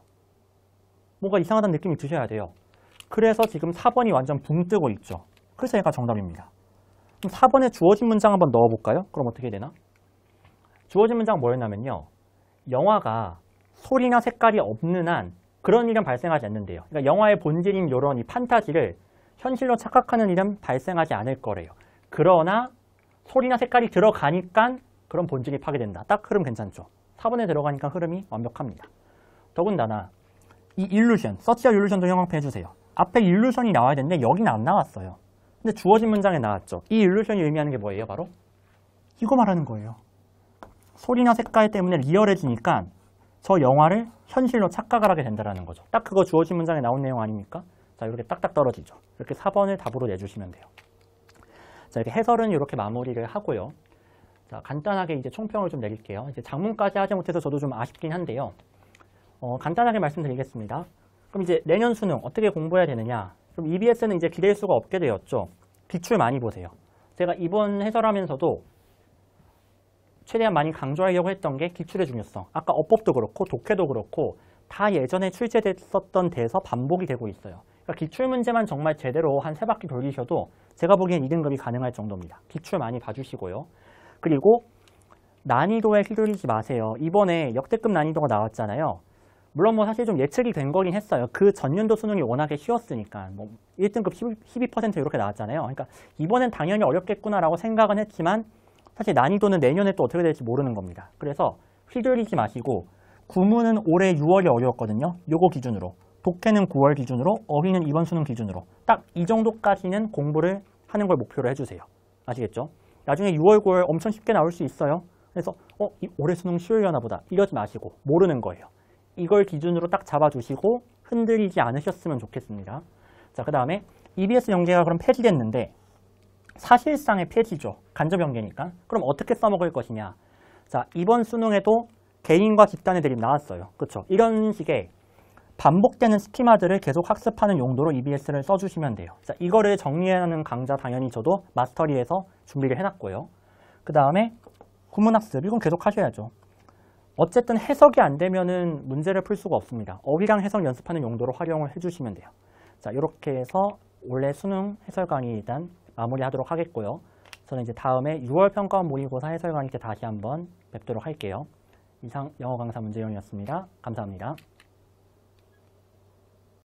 뭔가 이상하다는 느낌이 드셔야 돼요. 그래서 지금 4번이 완전 붕 뜨고 있죠. 그래서 얘가 정답입니다. 그럼 4번에 주어진 문장 한번 넣어볼까요? 그럼 어떻게 되나? 주어진 문장 뭐였냐면요. 영화가 소리나 색깔이 없는 한 그런 일은 발생하지 않는데요. 그러니까 영화의 본질인 이런 이 판타지를 현실로 착각하는 일은 발생하지 않을 거래요. 그러나 소리나 색깔이 들어가니까 그런 본질이 파괴된다. 딱 흐름 괜찮죠? 4번에 들어가니까 흐름이 완벽합니다. 더군다나 이 일루션, 서치와 일루션도 형광펜 해주세요. 앞에 일루션이 나와야 되는데 여기는 안 나왔어요. 근데 주어진 문장에 나왔죠. 이 일루션이 의미하는 게 뭐예요? 바로 이거 말하는 거예요. 소리나 색깔 때문에 리얼해지니까 저 영화를 현실로 착각을 하게 된다는 거죠. 딱 그거 주어진 문장에 나온 내용 아닙니까? 자, 이렇게 딱딱 떨어지죠. 이렇게 4번을 답으로 내주시면 돼요. 자, 이렇게 해설은 이렇게 마무리를 하고요. 자, 간단하게 이제 총평을 좀 내릴게요. 이제 작문까지 하지 못해서 저도 좀 아쉽긴 한데요. 간단하게 말씀드리겠습니다. 그럼 이제 내년 수능 어떻게 공부해야 되느냐? 그럼 EBS는 이제 기댈 수가 없게 되었죠. 기출 많이 보세요. 제가 이번 해설하면서도 최대한 많이 강조하려고 했던 게 기출의 중요성. 아까 어법도 그렇고 독해도 그렇고 다 예전에 출제됐었던 데서 반복이 되고 있어요. 그러니까 기출 문제만 정말 제대로 한 3바퀴 돌리셔도 제가 보기엔 2등급이 가능할 정도입니다. 기출 많이 봐주시고요. 그리고 난이도에 휘둘리지 마세요. 이번에 역대급 난이도가 나왔잖아요. 물론 뭐 사실 좀 예측이 된 거긴 했어요. 그 전년도 수능이 워낙에 쉬웠으니까 뭐 1등급 12% 이렇게 나왔잖아요. 그러니까 이번엔 당연히 어렵겠구나라고 생각은 했지만 사실 난이도는 내년에 또 어떻게 될지 모르는 겁니다. 그래서 휘둘리지 마시고 구문은 올해 6월이 어려웠거든요. 요거 기준으로. 독해는 9월 기준으로, 어휘는 이번 수능 기준으로 딱 이 정도까지는 공부를 하는 걸 목표로 해주세요. 아시겠죠? 나중에 6월, 9월 엄청 쉽게 나올 수 있어요. 그래서 올해 수능 쉬우려나 보다 이러지 마시고 모르는 거예요. 이걸 기준으로 딱 잡아주시고 흔들리지 않으셨으면 좋겠습니다. 자, 그 다음에 EBS 연계가 그럼 폐지됐는데 사실상의 폐지죠. 간접 연계니까. 그럼 어떻게 써먹을 것이냐. 자, 이번 수능에도 개인과 집단의 대립 나왔어요. 그렇죠? 이런 식의 반복되는 스키마들을 계속 학습하는 용도로 EBS를 써주시면 돼요. 자, 이거를 정리하는 강좌 당연히 저도 마스터리에서 준비를 해놨고요. 그 다음에 구문학습, 이건 계속 하셔야죠. 어쨌든 해석이 안 되면은 문제를 풀 수가 없습니다. 어휘랑 해석 연습하는 용도로 활용을 해주시면 돼요. 자, 이렇게 해서 올해 수능 해설 강의 일단 마무리하도록 하겠고요. 저는 이제 다음에 6월 평가원 모의고사 해설 강의 때 다시 한번 뵙도록 할게요. 이상 영어 강사 문재용이었습니다. 감사합니다.